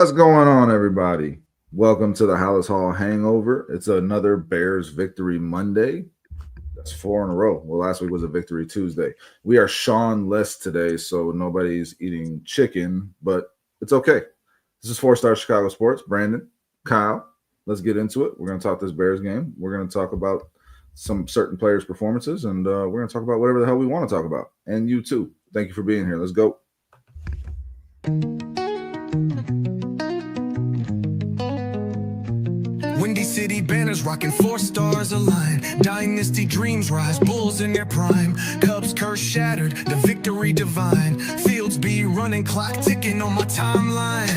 What's going on, everybody? Welcome to the Halas Hall Hangover. It's another Bears Victory Monday. That's 4 in a row. Well, last week was a Victory Tuesday. We are Sean-less today, so nobody's eating chicken, but it's okay. This is 4-Star Chicago Sports. Brandon, Kyle, let's get into it. We're going to talk this Bears game. We're going to talk about some certain players' performances, and we're going to talk about whatever the hell we want to talk about. And you too. Thank you for being here. Let's go. Windy City banners rocking 4 stars align. Dynasty dreams rise, Bulls in their prime. Cubs curse shattered, the victory divine. Fields be running, clock ticking on my timeline.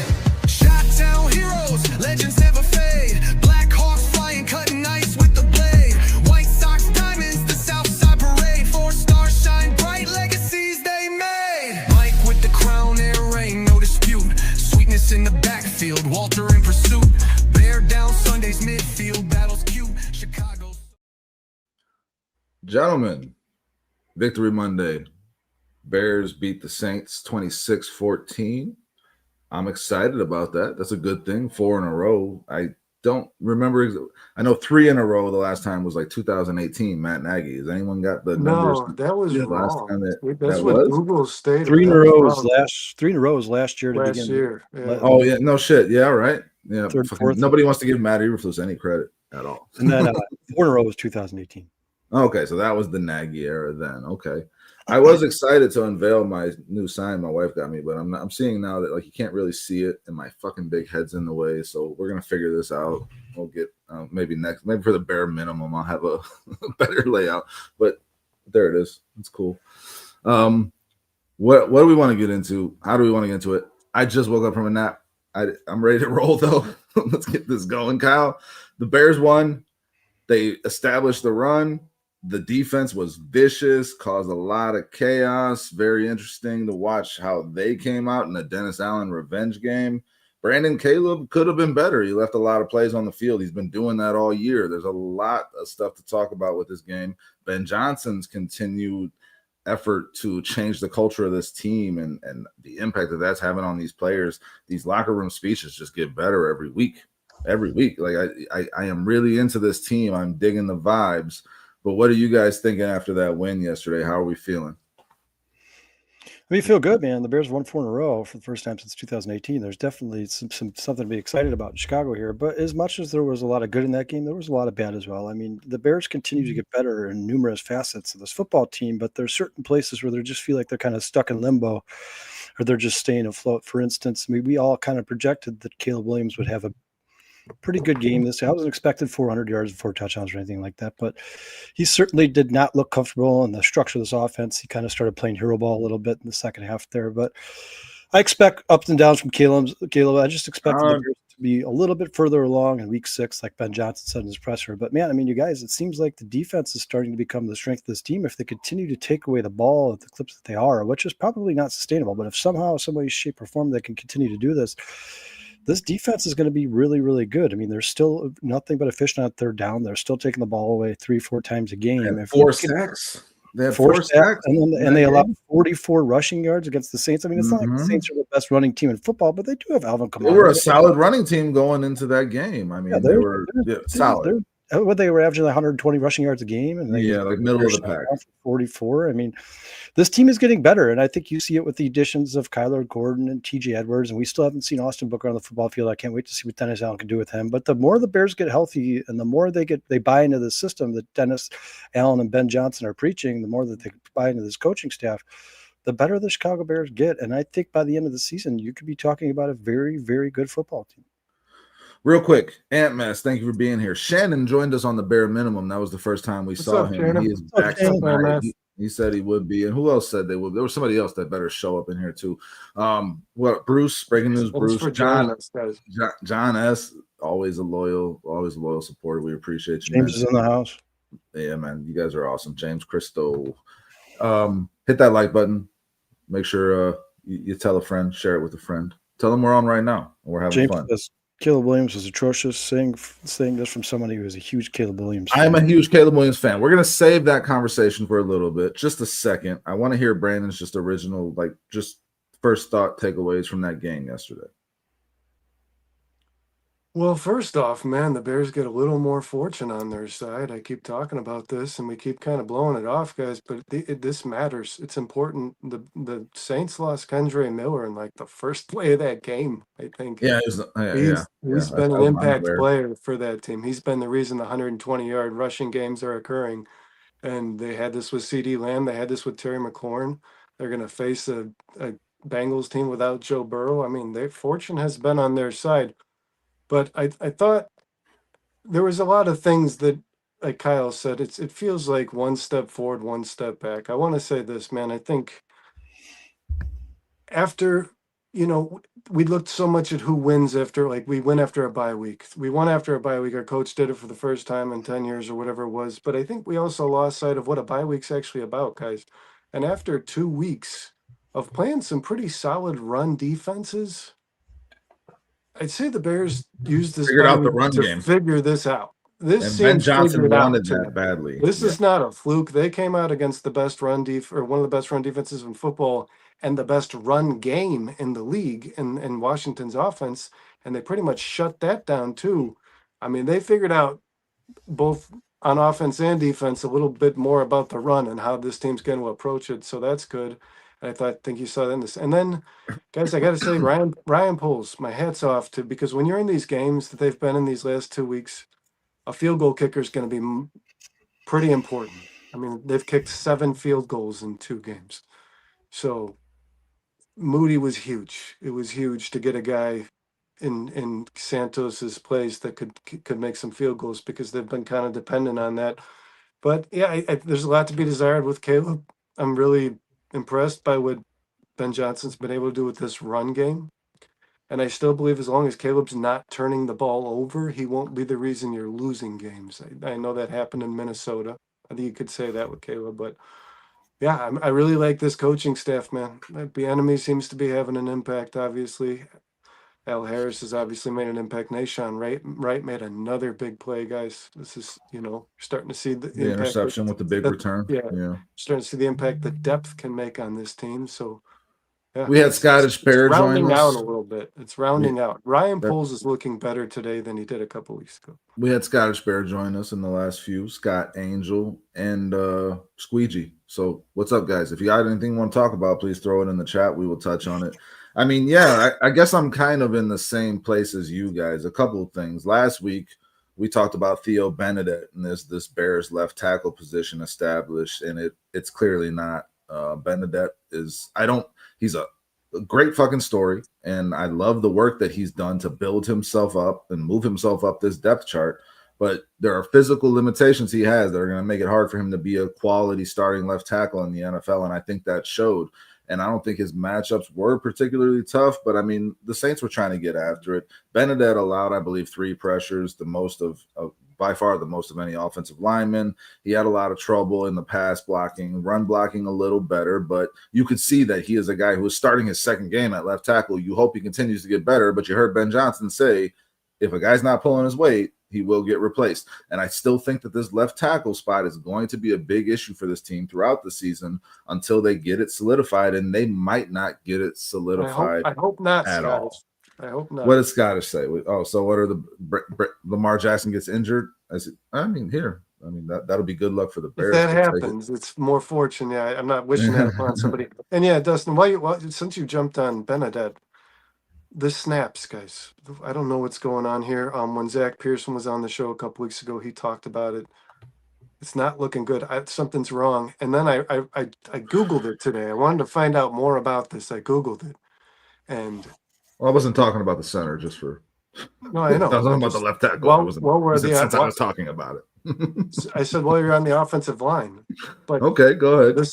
Shot-town heroes, legends never fade. Black Hawks flying, cutting ice with the blade. White Sox diamonds, the Southside parade. 4 stars shine bright, legacies they made. Mike with the crown, air rain, no dispute. Sweetness in the backfield, Walter in pursuit. Bear down Sunday's midfield, battles cute. Chicago. Gentlemen, Victory Monday. Bears beat the Saints 26-14. I'm excited about that. That's a good thing. 4 in a row. I don't remember. I know 3 in a row. The last time was like 2018. Matt Nagy. Has anyone got the numbers? No, that was wrong. That's that what was? Google stated. 3 in a That was row was wrong last. 3 in a row was last year to last begin. year. Yeah. Oh yeah, no shit. Yeah, right. Yeah, Third, fucking, fourth. nobody wants to give Matt Eberflus any credit at all. And then 4 in a row was 2018. Okay, so that was the Nagy era then. Okay. I was excited to unveil my new sign my wife got me, but I'm seeing now that like you can't really see it and my fucking big head's in the way. So we're gonna figure this out. We'll get maybe for the bare minimum I'll have a better layout. But there it is. It's cool. What do we want to get into? How do we want to get into it? I just woke up from a nap. I'm ready to roll though. Let's get this going, Kyle. The Bears won. They established the run. The defense was vicious, caused a lot of chaos. Very interesting to watch how they came out in the Dennis Allen revenge game. Brandon Caleb could have been better. He left a lot of plays on the field. He's been doing that all year. There's a lot of stuff to talk about with this game. Ben Johnson's continued effort to change the culture of this team and the impact that that's having on these players. These locker room speeches just get better every week. Like I am really into this team. I'm digging the vibes. But what are you guys thinking after that win yesterday? How are we feeling? We feel good, man. The Bears won 4 in a row for the first time since 2018. There's definitely something to be excited about in Chicago here. But as much as there was a lot of good in that game, there was a lot of bad as well. I mean, the Bears continue to get better in numerous facets of this football team, but there's certain places where they just feel like they're kind of stuck in limbo or they're just staying afloat. For instance, I mean, we all kind of projected that Caleb Williams would have a pretty good game this year. I wasn't expecting 400 yards and 4 touchdowns or anything like that, but he certainly did not look comfortable in the structure of this offense. He kind of started playing hero ball a little bit in the second half there, but I expect ups and downs from Caleb. I just expect the Bears to be a little bit further along in week 6, like Ben Johnson said in his presser. But man, I mean, you guys, it seems like the defense is starting to become the strength of this team. If they continue to take away the ball at the clips that they are, which is probably not sustainable, but if somehow, some way, shape, or form they can continue to do this defense is going to be really, really good. I mean, there's still nothing but a fish on third down. They're still taking the ball away 3-4 times a game. 4 sacks. They have 4 sacks, and they allow 44 rushing yards against the Saints. I mean, it's not like the Saints are the best running team in football, but they do have Alvin Kamara. They were a solid running team going into that game. I mean, they were solid. They were averaging 120 rushing yards a game, and like middle of the pack. 44. I mean, this team is getting better, and I think you see it with the additions of Kyler Gordon and T.J. Edwards, and we still haven't seen Austin Booker on the football field. I can't wait to see what Dennis Allen can do with him. But the more the Bears get healthy, and the more they buy into the system that Dennis Allen and Ben Johnson are preaching, the more that they buy into this coaching staff, the better the Chicago Bears get. And I think by the end of the season, you could be talking about a very, very good football team. Real quick, Ant Mess, thank you for being here. Shannon joined us on the bare minimum. That was the first time we saw him. Shannon? He is back tonight. He said he would be. And who else said they would? There was somebody else that better show up in here too. Bruce, breaking news, Bruce. John S., always a loyal supporter. We appreciate you. James is in the house. Yeah, man. You guys are awesome. James Christo. Hit that like button. Make sure you tell a friend, share it with a friend. Tell them we're on right now. We're having fun. Caleb Williams was atrocious, saying this from somebody who is a huge Caleb Williams fan. I'm a huge Caleb Williams fan. We're going to save that conversation for a little bit. Just a second. I want to hear Brandon's just original, just first thought takeaways from that game yesterday. Well, first off, man, the Bears get a little more fortune on their side. I keep talking about this, and we keep kind of blowing it off, guys. But this matters. It's important. The Saints lost Kendre Miller in like the first play of that game. I think Yeah, he's that been an was my impact player. player for that team. He's been the reason the 120-yard rushing games are occurring. And they had this with CD Lamb. They had this with Terry McLaurin. They're going to face a Bengals team without Joe Burrow. I mean, their fortune has been on their side. But I thought there was a lot of things that, like Kyle said, it feels like one step forward, one step back. I want to say this, man. I think after, we looked so much at who wins after, like we win after a bye week. We won after a bye week. Our coach did it for the first time in 10 years or whatever it was. But I think we also lost sight of what a bye week's actually about, guys. And after 2 weeks of playing some pretty solid run defenses, I'd say the Bears used this Figured bye out the week run to game. figure this out. This And Ben seems Johnson figured out wanted to me. that badly. This Yeah. is not a fluke. They came out against the best or one of the best run defenses in football and the best run game in the league in Washington's offense, and they pretty much shut that down too. I mean, they figured out both on offense and defense a little bit more about the run and how this team's going to approach it. So that's good. And think you saw that in this. And then, guys, I got to say, Ryan Poles, my hat's off to, because when you're in these games that they've been in these last 2 weeks, a field goal kicker is going to be pretty important. I mean, they've kicked 7 field goals in 2 games. So Moody was huge. It was huge to get a guy in Santos's place that could make some field goals, because they've been kind of dependent on that. But yeah, there's a lot to be desired with Caleb. I'm really impressed by what Ben Johnson's been able to do with this run game. And I still believe as long as Caleb's not turning the ball over, he won't be the reason you're losing games. I know that happened in Minnesota. I think you could say that with Caleb, but yeah, I really like this coaching staff, man. Bieniemy seems to be having an impact, obviously. Al Harris has obviously made an impact. Nashawn Wright made another big play, guys. This is, starting to see the impact. Interception with the big return. Yeah, starting to see the impact that depth can make on this team. So, yeah, we had Scottish Bear rounding join out us. a little bit. It's rounding out. Ryan Poles is looking better today than he did a couple weeks ago. We had Scottish Bear join us in the last few. Scott Angel and Squeegee. So what's up, guys? If you got anything you want to talk about, please throw it in the chat. We will touch on it. I mean, yeah, I guess I'm kind of in the same place as you guys. A couple of things. Last week, we talked about Theo Benedict and this Bears left tackle position established, and it's clearly not. Benedict he's a great fucking story, and I love the work that he's done to build himself up and move himself up this depth chart. But there are physical limitations he has that are going to make it hard for him to be a quality starting left tackle in the NFL, and I think that showed. And I don't think his matchups were particularly tough, but I mean, the Saints were trying to get after it. Benedict allowed, I believe, 3 pressures, the most by far the most of any offensive lineman. He had a lot of trouble in the pass blocking, run blocking a little better, but you could see that he is a guy who is starting his second game at left tackle. You hope he continues to get better, but you heard Ben Johnson say, if a guy's not pulling his weight, he will get replaced. And I still think that this left tackle spot is going to be a big issue for this team throughout the season until they get it solidified, and they might not get it solidified. I hope not, at Scottish. all. I hope not. What does Scottish say? Oh, so what are Lamar Jackson gets injured? That'll be good luck for the Bears. If that happens, it's more fortune. Yeah, I'm not wishing that upon somebody. And yeah, Dustin, since you jumped on Benedict, the snaps, guys. I don't know what's going on here. When Zach Pearson was on the show a couple weeks ago, he talked about it. It's not looking good. Something's wrong. And then I Googled it today. I wanted to find out more about this. I Googled it. And I wasn't talking about the center, just for. No, I know. I was talking about the left tackle. Since I was talking about it. I said, well, you're on the offensive line. But okay, go ahead.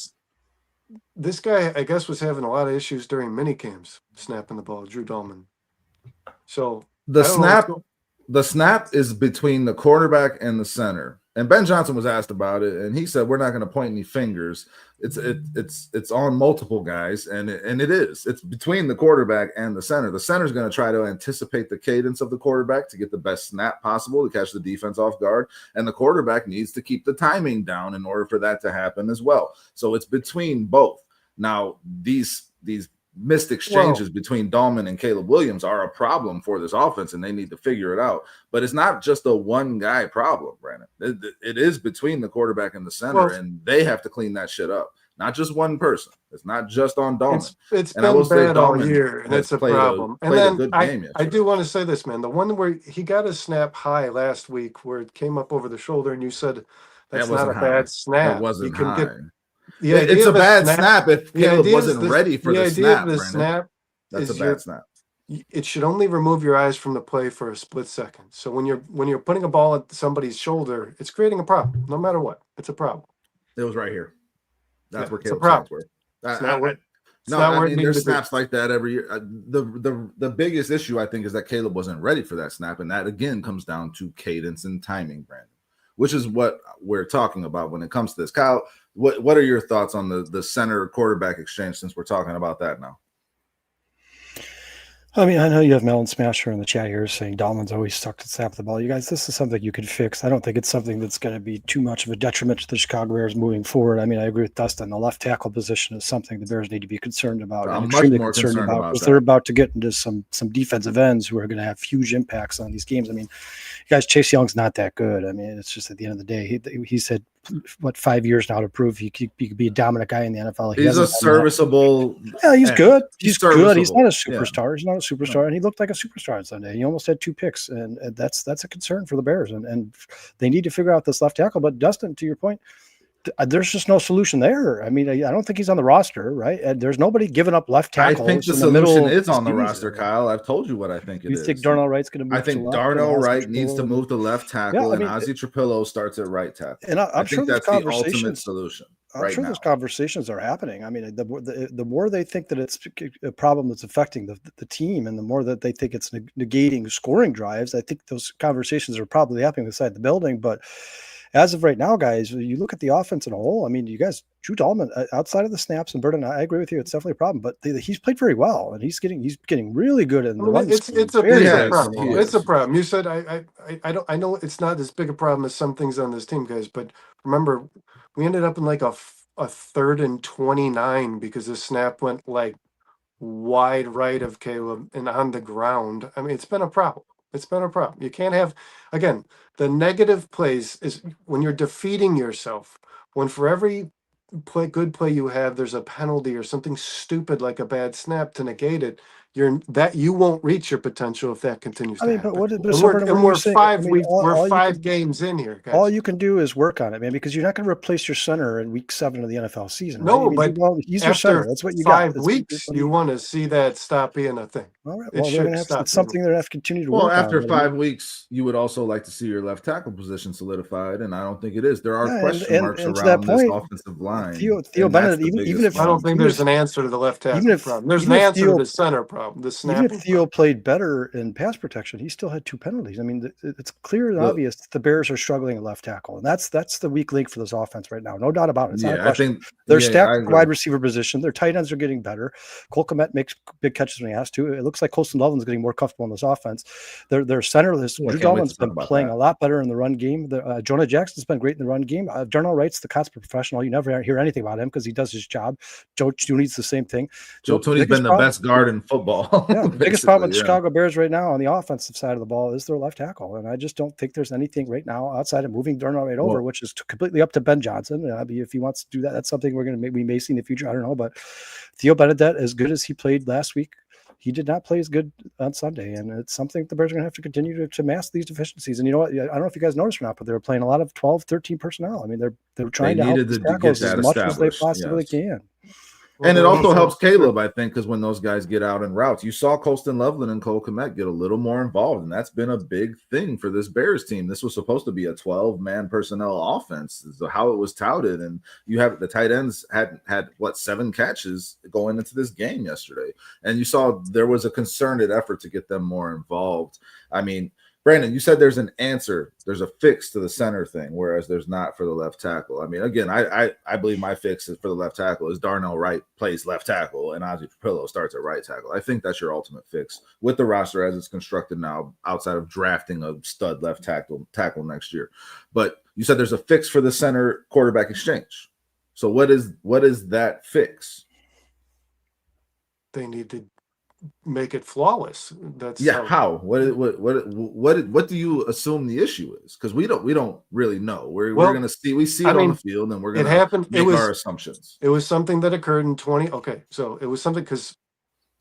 This guy, I guess, was having a lot of issues during mini camps snapping the ball, Drew Dahlman. So the snap is between the quarterback and the center. And Ben Johnson was asked about it, and he said, "We're not going to point any fingers. It's on multiple guys, and it is. It's between the quarterback and the center. The center is going to try to anticipate the cadence of the quarterback to get the best snap possible to catch the defense off guard, and the quarterback needs to keep the timing down in order for that to happen as well. So it's between both. Now these missed exchanges between Dahlman and Caleb Williams are a problem for this offense, and they need to figure it out. But it's not just a one guy problem, Brandon. It is between the quarterback and the center, and they have to clean that shit up. Not just one person. It's not just on Dahlman. It's been bad all year, and it's a problem. And then I do want to say this, man. The one where he got a snap high last week where it came up over the shoulder, and you said that's not a bad snap. It wasn't high. It's a bad snap if Caleb wasn't ready for the snap. The snap that's a bad snap. It should only remove your eyes from the play for a split second. So when you're putting a ball at somebody's shoulder, it's creating a problem. No matter what, it's a problem. It was right here. That's where Caleb's snaps were. There's snaps like that every year. The biggest issue, I think, is that Caleb wasn't ready for that snap, and that again comes down to cadence and timing, Brandon, which is what we're talking about when it comes to this. Kyle, what are your thoughts on the center quarterback exchange since we're talking about that now? I mean, I know you have Melon Smasher in the chat here saying Dahlman's always stuck to snap the ball. You guys, this is something you could fix. I don't think it's something that's going to be too much of a detriment to the Chicago Bears moving forward. I mean, I agree with Dustin. The left tackle position is something the Bears need to be concerned about. I'm extremely concerned about because they're about to get into some defensive ends who are going to have huge impacts on these games. I mean, you guys, Chase Young's not that good. I mean, it's just at the end of the day, he said, 5 years now to prove he could be a dominant guy in the NFL. He's a serviceable. Yeah, he's good. He's good. He's not a superstar. Yeah. He's not a superstar, and he looked like a superstar on Sunday. He almost had 2 picks, and that's a concern for the Bears, and they need to figure out this left tackle. But Dustin, to your point, there's just no solution there. I mean, I don't think he's on the roster, right? And there's nobody giving up left tackle. I think the solution is on the roster, Kyle. I've told you what I think it is. You think Darnell Wright's going to move? I think Darnell Wright needs to move to left tackle, and Ozzie Trapillo starts at right tackle. And I think that's the ultimate solution. I'm sure those conversations are happening. I mean, the more they think that it's a problem that's affecting the team, and the more that they think it's negating scoring drives, I think those conversations are probably happening inside the building. But as of right now, guys, you look at the offense in a whole. I mean, you guys, Drew Dahlman, outside of the snaps, and Burden, I agree with you. It's definitely a problem, but he's played very well, and he's getting really good in the run. It's a big problem. It's a problem. You said I know it's not as big a problem as some things on this team, guys, but remember, we ended up in like a 3rd and 29 because the snap went like wide right of Caleb and on the ground. I mean, it's been a problem. It's been a problem. You can't have, again, the negative plays is when you're defeating yourself, when for every good play you have, there's a penalty or something stupid like a bad snap to negate it. You won't reach your potential if that continues. But we're 5 games in here, guys. All you can do is work on it, man, because you're not going to replace your center in week 7 of the NFL season. No, right? He's your center. That's what you got. 5 weeks, you want to see that stop being a thing. All right. Well, it's something they're going to have to continue to work on. Well, after 5 weeks, you would also like to see your left tackle position solidified, and I don't think it is. There are question marks around this offensive line. Theo Bennett, even if I don't think there's an answer to the left tackle problem. There's an answer to the center problem. The snap. Even if Theo played better in pass protection, he still had 2 penalties. I mean, it's clear and obvious that the Bears are struggling at left tackle, and that's the weak link for this offense right now. No doubt about it. It's not a question. They're stacked at wide receiver position. Their tight ends are getting better. Cole Kmet makes big catches when he has to. It looks like Colston Loveland's getting more comfortable in this offense. Their centerless, Drew Dahlman's been playing a lot better in the run game. Jonah Jackson's been great in the run game. Darnell Wright's the consummate professional. You never hear anything about him because he does his job. Joe Tooney's the same thing. Joe Tooney's been the best guard in football. Yeah, the biggest problem with the Chicago Bears right now on the offensive side of the ball is their left tackle, and I just don't think there's anything right now outside of moving Darnell Wright over, which is completely up to Ben Johnson. If he wants to do that, that's something we may see in the future. I don't know, but Theo Bennett, as good as he played last week, he did not play as good on Sunday, and it's something the Bears are going to have to continue to mask these deficiencies. And you know what? I don't know if you guys noticed or not, but they were playing a lot of 12, 13 personnel. I mean, they're trying to help the tackles as much as they possibly can. And it also helps Caleb, I think, because when those guys get out in routes, you saw Colston Loveland and Cole Kmet get a little more involved, and that's been a big thing for this Bears team. This was supposed to be a 12-man personnel offense, is how it was touted, and you have the tight ends had 7 catches going into this game yesterday, and you saw there was a concerted effort to get them more involved. I mean, Brandon, you said there's an answer, there's a fix to the center thing, whereas there's not for the left tackle. I mean, again, I believe my fix is for the left tackle is Darnell Wright plays left tackle and Ozzie Trapillo starts at right tackle. I think that's your ultimate fix with the roster as it's constructed now, outside of drafting a stud left tackle next year. But you said there's a fix for the center quarterback exchange. So what is that fix? they need to make it flawless. That's Yeah, how? What do you assume the issue is? Because we don't really know. We're gonna see it on the field, and we're it gonna happened. make our assumptions. It was something that occurred in 20. Okay, so it was something because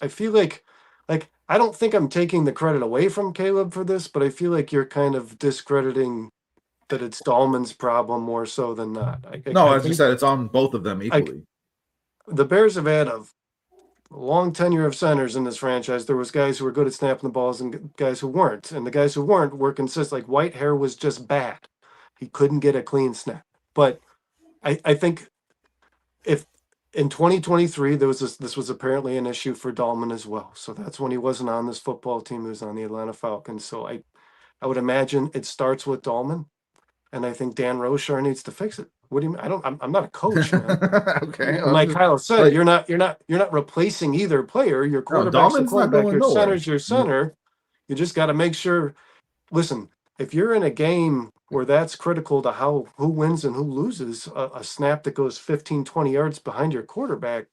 I feel like I don't think I'm taking the credit away from Caleb for this, but I feel like you're kind of discrediting that it's Dahlman's problem more so than not. No, as you said, it's on both of them equally. The Bears have had a long tenure of centers in this franchise. There was guys who were good at snapping the balls and guys who weren't. And the guys who weren't were consistent. Like Whitehair was just bad. He couldn't get a clean snap. But I think if in 2023 this was apparently an issue for Dahlman as well. So that's when he wasn't on this football team. He was on the Atlanta Falcons. So I would imagine it starts with Dahlman. And I think Dan Roshar needs to fix it. What do you mean? I'm not a coach, man. Okay. Like Kyle said, you're not replacing either player. Your quarterback's the quarterback, your center's your center. You just got to make sure. Listen, if you're in a game where that's critical to who wins and who loses, a snap that goes 15, 20 yards behind your quarterback,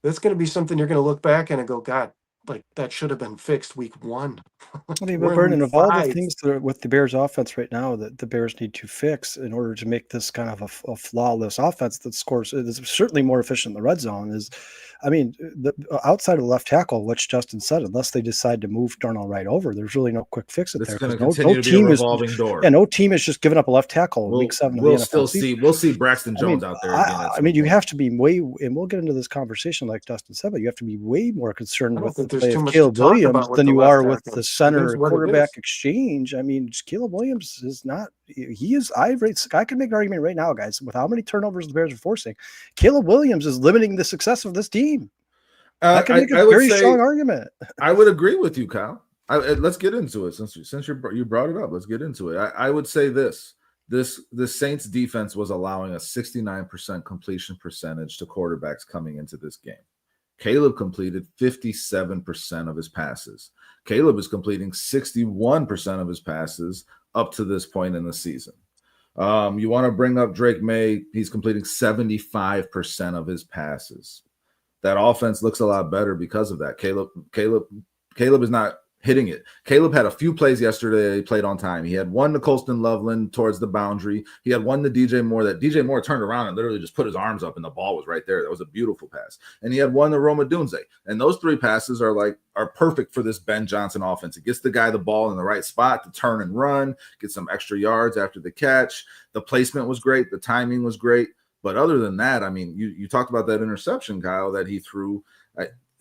that's going to be something you're going to look back and go, God, like that should have been fixed week 1. I mean, but Vernon, of all the things that are with the Bears offense right now that the Bears need to fix in order to make this kind of a flawless offense that scores is certainly more efficient in the red zone is, I mean, the outside of the left tackle, which Justin said, unless they decide to move Darnell Wright over, there's really no quick fix it there. It's going to continue to be a revolving door. Yeah, no team is just giving up a left tackle in week 7. We'll see Braxton Jones out there. I mean, you have to be and we'll get into this conversation like Dustin said, but you have to be way more concerned with the play of Caleb Williams than you are with the center quarterback exchange. I mean, Caleb Williams is not. I can make an argument right now, guys, with how many turnovers the Bears are forcing. Caleb Williams is limiting the success of this team. I can make a very strong argument. I would agree with you, Kyle. Let's get into it since you brought it up. Let's get into it. I would say this Saints defense was allowing a 69% completion percentage to quarterbacks coming into this game. Caleb completed 57% of his passes. Caleb is completing 61% of his passes up to this point in the season. You want to bring up Drake May. He's completing 75% of his passes. That offense looks a lot better because of that. Caleb is not hitting it. Caleb had a few plays yesterday. He played on time. He had one to Colston Loveland towards the boundary. He had one to DJ Moore that DJ Moore turned around and literally just put his arms up and the ball was right there. That was a beautiful pass. And he had one to Roma Dunze. And those 3 passes are perfect for this Ben Johnson offense. It gets the guy the ball in the right spot to turn and run, get some extra yards after the catch. The placement was great. The timing was great. But other than that, I mean, you talked about that interception, Kyle, that he threw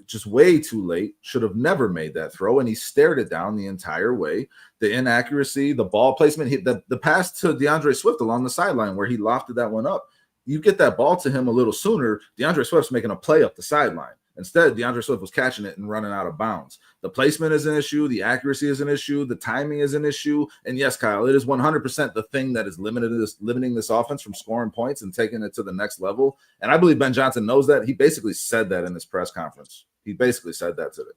just way too late, should have never made that throw, and he stared it down the entire way. The inaccuracy, the ball placement, the pass to DeAndre Swift along the sideline where he lofted that one up. You get that ball to him a little sooner, DeAndre Swift's making a play up the sideline. Instead, DeAndre Swift was catching it and running out of bounds. The placement is an issue. The accuracy is an issue. The timing is an issue. And yes, Kyle, it is 100% the thing that is limiting this offense from scoring points and taking it to the next level. And I believe Ben Johnson knows that. He basically said that in his press conference. He basically said that today.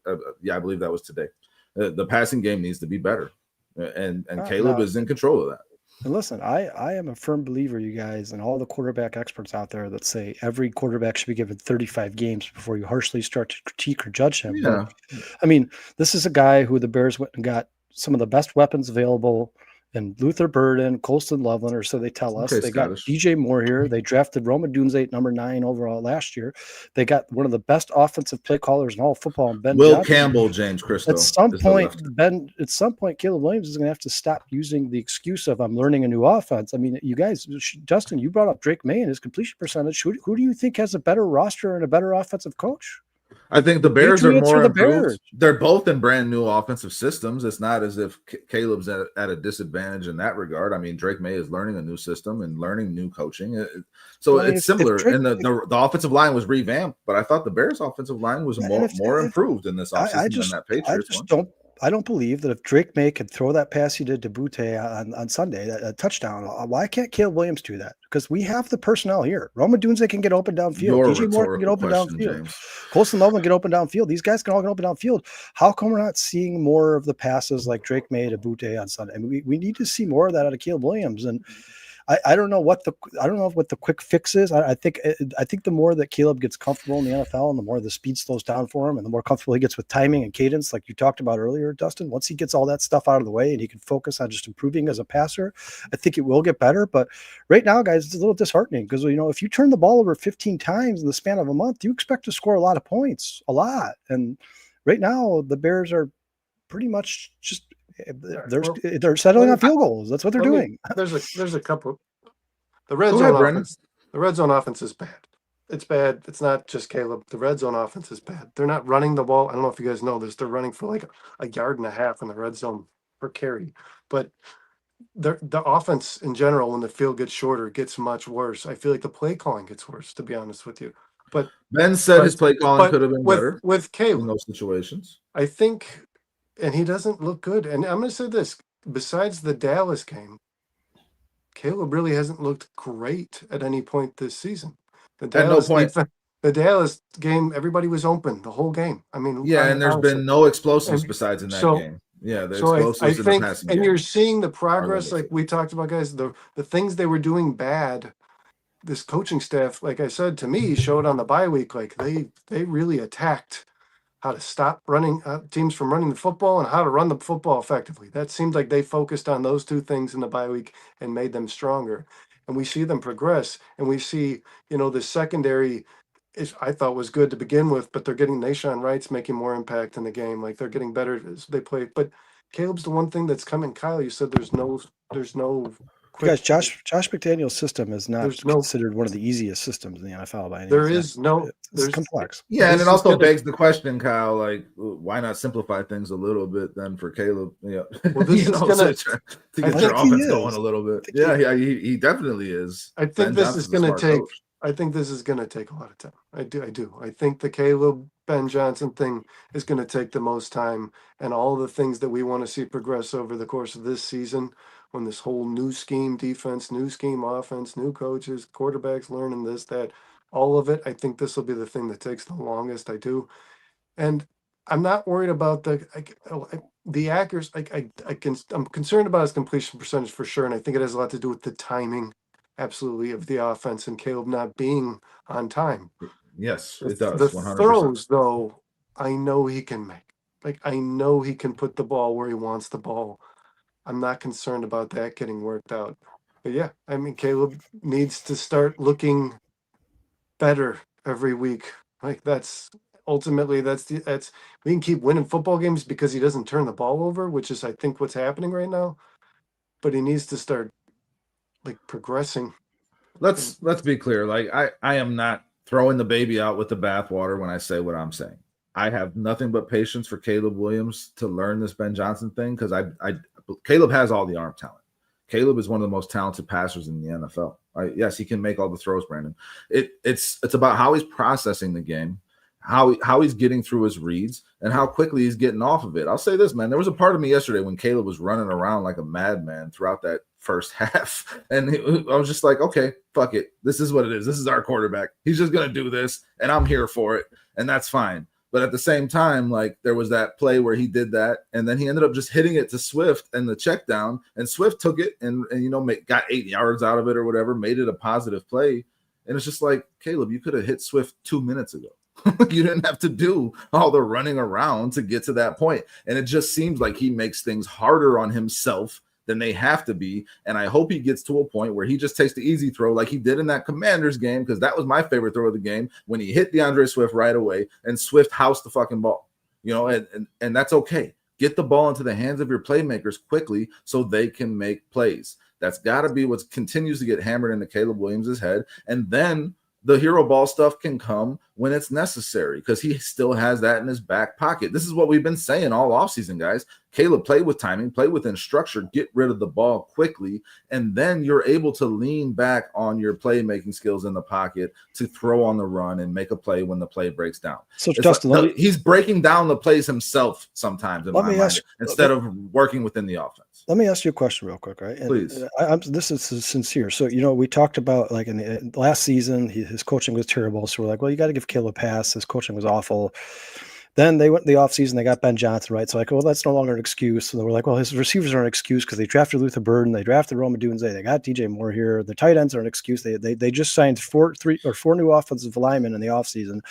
I believe that was today. The passing game needs to be better. And Caleb is in control of that. And listen, I am a firm believer, you guys, and all the quarterback experts out there that say every quarterback should be given 35 games before you harshly start to critique or judge him. Yeah. But, I mean, this is a guy who the Bears went and got some of the best weapons available. And Luther Burden, Colston Loveland, or so they tell us. They got DJ Moore here. They drafted Roma Dunze at number 9 overall last year. They got one of the best offensive play callers in all of football, Ben Will Johnson. Campbell, James Cristo. At some point, Caleb Williams is going to have to stop using the excuse of I'm learning a new offense. I mean, you guys, Justin, you brought up Drake May and his completion percentage. Who do you think has a better roster and a better offensive coach? I think the Bears are more improved. They're both in brand new offensive systems. It's not as if Caleb's at a disadvantage in that regard. I mean, Drake May is learning a new system and learning new coaching. So it's similar. And the offensive line was revamped, but I thought the Bears' offensive line was more improved in this offseason than that Patriots one. I don't believe that if Drake May could throw that pass he did to Butte on Sunday, a touchdown, why can't Caleb Williams do that? Because we have the personnel here. Roma Dunze can get open downfield. DJ Moore can get open downfield. Colston Loveland can get open downfield. These guys can all get open downfield. How come we're not seeing more of the passes like Drake May to Butte on Sunday? I mean, we need to see more of that out of Caleb Williams. And I don't know what the quick fix is. I think the more that Caleb gets comfortable in the NFL and the more the speed slows down for him and the more comfortable he gets with timing and cadence, like you talked about earlier, Dustin, once he gets all that stuff out of the way and he can focus on just improving as a passer, I think it will get better. But right now, guys, it's a little disheartening because, if you turn the ball over 15 times in the span of a month, you expect to score a lot of points, a lot. And right now the Bears are pretty much just they're settling on field goals. That's what they're doing. There's a couple. The red Go zone ahead, Brandon. offense. The red zone offense is bad. It's bad. It's not just Caleb. The red zone offense is bad. They're not running the ball. I don't know if you guys know this. They're running for like a yard and a half in the red zone per carry. But the offense in general, when the field gets shorter, gets much worse. I feel like the play calling gets worse, to be honest with you. But Ben said his play calling could have been better with Caleb in those situations. I think, and he doesn't look good. And I'm going to say this: besides the Dallas game, Caleb really hasn't looked great at any point this season. The Dallas game, everybody was open the whole game. I mean, yeah, and there's been no explosives besides in that game. Yeah, the explosives I in think, the passing and game you're seeing the progress, like we talked about, guys. The things they were doing bad, this coaching staff, like I said, to me, showed on the bye week, like they really attacked how to stop running teams from running the football and how to run the football effectively. That seemed like they focused on those two things in the bye week and made them stronger. And we see them progress, and we see, the secondary I thought was good to begin with, but they're getting Nashawn Wright's making more impact in the game. Like they're getting better as they play. But Caleb's the one thing that's coming. Kyle, you said there's no quick. Guys, Josh McDaniel's system is not considered one of the easiest systems in the NFL by any means. It's complex. Yeah, and it also begs the question, Kyle, like why not simplify things a little bit then for Caleb? Well, this is gonna to get your offense going a little bit. Yeah, he definitely is. I think this is gonna take. I think this is going to take a lot of time. I do. I think the Caleb Ben Johnson thing is going to take the most time, and all the things that we want to see progress over the course of this season, when this whole new scheme defense, new scheme offense, new coaches, quarterbacks learning this, that, all of it. I think this will be the thing that takes the longest. I do, and I'm not worried about the accuracy. I'm concerned about his completion percentage for sure, and I think it has a lot to do with the timing. Absolutely, of the offense and Caleb not being on time. Yes, it does. The 100%. throws, though, I know he can make. Like, I know he can put the ball where he wants the ball. I'm not concerned about that getting worked out. But yeah, I mean, Caleb needs to start looking better every week. Like that's ultimately that's we can keep winning football games because he doesn't turn the ball over, which is I think what's happening right now. But he needs to start progressing. Let's be clear. Like I am not throwing the baby out with the bathwater when I say what I'm saying. I have nothing but patience for Caleb Williams to learn this Ben Johnson thing because Caleb has all the arm talent. Caleb is one of the most talented passers in the NFL. Right? Yes, he can make all the throws, Brandon. It's about how he's processing the game, how he's getting through his reads, and how quickly he's getting off of it. I'll say this, man. There was a part of me yesterday when Caleb was running around like a madman throughout that first half. And I was just like, okay, fuck it. This is what it is. This is our quarterback. He's just going to do this, and I'm here for it, and that's fine. But at the same time, like there was that play where he did that, and then he ended up just hitting it to Swift and the check down, and Swift took it and got 8 yards out of it or whatever, made it a positive play. And it's just like, Caleb, you could have hit Swift 2 minutes ago. You didn't have to do all the running around to get to that point. And it just seems like he makes things harder on himself than they have to be. And I hope he gets to a point where he just takes the easy throw like he did in that Commanders game, because that was my favorite throw of the game, when he hit DeAndre Swift right away and Swift housed the fucking ball. And that's okay. Get the ball into the hands of your playmakers quickly so they can make plays. That's got to be what continues to get hammered into Caleb Williams' head. And then the hero ball stuff can come when it's necessary, because he still has that in his back pocket. This is what we've been saying all offseason, guys. Caleb, play with timing, play within structure, get rid of the ball quickly, and then you're able to lean back on your playmaking skills in the pocket to throw on the run and make a play when the play breaks down. So, Justin, he's breaking down the plays himself sometimes in my mind, instead of working within the offense. Let me ask you a question real quick, right? Please. This is sincere. So, we talked about like in the last season, his coaching was terrible. So we're like, well, you got to give Caleb a pass. His coaching was awful. Then they went in the offseason, they got Ben Johnson, right? So like, well, that's no longer an excuse. So they were like, well, his receivers are an excuse because they drafted Luther Burden, they drafted Rome Odunze, they got DJ Moore here. The tight ends are an excuse. They just signed four new offensive linemen in the offseason,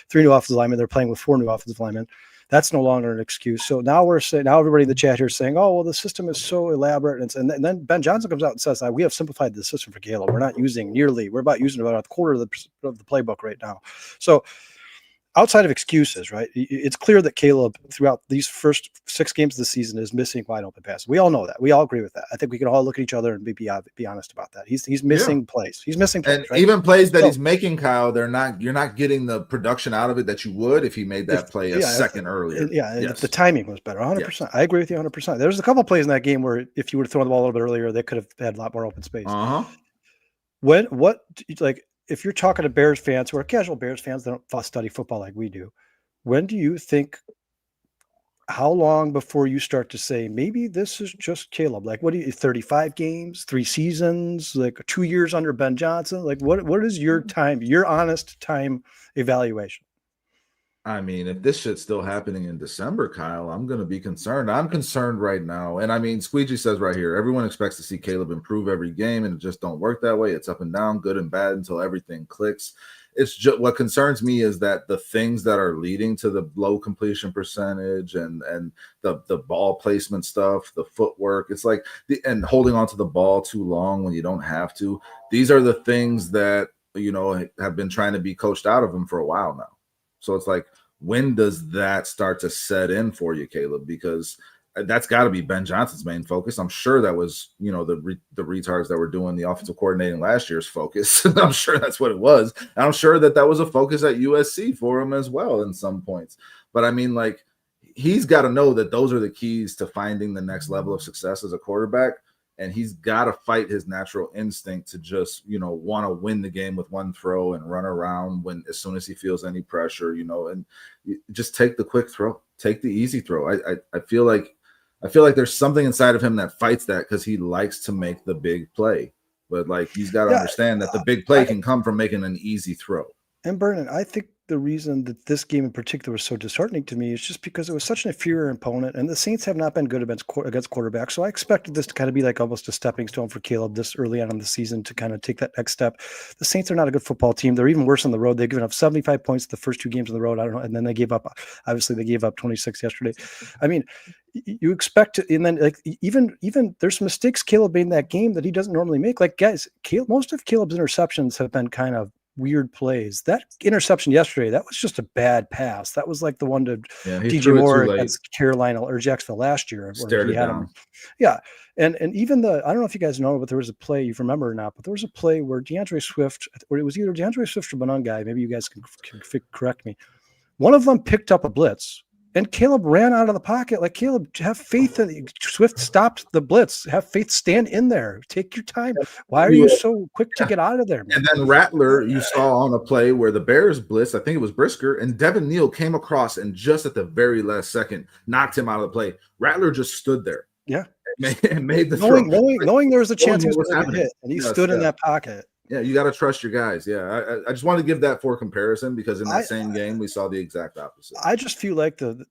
3 new offensive linemen. They're playing with 4 new offensive linemen. That's no longer an excuse. So now everybody in the chat here is saying, oh, well, the system is so elaborate. And then Ben Johnson comes out and says, we have simplified the system for Caleb. We're not using we're about using about a quarter of the playbook right now. So outside of excuses, right? It's clear that Caleb, throughout these first 6 games of the season, is missing wide open passes. We all know that. We all agree with that. I think we can all look at each other and be honest about that. He's missing plays. He's missing plays, and right? even plays that he's making, Kyle, you're not getting the production out of it that you would if he made that play a second earlier. If the timing was better. 100%. I agree with you 100%. There's a couple of plays in that game where if you would have thrown the ball a little bit earlier, they could have had a lot more open space. If you're talking to Bears fans who are casual Bears fans that don't study football like we do, when do you think, how long before you start to say, maybe this is just Caleb? Like, 35 games, 3 seasons, like 2 years under Ben Johnson? Like, what is your honest time evaluation? I mean, if this shit's still happening in December, Kyle, I'm going to be concerned. I'm concerned right now. And I mean, Squeegee says right here, everyone expects to see Caleb improve every game, and it just don't work that way. It's up and down, good and bad, until everything clicks. It's just, what concerns me is that the things that are leading to the low completion percentage and the ball placement stuff, the footwork, it's like and holding on to the ball too long when you don't have to. These are the things that, have been trying to be coached out of him for a while now. So it's like, when does that start to set in for you, Caleb? Because that's got to be Ben Johnson's main focus. I'm sure that was, the retards that were doing the offensive coordinating last year's focus. I'm sure that's what it was. And I'm sure that was a focus at USC for him as well in some points. But I mean, like, he's got to know that those are the keys to finding the next level of success as a quarterback. And he's got to fight his natural instinct to just, want to win the game with one throw and run around as soon as he feels any pressure, and just take the quick throw, take the easy throw. I feel like there's something inside of him that fights that, because he likes to make the big play. But like, he's got to understand that the big play can come from making an easy throw. And Vernon, I think the reason that this game in particular was so disheartening to me is just because it was such an inferior opponent, and the Saints have not been good against quarterbacks. So I expected this to kind of be like almost a stepping stone for Caleb this early on in the season to kind of take that next step. The Saints are not a good football team. They're even worse on the road. They've given up 75 points the first 2 games on the road. I don't know. And then they gave up 26 yesterday. I mean, you expect to, and then like even there's some mistakes Caleb made in that game that he doesn't normally make. Like, guys, most of Caleb's interceptions have been kind of weird plays. That interception yesterday, that was just a bad pass. That was like the one to DJ Moore against Carolina or Jacksonville last year. Stared it down. And even I don't know if you guys know, but there was a play, you remember or not, but there was a play where DeAndre Swift, or it was either DeAndre Swift or Benungai, maybe you guys can correct me. One of them picked up a blitz, and Caleb ran out of the pocket. Like, Caleb, have faith in Swift stopped the blitz. Have faith, stand in there. Take your time. Why are you so quick to get out of there, man? And then Rattler, you saw on a play where the Bears blitzed, I think it was Brisker, and Devin Neal came across and just at the very last second knocked him out of the play. Rattler just stood there. Yeah. And made the knowing there was a chance he was going to hit, and he stood in that pocket. Yeah, you got to trust your guys. Yeah, I just wanted to give that for comparison, because in that same game, we saw the exact opposite. I just feel like the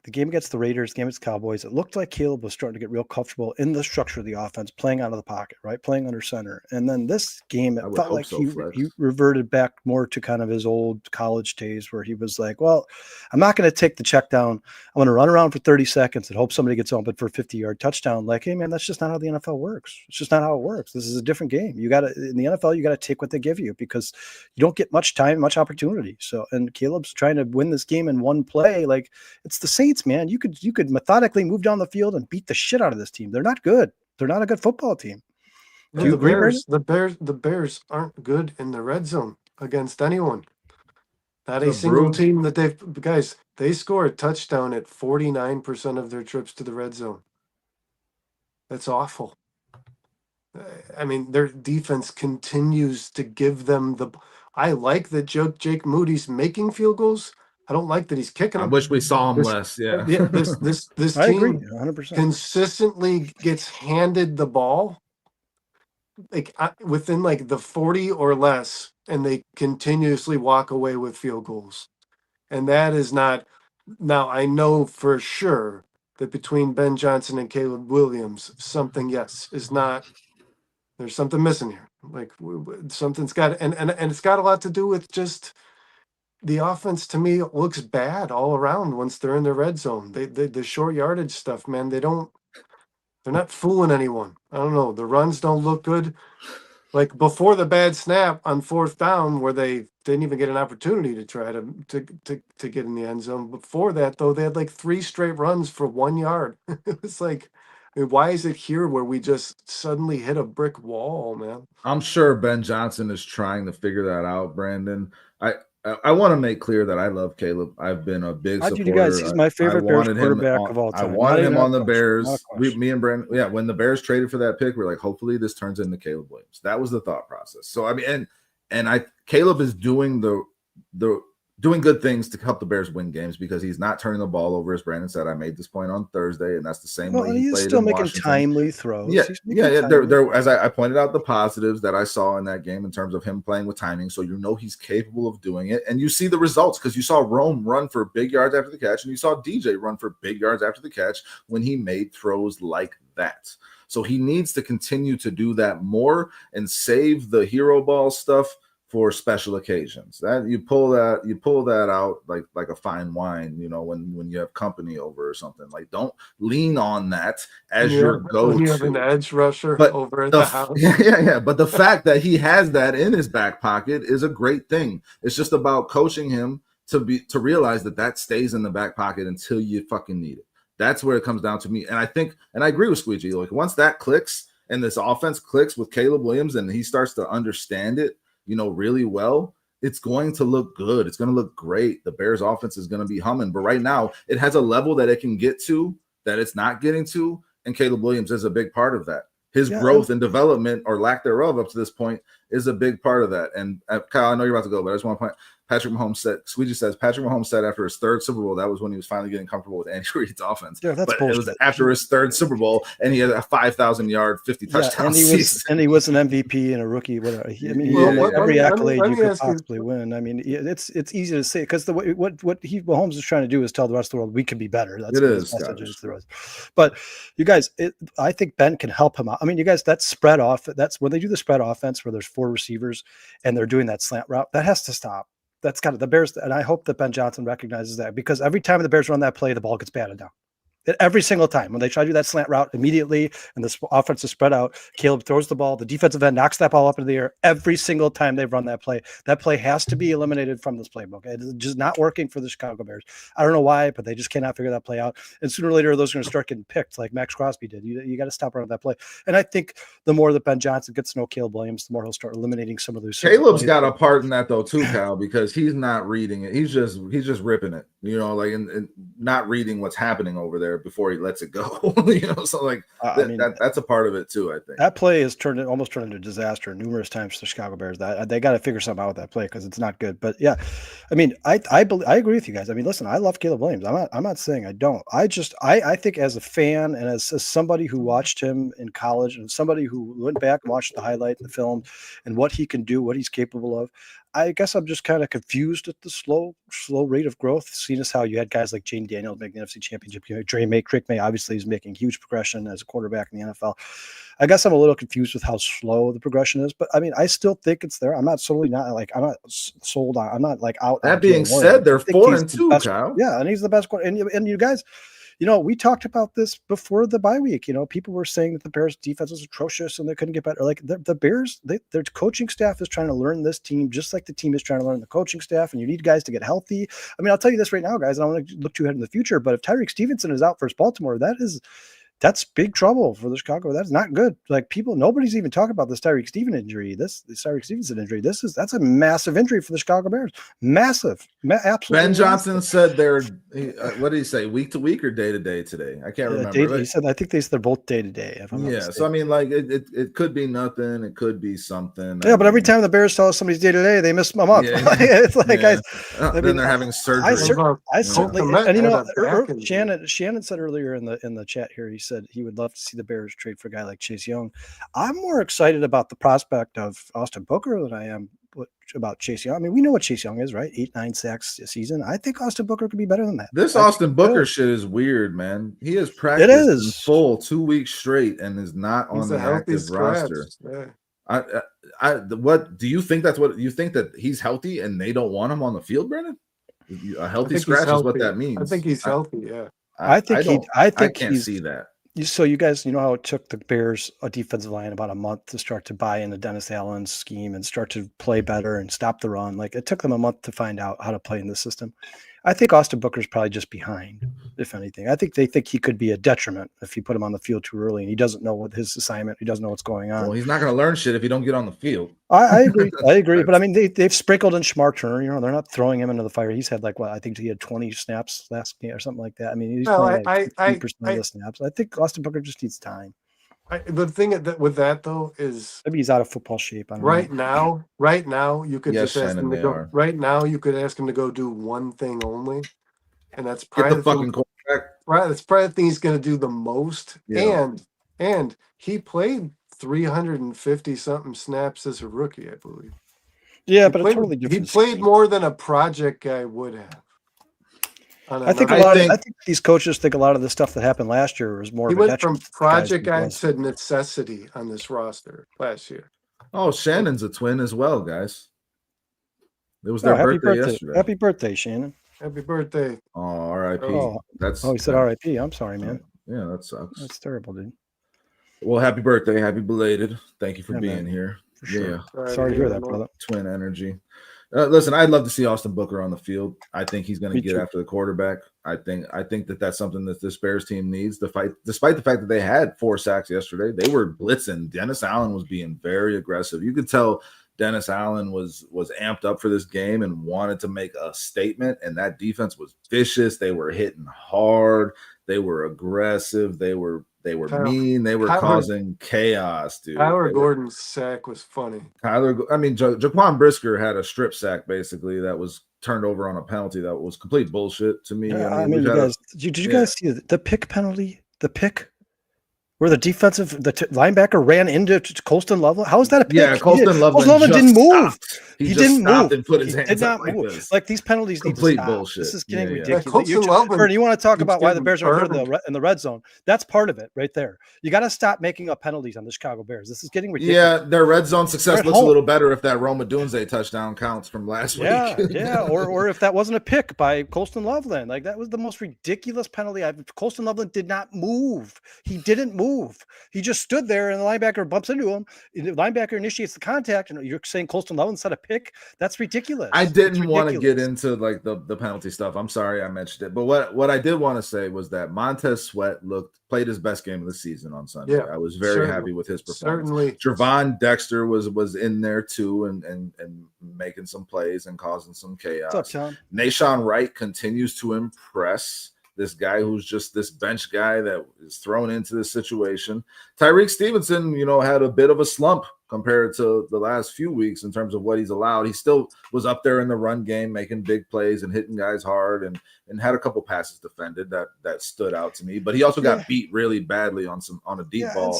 game against the Raiders, the game against the Cowboys, it looked like Caleb was starting to get real comfortable in the structure of the offense, playing out of the pocket, right? Playing under center. And then this game, it felt like he reverted back more to kind of his old college days, where he was like, well, I'm not going to take the check down. I'm going to run around for 30 seconds and hope somebody gets open for a 50-yard touchdown. Like, hey, man, that's just not how the NFL works. It's just not how it works. This is a different game. You got to, in the NFL, you got to take what they give you, because you don't get much time, much opportunity. So, and Caleb's trying to win this game in one play. Like, it's the Saints, man. You could methodically move down the field and beat the shit out of this team. They're not good. They're not a good football team. The Bears aren't good in the red zone against anyone. Not a single team that they score a touchdown at 49% of their trips to the red zone. That's awful. I mean, their defense continues to give them I like that Jake Moody's making field goals. I don't like that he's kicking them. I wish we saw him less. Yeah. This I team agree, 100%. consistently gets handed the ball like within like the 40 or less, and they continuously walk away with field goals. And that is not Now I know for sure that between Ben Johnson and Caleb Williams, something is not. There's something missing here. Like something's got, and it's got a lot to do with just the offense. To me, looks bad all around once they're in the red zone. The short yardage stuff, man. They're not fooling anyone. I don't know. The runs don't look good. Like before the bad snap on fourth down, where they didn't even get an opportunity to try to get in the end zone. Before that, though, they had like 3 straight runs for 1 yard. It was like, I mean, why is it here where we just suddenly hit a brick wall, man? I'm sure Ben Johnson is trying to figure that out, Brandon. I want to make clear that I love Caleb. I've been a big I do, you supporter. guys. He's my favorite Bears quarterback of all I time. wanted him on the Not a Bears. question. Me and Brandon, yeah, when the Bears traded for that pick, we're like, hopefully this turns into Caleb Williams. That was the thought process. So I mean, Caleb is doing doing good things to help the Bears win games because he's not turning the ball over, as Brandon said. I made this point on Thursday, and that's the same way he he's played still in making Washington. timely throws. Yeah. There, as I pointed out, the positives that I saw in that game in terms of him playing with timing. So you know he's capable of doing it, and you see the results because you saw Rome run for big yards after the catch, and you saw DJ run for big yards after the catch when he made throws like that. So he needs to continue to do that more and save the hero ball stuff for special occasions. That you pull that out like a fine wine, you know, when you have company over or something. Like, don't lean on that as your go-to. When you have an edge rusher over at the house. Yeah. But the fact that he has that in his back pocket is a great thing. It's just about coaching him to realize that stays in the back pocket until you fucking need it. That's where it comes down to me. And I agree with Squeegee. Like, once that clicks and this offense clicks with Caleb Williams and he starts to understand it, you know, really well, it's going to look good. It's going to look great. The Bears offense is going to be humming. But right now, it has a level that it can get to that it's not getting to. And Caleb Williams is a big part of that. His growth and development, or lack thereof up to this point, is a big part of that. And Kyle, I know you're about to go, but I just want to point. Patrick Mahomes said, Squeegee says, Patrick Mahomes said after his 3rd Super Bowl, that was when he was finally getting comfortable with Andy Reid's offense. Yeah, that's but bullshit. It was after his 3rd Super Bowl, and he had a 5,000-yard, 50 touchdown season. And he was an MVP and a rookie. Whatever. I mean, he had every accolade you could possibly win. I mean, it's easy to say because what Mahomes is trying to do is tell the rest of the world we can be better. That's what his message is to the rest. But you guys, I think Ben can help him out. I mean, you guys, that spread off. That's when they do the spread offense where there's 4 receivers and they're doing that slant route. That has to stop. That's got the Bears, and I hope that Ben Johnson recognizes that, because every time the Bears run that play, the ball gets batted down. Every single time when they try to do that slant route immediately and the offense is spread out, Caleb throws the ball, the defensive end knocks that ball up into the air. Every single time they've run that play has to be eliminated from this playbook. It's just not working for the Chicago Bears. I don't know why, but they just cannot figure that play out. And sooner or later, those are going to start getting picked like Max Crosby did. You got to stop running that play. And I think the more that Ben Johnson gets to know Caleb Williams, the more he'll start eliminating some of those. Caleb's got a part in that though too, Cal, because he's not reading it. He's just ripping it, you know, like and not reading what's happening over there before he lets it go. You know, so like that's a part of it too. I think that play has almost turned into disaster numerous times for the Chicago Bears. That they got to figure something out with that play because it's not good. But yeah, I mean, I agree with you guys. I mean, listen, I love Caleb Williams. I'm not saying I don't. I think as a fan and as somebody who watched him in college and somebody who went back and watched the highlight, the film, and what he can do, what he's capable of, I guess I'm just kind of confused at the slow rate of growth, seeing as how you had guys like Jane Daniels making the NFC Championship. Drake May obviously is making huge progression as a quarterback in the NFL. I guess I'm a little confused with how slow the progression is, but I mean, I still think it's there. I'm not sold on. I'm not like out. That being said, they're 4-2, Kyle. Yeah, and he's the best quarterback. And you guys, you know, we talked about this before the bye week. You know, people were saying that the Bears' defense was atrocious and they couldn't get better. Like the Bears, their coaching staff is trying to learn this team just like the team is trying to learn the coaching staff. And you need guys to get healthy. I mean, I'll tell you this right now, guys. I don't want to look too ahead in the future, but if Tyreek Stevenson is out for Baltimore, that's big trouble for the Chicago. That's not good. Like nobody's even talking about this Tyreek Stevenson injury. This Tyreek Stevenson injury. That's a massive injury for the Chicago Bears. Massive, absolutely. Ben Johnson said they're what did he say? Week to week or day to day today? I can't remember. He said I think they're both day to day. So I mean, like it could be nothing. It could be something. Yeah, but every time the Bears tell us somebody's day to day, they miss them up. Yeah. It's like guys. Then they're having surgery. I certainly, and you know, Shannon said earlier in the chat here, he said he would love to see the Bears trade for a guy like Chase Young. I'm more excited about the prospect of Austin Booker than I am about Chase Young. I mean, we know what Chase Young is, right? 8-9 sacks a season. I think Austin Booker could be better than that. This Austin Booker shit is weird, man. He has It practiced in is. full 2 weeks straight and is not on He's the a healthy active roster. scratch. What do you think? That's what you think, that he's healthy and they don't want him on the field, Brennan? A healthy scratch is what that means. I think he's healthy. Yeah. I can't see that. So you guys, you know how it took the Bears a defensive line about a month to start to buy into Dennis Allen's scheme and start to play better and stop the run. Like, it took them a month to find out how to play in the system. I think Austin Booker's probably just behind, if anything. I think they think he could be a detriment if you put him on the field too early and he doesn't know what his assignment. He doesn't know what's going on. Well, he's not going to learn shit if he don't get on the field. I agree. I agree. But I mean, they've sprinkled in Schmar Turner. You know, they're not throwing him into the fire. He's had I think he had 20 snaps last game or something like that. I mean, he's playing like 50% of the snaps. I think Austin Booker just needs time. The thing with that though is maybe he's out of football shape. Right now, you could just ask him to go. Right now, you could ask him to go do one thing only, and that's probably the fucking quarterback. Right, that's probably the thing he's going to do the most. Yeah. And he played 350 something snaps as a rookie, I believe. Yeah, but a totally different. He played more than a project guy would have. I think these coaches think a lot of the stuff that happened last year was more. He went from project guy to necessity on this roster last year. Oh, Shannon's a twin as well, guys. It was their birthday yesterday. Happy birthday, Shannon. Happy birthday. Oh, R.I.P. He said R.I.P. I'm sorry, man. Yeah, that sucks. That's terrible, dude. Well, happy birthday. Happy belated. Thank you for being here. For sure. Yeah. Sorry to hear that, brother. Twin energy. Listen, I'd love to see Austin Booker on the field. I think he's going to get after the quarterback. I think that's something that this Bears team needs to fight. Despite the fact that they had 4 sacks yesterday, they were blitzing. Dennis Allen was being very aggressive. You could tell Dennis Allen was amped up for this game and wanted to make a statement, and that defense was vicious. They were hitting hard. They were aggressive. They were mean. They were causing chaos, dude. Tyler Gordon's sack was funny. Jaquan Brisker had a strip sack basically that was turned over on a penalty that was complete bullshit to me. Yeah, did you guys see the pick penalty? The pick where the linebacker ran into Colston Loveland. How is that a pick? Yeah, Colston Loveland didn't move. He didn't move and put his hands up like move. This. Like these penalties need to stop. Bullshit. This is getting ridiculous. You want to talk about why the Bears are in the red zone? That's part of it right there. You got to stop making up penalties on the Chicago Bears. This is getting ridiculous. Yeah, their red zone success looks a little better if that Roma Dunze touchdown counts from last week. Yeah, or if that wasn't a pick by Colston Loveland. Like, that was the most ridiculous penalty. Colston Loveland did not move. He didn't move. He just stood there and the linebacker bumps into him. The linebacker initiates the contact, and you're saying Colston Loveland set a pick? That's ridiculous. I didn't want to get into like the penalty stuff. I'm sorry I mentioned it. But what I did want to say was that Montez Sweat played his best game of the season on Sunday. Yeah, I was very happy with his performance. Certainly. Javon Dexter was in there too and making some plays and causing some chaos. What's up, Tom? Nahshon Wright continues to impress. This guy who's just this bench guy that is thrown into this situation. Tyreek Stevenson, had a bit of a slump compared to the last few weeks in terms of what he's allowed. He still was up there in the run game, making big plays and hitting guys hard, and had a couple passes defended that stood out to me. But he also got beat really badly on a deep ball.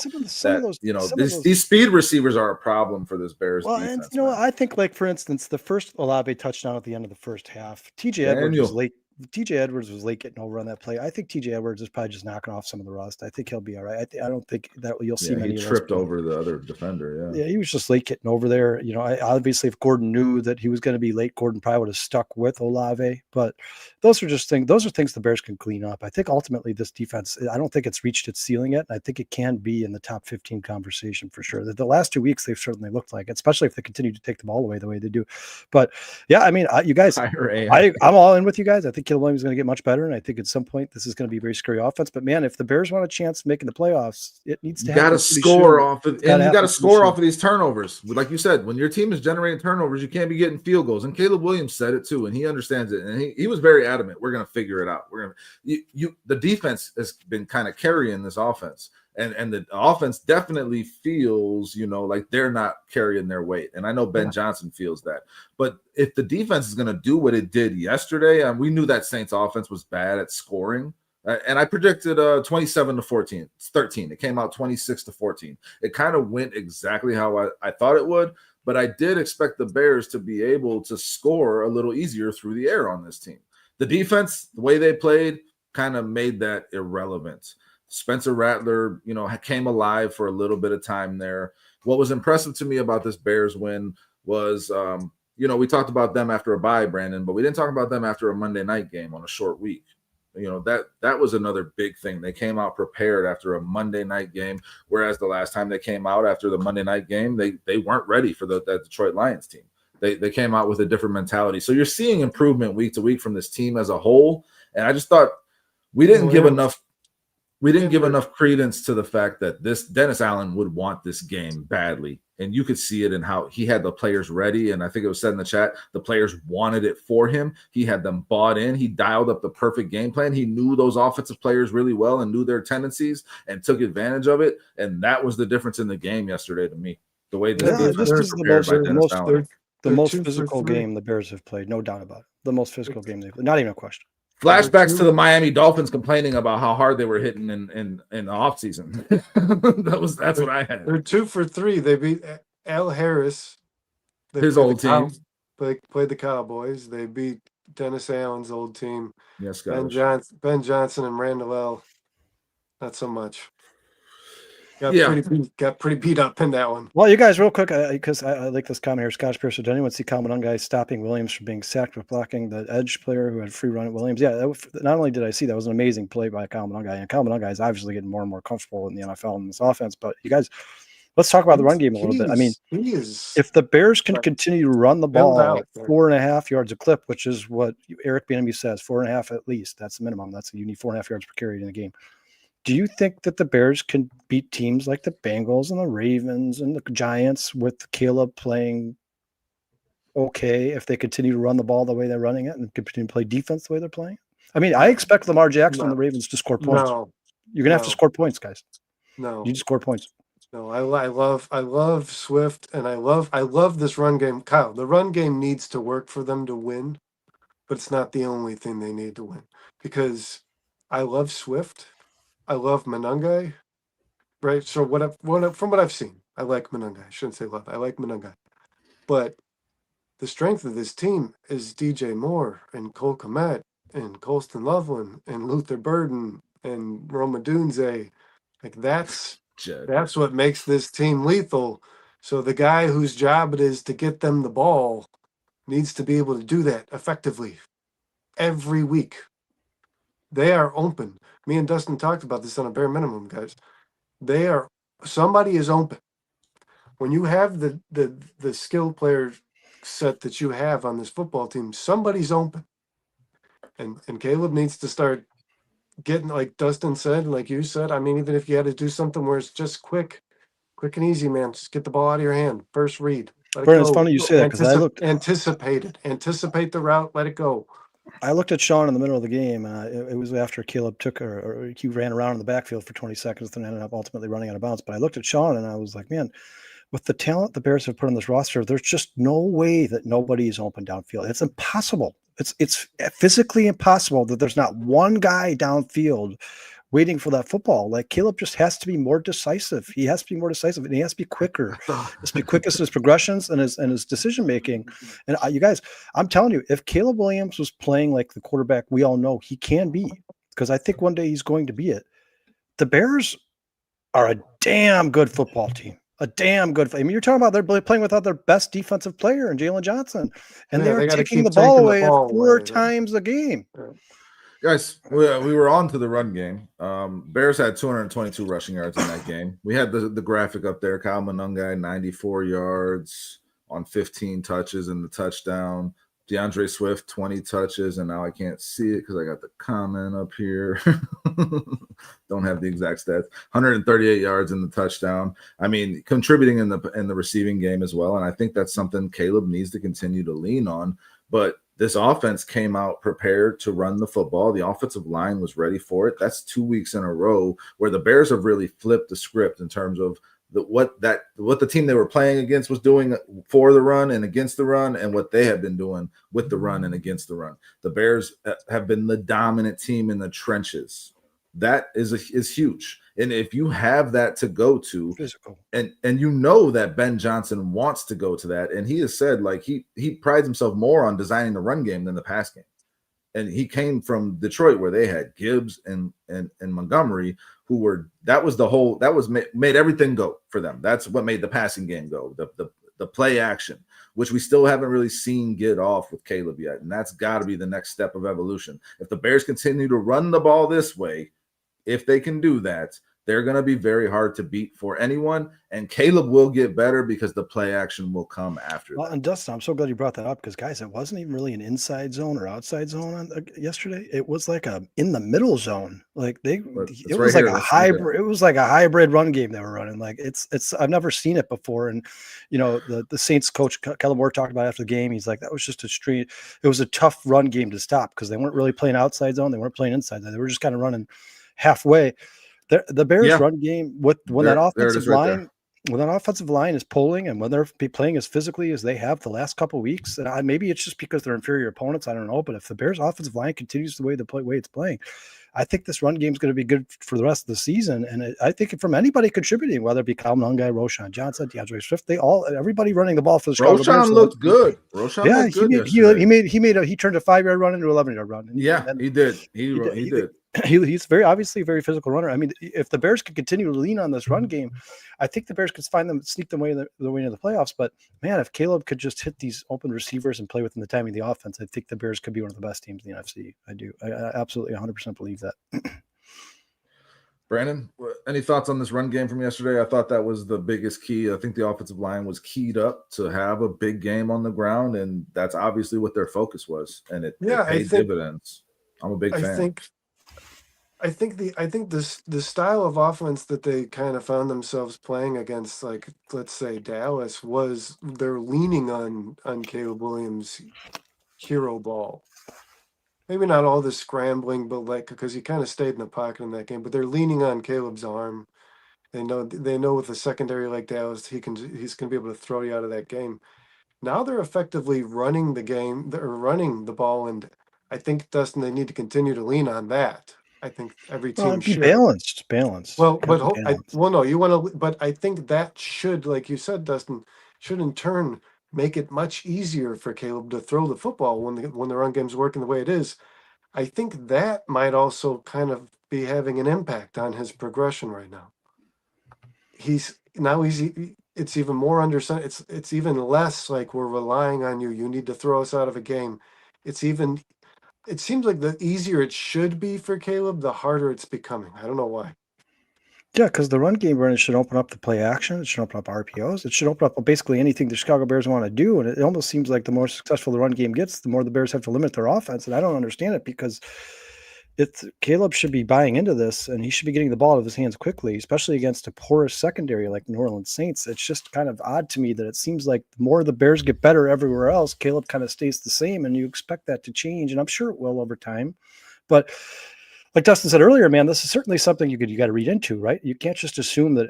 These speed receivers are a problem for this Bears defense. And I think, like, for instance, the first Olave touchdown at the end of the first half, TJ Edwards was late. TJ Edwards was late getting over on that play. I think TJ Edwards is probably just knocking off some of the rust. I think he'll be all right. I don't think that you'll see many. He tripped over the other defender. Yeah, he was just late getting over there. Obviously, if Gordon knew that he was going to be late, Gordon probably would have stuck with Olave. But those are just things. Those are things the Bears can clean up. I think ultimately this defense, I don't think it's reached its ceiling yet. I think it can be in the top 15 conversation for sure. The last 2 weeks they've certainly looked like it, especially if they continue to take the ball away the way they do. But yeah, I mean, you guys, I'm all in with you guys. I think Caleb Williams is going to get much better, and I think at some point this is going to be a very scary offense. But man, if the Bears want a chance making the playoffs, it needs to. You got to score off of, and you got to score off of these turnovers. Like you said, when your team is generating turnovers, you can't be getting field goals. And Caleb Williams said it too, and he understands it. And he was very adamant. We're going to figure it out. The defense has been kind of carrying this offense. And the offense definitely feels, like they're not carrying their weight. And I know Ben Johnson feels that. But if the defense is going to do what it did yesterday, and we knew that Saints offense was bad at scoring. And I predicted 27-14. It's 13. It came out 26-14. It kind of went exactly how I thought it would. but I did expect the Bears to be able to score a little easier through the air on this team. The defense, the way they played, kind of made that irrelevant. Spencer Rattler, came alive for a little bit of time there. What was impressive to me about this Bears win was, we talked about them after a bye, Brandon, but we didn't talk about them after a Monday night game on a short week. That was another big thing. They came out prepared after a Monday night game, whereas the last time they came out after the Monday night game, they weren't ready for that Detroit Lions team. They came out with a different mentality. So you're seeing improvement week to week from this team as a whole. And I just thought we didn't give enough credence to the fact that this Dennis Allen would want this game badly. And you could see it in how he had the players ready. And I think it was said in the chat, the players wanted it for him. He had them bought in. He dialed up the perfect game plan. He knew those offensive players really well and knew their tendencies and took advantage of it. And that was the difference in the game yesterday to me. The way this was prepared by Dennis Allen. The most physical game the Bears have played, no doubt about it. The most physical game they've played, not even a question. Flashbacks to the Miami Dolphins complaining about how hard they were hitting in the offseason. That's what I had. They're 2 for 3. They beat Al Harris, his old team. They played the Cowboys. They beat Dennis Allen's old team. Yes, guys. Ben Johnson and Randall L. Not so much. Got pretty beat up in that one. Well, you guys, real quick, because I like this comment here. Scotch Pierce, did anyone see Kamanungai stopping Williams from being sacked with blocking the edge player who had free run at Williams? Yeah, not only did I see that was an amazing play by Kamanungai, and Kamanungai is obviously getting more and more comfortable in the NFL in this offense. But you guys, let's talk about the run game a little bit. I mean, if the Bears can continue to run the ball at 4.5 yards a clip, which is what Eric Bieniemy says, 4.5 at least, that's the minimum. You need 4.5 yards per carry in the game. Do you think that the Bears can beat teams like the Bengals and the Ravens and the Giants with Caleb playing okay if they continue to run the ball the way they're running it and continue to play defense the way they're playing? I mean, I expect Lamar Jackson and the Ravens to score points. You're going to have to score points, guys. No. You just score points. No, I love Swift, and I love this run game. Kyle, the run game needs to work for them to win, but it's not the only thing they need to win. Because I love Swift. I love Manungai, right? So from what I've seen, I like Manungai. I shouldn't say love. I like Manungai. But the strength of this team is DJ Moore and Cole Kmet and Colston Loveland and Luther Burden and Roma Dunze. Like that's what makes this team lethal. So the guy whose job it is to get them the ball needs to be able to do that effectively every week. They are open. Me and Dustin talked about this on a bare minimum, guys. Somebody is open. When you have the skill player set that you have on this football team, somebody's open. And Caleb needs to start getting, like Dustin said, like you said, I mean, even if you had to do something where it's just quick and easy, man, just get the ball out of your hand. First read. It's funny you say that because I looked. Anticipate the route, let it go. I looked at Sean in the middle of the game. It was after Caleb took or he ran around in the backfield for 20 seconds and ended up ultimately running out of bounds. But I looked at Sean and I was like, man, with the talent the Bears have put on this roster, there's just no way that nobody is open downfield. It's impossible. It's physically impossible that there's not one guy downfield waiting for that football. Like Caleb just has to be more decisive. He has to be more decisive, and he has to be quicker. He has to be quickest in his progressions and his decision making. And you guys, I'm telling you, if Caleb Williams was playing like the quarterback we all know he can be, because I think one day he's going to be it. The Bears are a damn good football team. I mean, you're talking about they're playing without their best defensive player in Jalen Johnson, and they're taking the ball away at 4 times a game. Guys, we were on to the run game. Bears had 222 rushing yards in that game. We had the graphic up there. Kyle Manungai, 94 yards on 15 touches in the touchdown. DeAndre Swift, 20 touches, and now I can't see it because I got the comment up here. Don't have the exact stats. 138 yards in the touchdown. I mean, contributing in the receiving game as well, and I think that's something Caleb needs to continue to lean on. But this offense came out prepared to run the football. The offensive line was ready for it. That's 2 weeks in a row where the Bears have really flipped the script in terms of what the team they were playing against was doing for the run and against the run, and what they have been doing with the run and against the run. The Bears have been the dominant team in the trenches that is huge. And if you have that to go to, Physical. and you know that Ben Johnson wants to go to that, and he has said like he prides himself more on designing the run game than the pass game. And he came from Detroit where they had Gibbs and Montgomery, who were made everything go for them. That's what made the passing game go. The play action, which we still haven't really seen get off with Caleb yet, and that's got to be the next step of evolution. If the Bears continue to run the ball this way, if they can do that, they're going to be very hard to beat for anyone, and Caleb will get better because the play action will come after Well, that. and Dustin, I'm so glad you brought that up because, guys, it wasn't even really an inside zone or outside zone yesterday. It was like a in the middle zone. Like it right was here. like a hybrid. It was like a hybrid run game they were running. Like it's I've never seen it before. And the Saints coach Kellen Moore talked about it after the game. He's like, that was just it was a tough run game to stop because they weren't really playing outside zone. They weren't playing inside zone. They were just kind of running halfway. The Bears run game when that offensive line is pulling and when they're playing as physically as they have the last couple of weeks, and maybe it's just because they're inferior opponents, I don't know. But if the Bears offensive line continues the way it's playing, I think this run game is going to be good for the rest of the season. And I think from anybody contributing, whether it be Kyle Lungai, Roshan Johnson, DeAndre Swift, everybody running the ball for the Chicago Bears. Roshan looked good. He turned a 5-yard run into an 11-yard run. And he did. He did. He's very obviously a very physical runner. I mean, if the Bears could continue to lean on this run game, I think the Bears could sneak them way the way into the playoffs. But man, if Caleb could just hit these open receivers and play within the timing of the offense, I think the Bears could be one of the best teams in the NFC. I do. I absolutely 100% believe that. Brandon, any thoughts on this run game from yesterday? I thought that was the biggest key. I think the offensive line was keyed up to have a big game on the ground, and that's obviously what their focus was, and it paid dividends. I'm a big fan. I think the style of offense that they kind of found themselves playing against, like, let's say Dallas, was they're leaning on Caleb Williams' hero ball. Maybe not all the scrambling, but because he kind of stayed in the pocket in that game. But they're leaning on Caleb's arm. They know with a secondary like Dallas, he's going to be able to throw you out of that game. Now they're effectively running the game. They're running the ball, and I think, Dustin, they need to continue to lean on that. I think every team should balanced. Well, no, you want to, but I think that should, like you said, Dustin, should in turn make it much easier for Caleb to throw the football when the run game's working the way it is. I think that might also kind of be having an impact on his progression right now. It's even more it's even less like we're relying on you. You need to throw us out of a game. It seems like the easier it should be for Caleb, the harder it's becoming. I don't know why. Yeah, because the run game should open up the play action. It should open up RPOs. It should open up basically anything the Chicago Bears want to do. And it almost seems like the more successful the run game gets, the more the Bears have to limit their offense. And I don't understand it because Caleb should be buying into this, and he should be getting the ball out of his hands quickly, especially against a porous secondary like New Orleans Saints. It's just kind of odd to me that it seems like the more the Bears get better everywhere else, Caleb kind of stays the same, and you expect that to change, and I'm sure it will over time. But like Dustin said earlier, man, this is certainly something you got to read into, right? You can't just assume that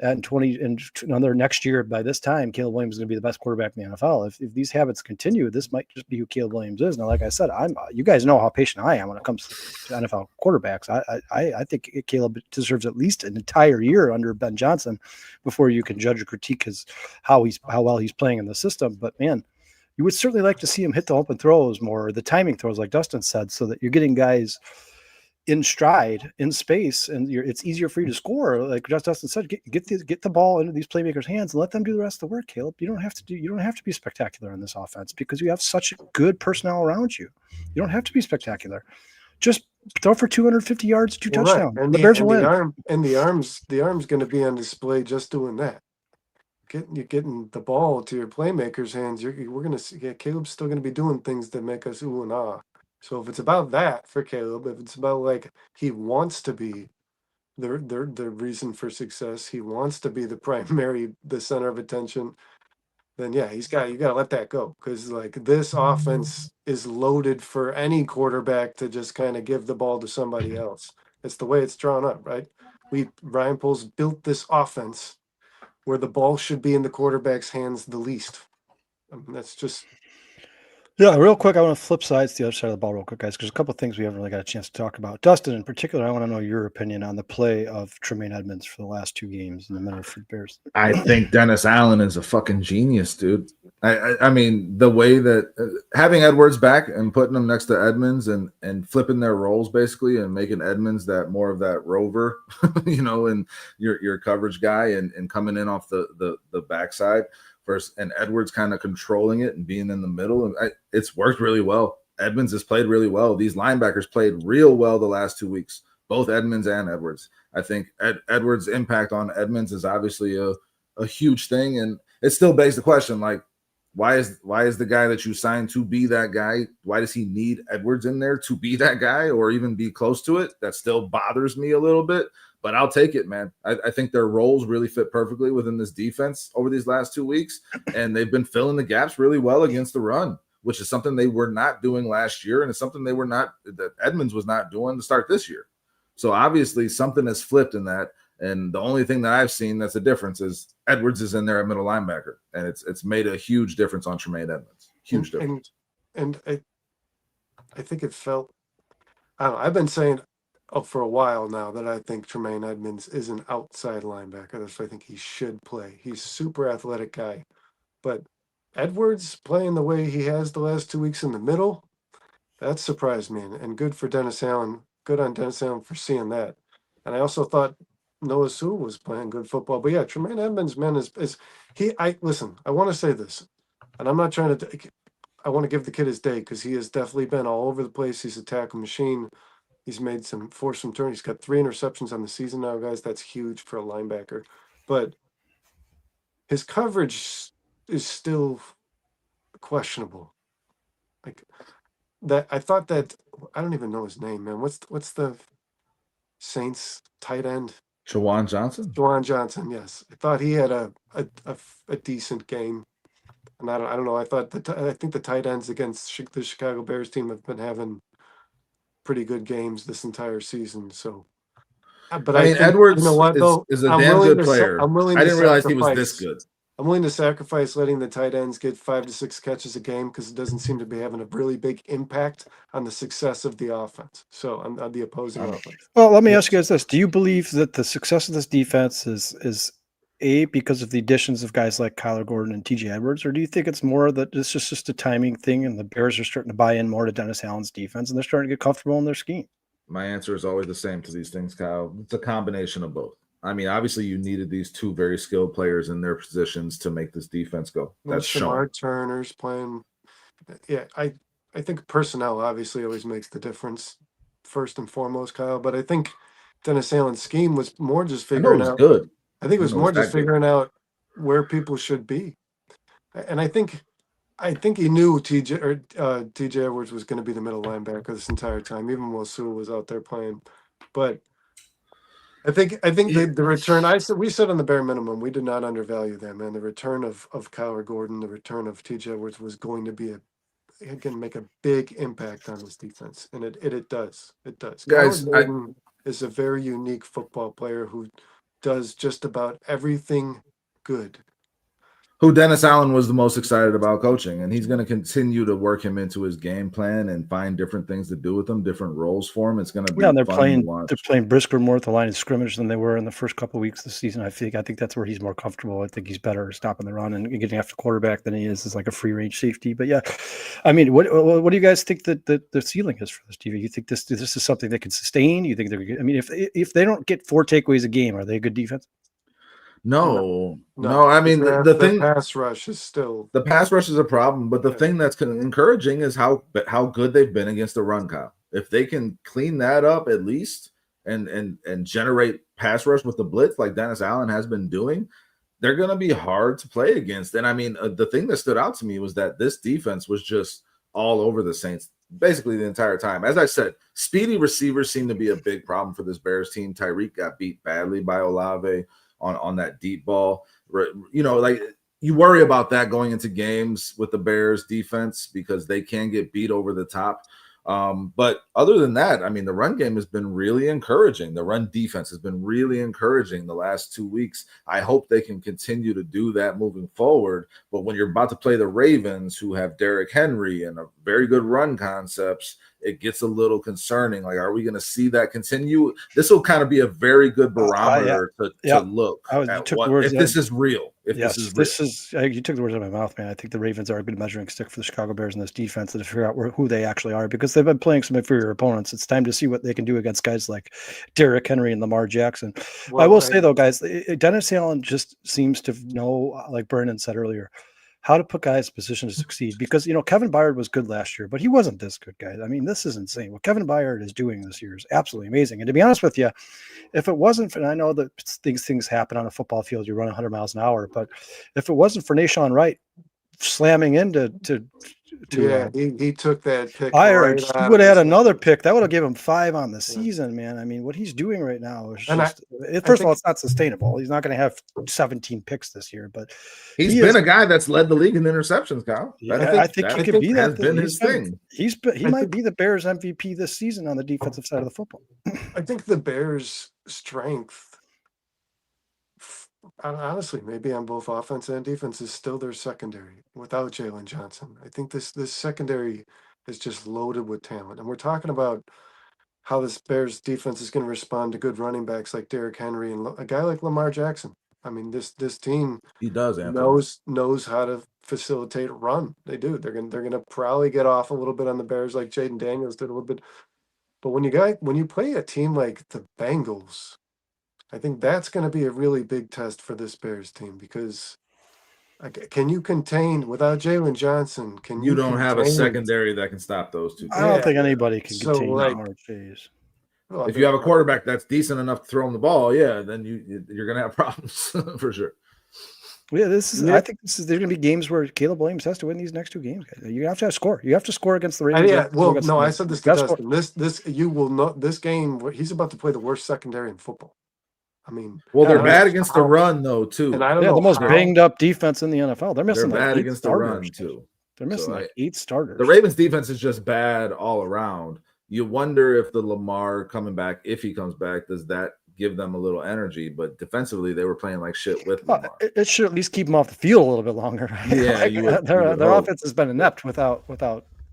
another next year by this time, Caleb Williams is going to be the best quarterback in the NFL. If these habits continue, this might just be who Caleb Williams is. Now, like I said, you guys know how patient I am when it comes to NFL quarterbacks. I think Caleb deserves at least an entire year under Ben Johnson before you can judge or critique how well he's playing in the system. But man, you would certainly like to see him hit the open throws more, the timing throws, like Dustin said, so that you're getting guys in stride, in space, and it's easier for you to score. Like Dustin said, get the ball into these playmakers' hands and let them do the rest of the work. Caleb, you don't have to be spectacular in this offense because you have such good personnel around you. You don't have to be spectacular. Just throw for 250 yards, 2 touchdowns. Right. And the Bears will win. The arm's going to be on display just doing that. Getting the ball to your playmakers' hands. We're going to see. Yeah, Caleb's still going to be doing things that make us ooh and ah. So if it's about that for Caleb, if it's about like he wants to be the reason for success, he wants to be the center of attention, then yeah, you got to let that go, because like this offense is loaded for any quarterback to just kind of give the ball to somebody else. It's the way it's drawn up, right? Ryan Poles built this offense where the ball should be in the quarterback's hands the least. I mean, that's just. Yeah, real quick, I want to flip sides to the other side of the ball real quick, guys, because a couple of things we haven't really got a chance to talk about. Dustin, in particular, I want to know your opinion on the play of Tremaine Edmonds for the last 2 games in the middle for the Bears. I think Dennis Allen is a fucking genius, dude. I mean, the way that having Edwards back and putting him next to Edmonds and flipping their roles basically and making Edmonds that more of that rover, and your coverage guy and coming in off the backside first, and Edwards kind of controlling it and being in the middle. And it's worked really well. Edmonds has played really well. These linebackers played real well the last 2 weeks, both Edmonds and Edwards. I think Edwards' impact on Edmonds is obviously a huge thing, and it still begs the question, like, why is the guy that you signed to be that guy? Why does he need Edwards in there to be that guy or even be close to it? That still bothers me a little bit, but I'll take it, man. I think their roles really fit perfectly within this defense over these last 2 weeks, and they've been filling the gaps really well against the run, which is something they were not doing last year, and it's something that Edmonds was not doing to start this year. So obviously something has flipped in that. And the only thing that I've seen that's a difference is Edwards is in there at middle linebacker. And it's made a huge difference on Tremaine Edmonds. Huge difference. And I think it felt, I don't know, I've been saying for a while now that I think Tremaine Edmonds is an outside linebacker. That's what I think he should play. He's a super athletic guy. But Edwards playing the way he has the last 2 weeks in the middle, that surprised me. And good for Dennis Allen. Good on Dennis Allen for seeing that. And I also thought Noah Sewell was playing good football. But yeah, Tremaine Edmonds, man, listen, I want to say this, and I'm not trying to, I want to give the kid his day because he has definitely been all over the place. He's a tackle machine. He's made forced some turns. He's got 3 interceptions on the season now, guys. That's huge for a linebacker. But his coverage is still questionable. Like that, I thought that, I don't even know his name, man. What's the Saints tight end? Jawan Johnson? Jawan Johnson, yes. I thought he had a decent game. And I don't know. I think the tight ends against the Chicago Bears team have been having pretty good games this entire season. So, but I mean, think, Edwards, you know what, though? is a damn good player. I'm willing I to didn't realize he was this good. I'm willing to sacrifice letting the tight ends get 5 to 6 catches a game because it doesn't seem to be having a really big impact on the success of the offense. So I'm on the opposing offense. Well, let me ask you guys this. Do you believe that the success of this defense is because of the additions of guys like Kyler Gordon and TJ Edwards, or do you think it's more that it's just a timing thing and the Bears are starting to buy in more to Dennis Allen's defense and they're starting to get comfortable in their scheme? My answer is always the same to these things, Kyle. It's a combination of both. I mean, obviously, you needed these 2 very skilled players in their positions to make this defense go. That's Shamar Turner's playing. Yeah, I think personnel obviously always makes the difference first and foremost, Kyle. But I think Dennis Allen's scheme was more just figuring out. Good. I think it was more just figuring out where people should be, and I think he knew TJ Edwards was going to be the middle linebacker this entire time, even while Sewell was out there playing. But I think the return. We said on the bare minimum we did not undervalue them, and the return of Kyler Gordon, the return of TJ Edwards was going to be make a big impact on this defense, and it does. It does. Guys, Kyler Gordon is a very unique football player who does just about everything good. Who Dennis Allen was the most excited about coaching, and he's going to continue to work him into his game plan and find different things to do with him, different roles for him. It's going to be they're playing brisker more at the line of scrimmage than they were in the first couple of weeks of the season. I think that's where he's more comfortable. I think he's better stopping the run and getting after quarterback than he is like a free range safety. But yeah, I mean, what do you guys think that the ceiling is for this TV? You think this is something they can sustain? You think they're good? I mean, if they don't get 4 takeaways a game, are they a good defense? No. I mean, the pass rush is still the pass rush is a problem, but the thing that's encouraging is how good they've been against the run, Kyle. If they can clean that up at least and generate pass rush with the blitz like Dennis Allen has been doing, they're going to be hard to play against. And I mean, the thing that stood out to me was that this defense was just all over the Saints basically the entire time. As I said, speedy receivers seem to be a big problem for this Bears team. Tyreek got beat badly by Olave on that deep ball. You know, like you worry about that going into games with the Bears defense because they can get beat over the top. But other than that, I mean, the run game has been really encouraging. The run defense has been really encouraging the last 2 weeks. I hope they can continue to do that moving forward. But when you're about to play the Ravens, who have Derrick Henry and a very good run concepts, it gets a little concerning. Like, are we going to see that continue? This will kind of be a very good barometer to look at if this is real. You took the words out of my mouth, man. I think the Ravens are a good measuring stick for the Chicago Bears in this defense to figure out who they actually are, because they've been playing some inferior opponents. It's time to see what they can do against guys like Derrick Henry and Lamar Jackson. Well, I will say, though, guys, Dennis Allen just seems to know, like Brennan said earlier, how to put guys in position to succeed, because, Kevin Byard was good last year, but he wasn't this good, guys. I mean, this is insane. What Kevin Byard is doing this year is absolutely amazing. And to be honest with you, if it wasn't for, and I know that these things happen on a football field, you run 100 miles an hour, but if it wasn't for Nashawn Wright slamming into he took that pick. Byard, he would have had another pick. That would have given him 5 on the season, man. I mean, what he's doing right now is just, first of all, it's not sustainable. He's not going to have 17 picks this year, but he's been a guy that's led the league in interceptions, Kyle. I think he could be that. Has been his thing. He might be the Bears MVP this season on the defensive side of the football. I think the Bears' strength, honestly, maybe on both offense and defense, is still their secondary without Jalen Johnson. I think this secondary is just loaded with talent. And we're talking about how this Bears defense is going to respond to good running backs like Derrick Henry and a guy like Lamar Jackson. I mean, this team knows how to facilitate a run. They do. They're gonna probably get off a little bit on the Bears like Jaden Daniels did a little bit. But when you play a team like the Bengals, I think that's going to be a really big test for this Bears team, because can you contain without Jalen Johnson? You don't have a secondary that can stop those two. I don't think anybody can contain Lamar Chase. Well, if you have a quarterback that's decent enough to throw him the ball, then you're going to have problems for sure. Yeah, I think there's going to be games where Caleb Williams has to win these next 2 games. You have to score. You have to score against the Ravens. I said this to Dustin. This game, he's about to play the worst secondary in football. I mean, they're bad against the run, though, too. And I don't know the most banged up defense in the NFL. They're missing bad against the run, too. They're missing 8 starters. The Ravens defense is just bad all around. You wonder if the Lamar coming back, if he comes back, does that give them a little energy? But defensively, they were playing like shit with Lamar. It should at least keep them off the field a little bit longer. Yeah, their offense has been inept without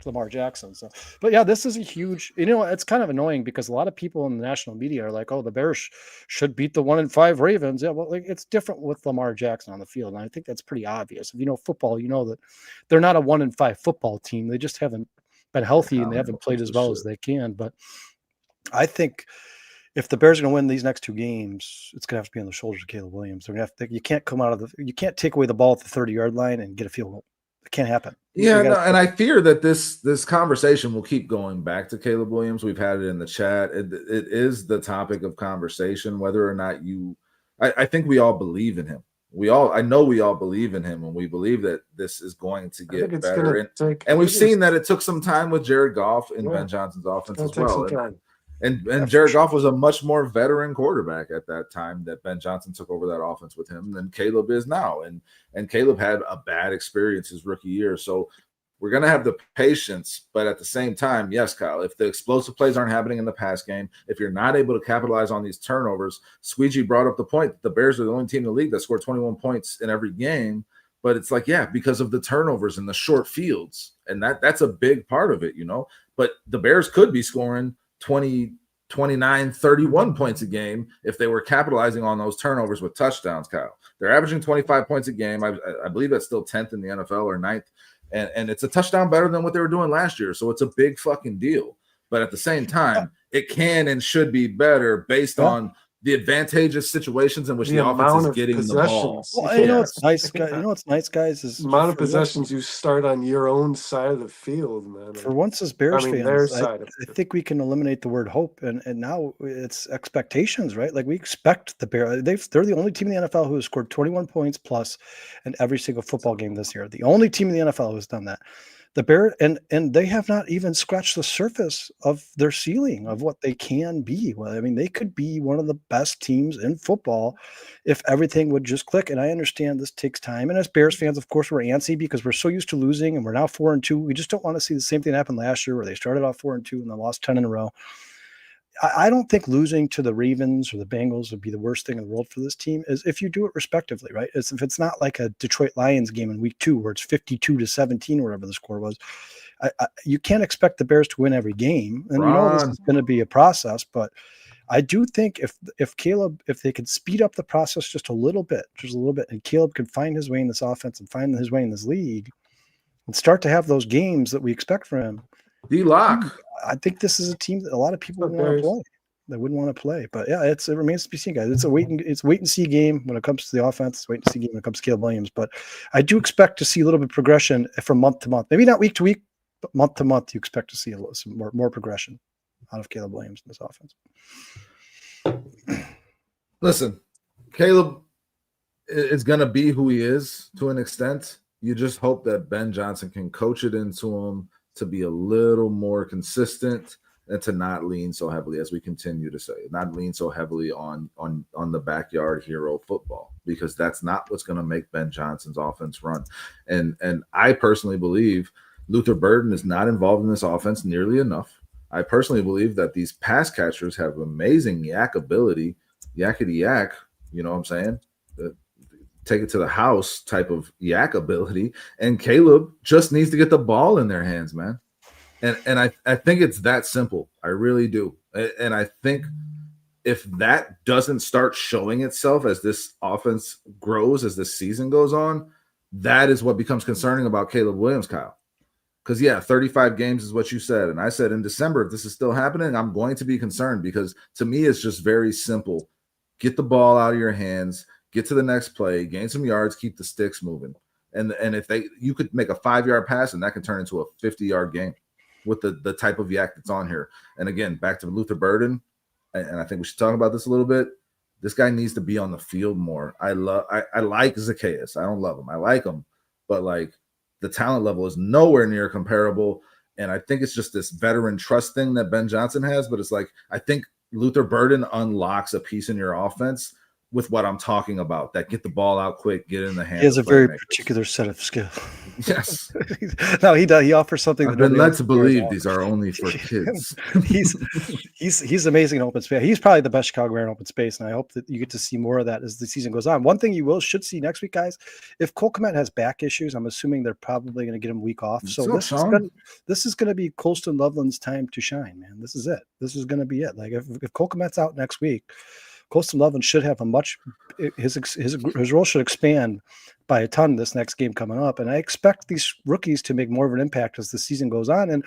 Lamar Jackson. So, but yeah, this is a huge. It's kind of annoying because a lot of people in the national media are like, "Oh, the Bears should beat the 1-5 Ravens." Yeah, well, it's different with Lamar Jackson on the field, and I think that's pretty obvious. If you know football, you know that they're not a 1-5 football team. They just haven't been healthy and they haven't played as well as they can. But I think if the Bears are going to win these next 2 games, it's going to have to be on the shoulders of Caleb Williams. They're going to have to. You can't take away the ball at the 30-yard line and get a field goal. It can't happen. And I fear that this conversation will keep going back to Caleb Williams. We've had it in the chat. It is the topic of conversation, whether or not I think we all believe in him. I know we all believe in him, and we believe that this is going to get better. And we've seen that it took some time with Jared Goff in Ben Johnson's offense as well. And Jared Goff was a much more veteran quarterback at that time that Ben Johnson took over that offense with him than Caleb is now. And Caleb had a bad experience his rookie year. So we're going to have the patience, but at the same time, yes, Kyle, if the explosive plays aren't happening in the pass game, if you're not able to capitalize on these turnovers, Squeegee brought up the point that the Bears are the only team in the league that scored 21 points in every game. But it's like, because of the turnovers and the short fields. And that's a big part of it, But the Bears could be scoring 20, 29, 31 points a game if they were capitalizing on those turnovers with touchdowns, Kyle. They're averaging 25 points a game. I believe that's still 10th in the NFL or 9th. And it's a touchdown better than what they were doing last year. So it's a big fucking deal. But at the same time, it can and should be better based on the advantageous situations in which the offense is getting the ball. Well, what's nice, guys. What's nice, guys, is the amount of possessions you start on your own side of the field, man. For once, as Bears fans, I think we can eliminate the word hope, and now it's expectations, right? Like we expect the Bears. They're the only team in the NFL who has scored 21 points plus in every single football game this year. The only team in the NFL who has done that. the Bear and they have not even scratched the surface of their ceiling of what they can be. Well, I mean, they could be one of the best teams in football if everything would just click. And I understand this takes time. And as Bears fans, of course, we're antsy because we're so used to losing, and we're now 4-2. We just don't want to see the same thing happen last year where they started off 4-2 and then lost 10 in a row. I don't think losing to the Ravens or the Bengals would be the worst thing in the world for this team, is if you do it respectively, right? If it's not like a Detroit Lions game in week 2 where it's 52-17 or whatever the score was. You can't expect the Bears to win every game. And this is going to be a process, but I do think if Caleb, if they could speed up the process just a little bit, and Caleb could find his way in this offense and find his way in this league and start to have those games that we expect from him. D-Lock. I think this is a team that a lot of people would want to play. They wouldn't want to play, but yeah, it remains to be seen, guys. It's a wait and see game when it comes to the offense. It's wait and see game when it comes to Caleb Williams. But I do expect to see a little bit of progression from month to month. Maybe not week to week, but month to month. You expect to see some more progression out of Caleb Williams in this offense. Listen, Caleb is going to be who he is to an extent. You just hope that Ben Johnson can coach it into him to be a little more consistent and to not lean so heavily, as we continue to say, not lean so heavily on the backyard hero football, because that's not what's going to make Ben Johnson's offense run. And I personally believe Luther Burden is not involved in this offense nearly enough. I personally believe that these pass catchers have amazing yak ability, yakety yak, you know what I'm saying? Take it to the house type of yak ability, and Caleb just needs to get the ball in their hands, man. And I think it's that simple. I really do. And I think if that doesn't start showing itself as this offense grows, as this season goes on, that is what becomes concerning about Caleb Williams, Kyle. Because, 35 games is what you said. And I said in December, if this is still happening, I'm going to be concerned, because to me, it's just very simple. Get the ball out of your hands, get to the next play, gain some yards, keep the sticks moving. And if you could make a 5-yard pass, and that can turn into a 50-yard game with the type of yak that's on here. And again, back to Luther Burden, and I think we should talk about this a little bit. This guy needs to be on the field more. I like Zacchaeus. I don't love him. I like him, but like the talent level is nowhere near comparable. And I think it's just this veteran trust thing that Ben Johnson has. But it's like, I think Luther Burden unlocks a piece in your offense with what I'm talking about, that get the ball out quick, get in the hands. He has a very particular set of skills. Yes. No, he does. He offers something. I've been led to believe these are only for kids. he's amazing in open space. He's probably the best Chicago Bear in open space, and I hope that you get to see more of that as the season goes on. One thing you should see next week, guys, if Cole Kmet has back issues, I'm assuming they're probably going to get him a week off. So this is going to be Colston Loveland's time to shine, man. This is it. This is going to be it. Like if Cole Kmet's out next week, Colston Loveland should have his role should expand by a ton this next game coming up. And I expect these rookies to make more of an impact as the season goes on. And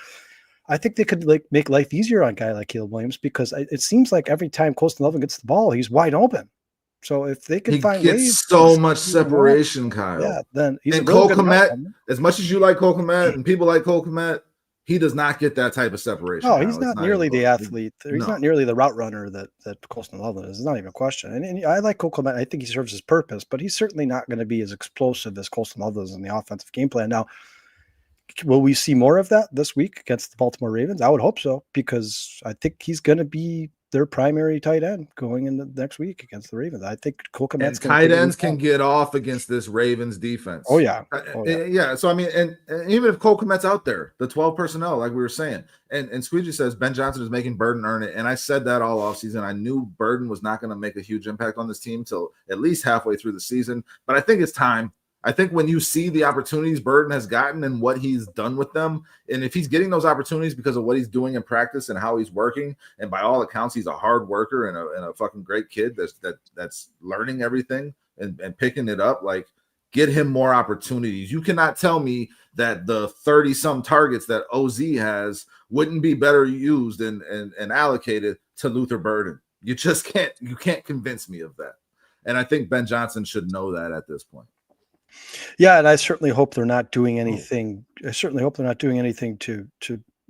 I think they could make life easier on a guy like Caleb Williams, because it seems like every time Colston Loveland gets the ball, he's wide open. So if they can find ways, so much separation, Kyle. Yeah, then he's Cole Kmet, as much as you like Cole Kmet and people like Cole Kmet, he does not get that type of separation. No, he's not nearly the athlete. He's not nearly the route runner that Colston Loveland is. It's not even a question. And I like Cole Kmet. I think he serves his purpose, but he's certainly not going to be as explosive as Colston Loveland is in the offensive game plan. Now, will we see more of that this week against the Baltimore Ravens? I would hope so, because I think he's going to be their primary tight end going into next week against the Ravens. I think Cole Kmet's tight ends can get off against this Ravens defense. Oh yeah. Yeah. So I mean, and even if Cole Kmet's out there, the 12 personnel, like we were saying, and Squeegee says Ben Johnson is making Burden earn it. And I said that all offseason. I knew Burden was not going to make a huge impact on this team till at least halfway through the season. But I think it's time. I think when you see the opportunities Burden has gotten and what he's done with them, and if he's getting those opportunities because of what he's doing in practice and how he's working, and by all accounts, he's a hard worker and a fucking great kid that's learning everything and picking it up, like, get him more opportunities. You cannot tell me that the 30-some targets that OZ has wouldn't be better used and allocated to Luther Burden. You just can't convince me of that. And I think Ben Johnson should know that at this point. Yeah, and I certainly hope they're not doing anything. I certainly hope they're not doing anything to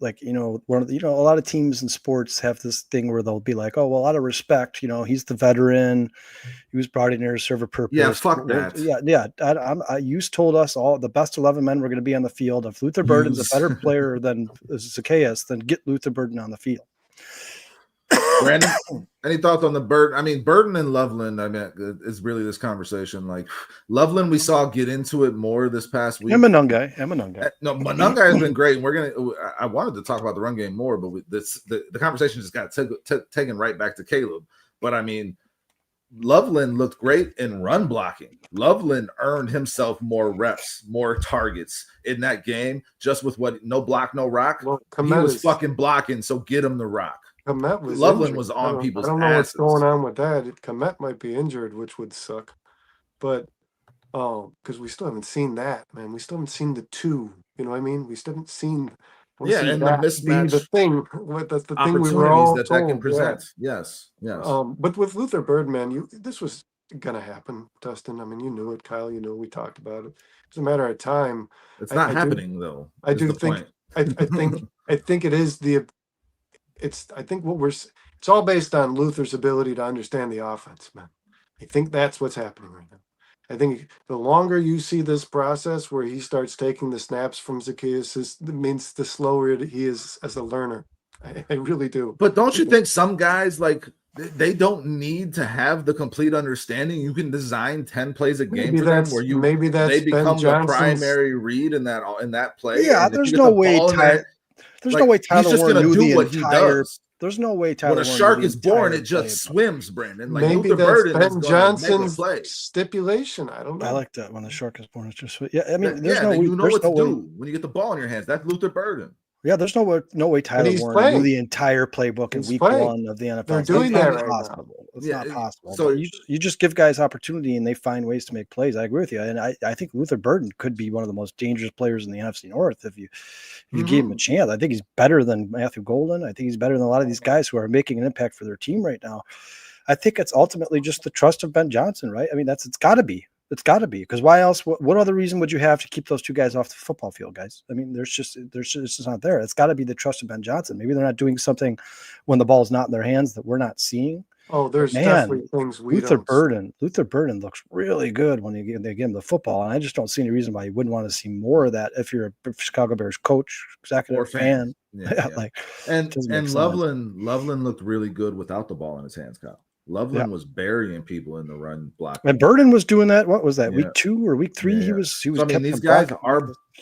like, one of the, a lot of teams in sports have this thing where they'll be like, oh, well, out of respect, he's the veteran. He was brought in here to serve a purpose. Yeah, fuck that. You told us all the best 11 men were going to be on the field. If Luther Burden's a better player than Zacchaeus, then get Luther Burden on the field. Brandon, any thoughts on the Burden? I mean, Burden and Loveland, is really this conversation. Like, Loveland, we saw get into it more this past week. And Monungai. No, Monungai has been great. And I wanted to talk about the run game more, but the conversation just got taken right back to Caleb. But I mean, Loveland looked great in run blocking. Loveland earned himself more reps, more targets in that game, just with no block, no rock. Well, he was fucking blocking, so get him the rock. Loveland was on people's asses. I don't know what's going on with that. Komet might be injured, which would suck. But because we still haven't seen that, man. We still haven't seen the two. You know what I mean? We still haven't seen. And the mismatch, the thing. That's the thing we were all that can present. Yeah. Yes. But with Luther Birdman, this was gonna happen, Dustin. I mean, you knew it, Kyle. You know, we talked about it. It's a matter of time. It's not happening though. I do think. I think it is the. I think it's all based on Luther's ability to understand the offense, man. I think that's what's happening right now. I think the longer you see this process where he starts taking the snaps from Zacchaeus, it means the slower he is as a learner. I really do. But don't you think some guys, like, they don't need to have the complete understanding? You can design 10 plays a game for them where they become the primary read in that play. Yeah, there's no way Tyler just Warren gonna knew do the what he does. There's no way Tyler When a shark is born, it just swims, Brandon. Like, maybe Luther that's Ben Johnson's stipulation. I don't know. I like that. When the shark is born, it's just I mean, you know what to do when you get the ball in your hands. That's Luther Burden. Yeah, there's no way Tyler Warren knew the entire playbook in week 1 of the NFL. They're doing that right now. It's not possible. So you just give guys opportunity and they find ways to make plays. I agree with you. And I think Luther Burden could be one of the most dangerous players in the NFC North if you gave him a chance. I think he's better than Matthew Golden. I think he's better than a lot of these guys who are making an impact for their team right now. I think it's ultimately just the trust of Ben Johnson, right? I mean, it's got to be. It's got to be, because why else? What other reason would you have to keep those two guys off the football field, guys? I mean, there's just not there. It's got to be the trust of Ben Johnson. Maybe they're not doing something when the ball's not in their hands that we're not seeing. Oh, there's definitely things we Luther Burden looks really good when they give him the football, and I just don't see any reason why you wouldn't want to see more of that if you're a Chicago Bears coach, executive, or fan. And Loveland looked really good without the ball in his hands, Kyle. Loveland was burying people in the run block. And Burden was doing that. What was that? Week 2 or week 3? He was. So, I mean, these guys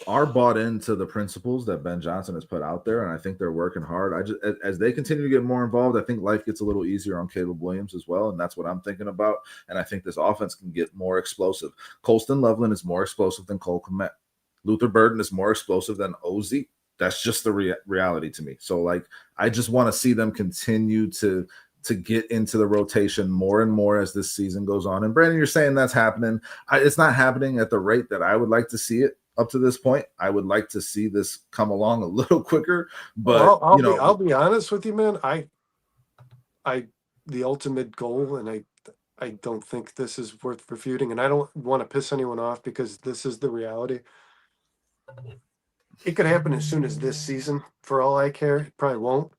are bought into the principles that Ben Johnson has put out there, and I think they're working hard. As they continue to get more involved, I think life gets a little easier on Caleb Williams as well, and that's what I'm thinking about. And I think this offense can get more explosive. Colston Loveland is more explosive than Cole Kmet. Luther Burden is more explosive than OZ. That's just the reality to me. So, like, I just want to see them continue to get into the rotation more and more as this season goes on. And Brandon, you're saying that's happening. It's not happening at the rate that I would like to see it up to this point. I would like to see this come along a little quicker, but I'll be honest with you, man. The ultimate goal, and I don't think this is worth refuting, and I don't want to piss anyone off because this is the reality. It could happen as soon as this season, for all I care. It probably won't.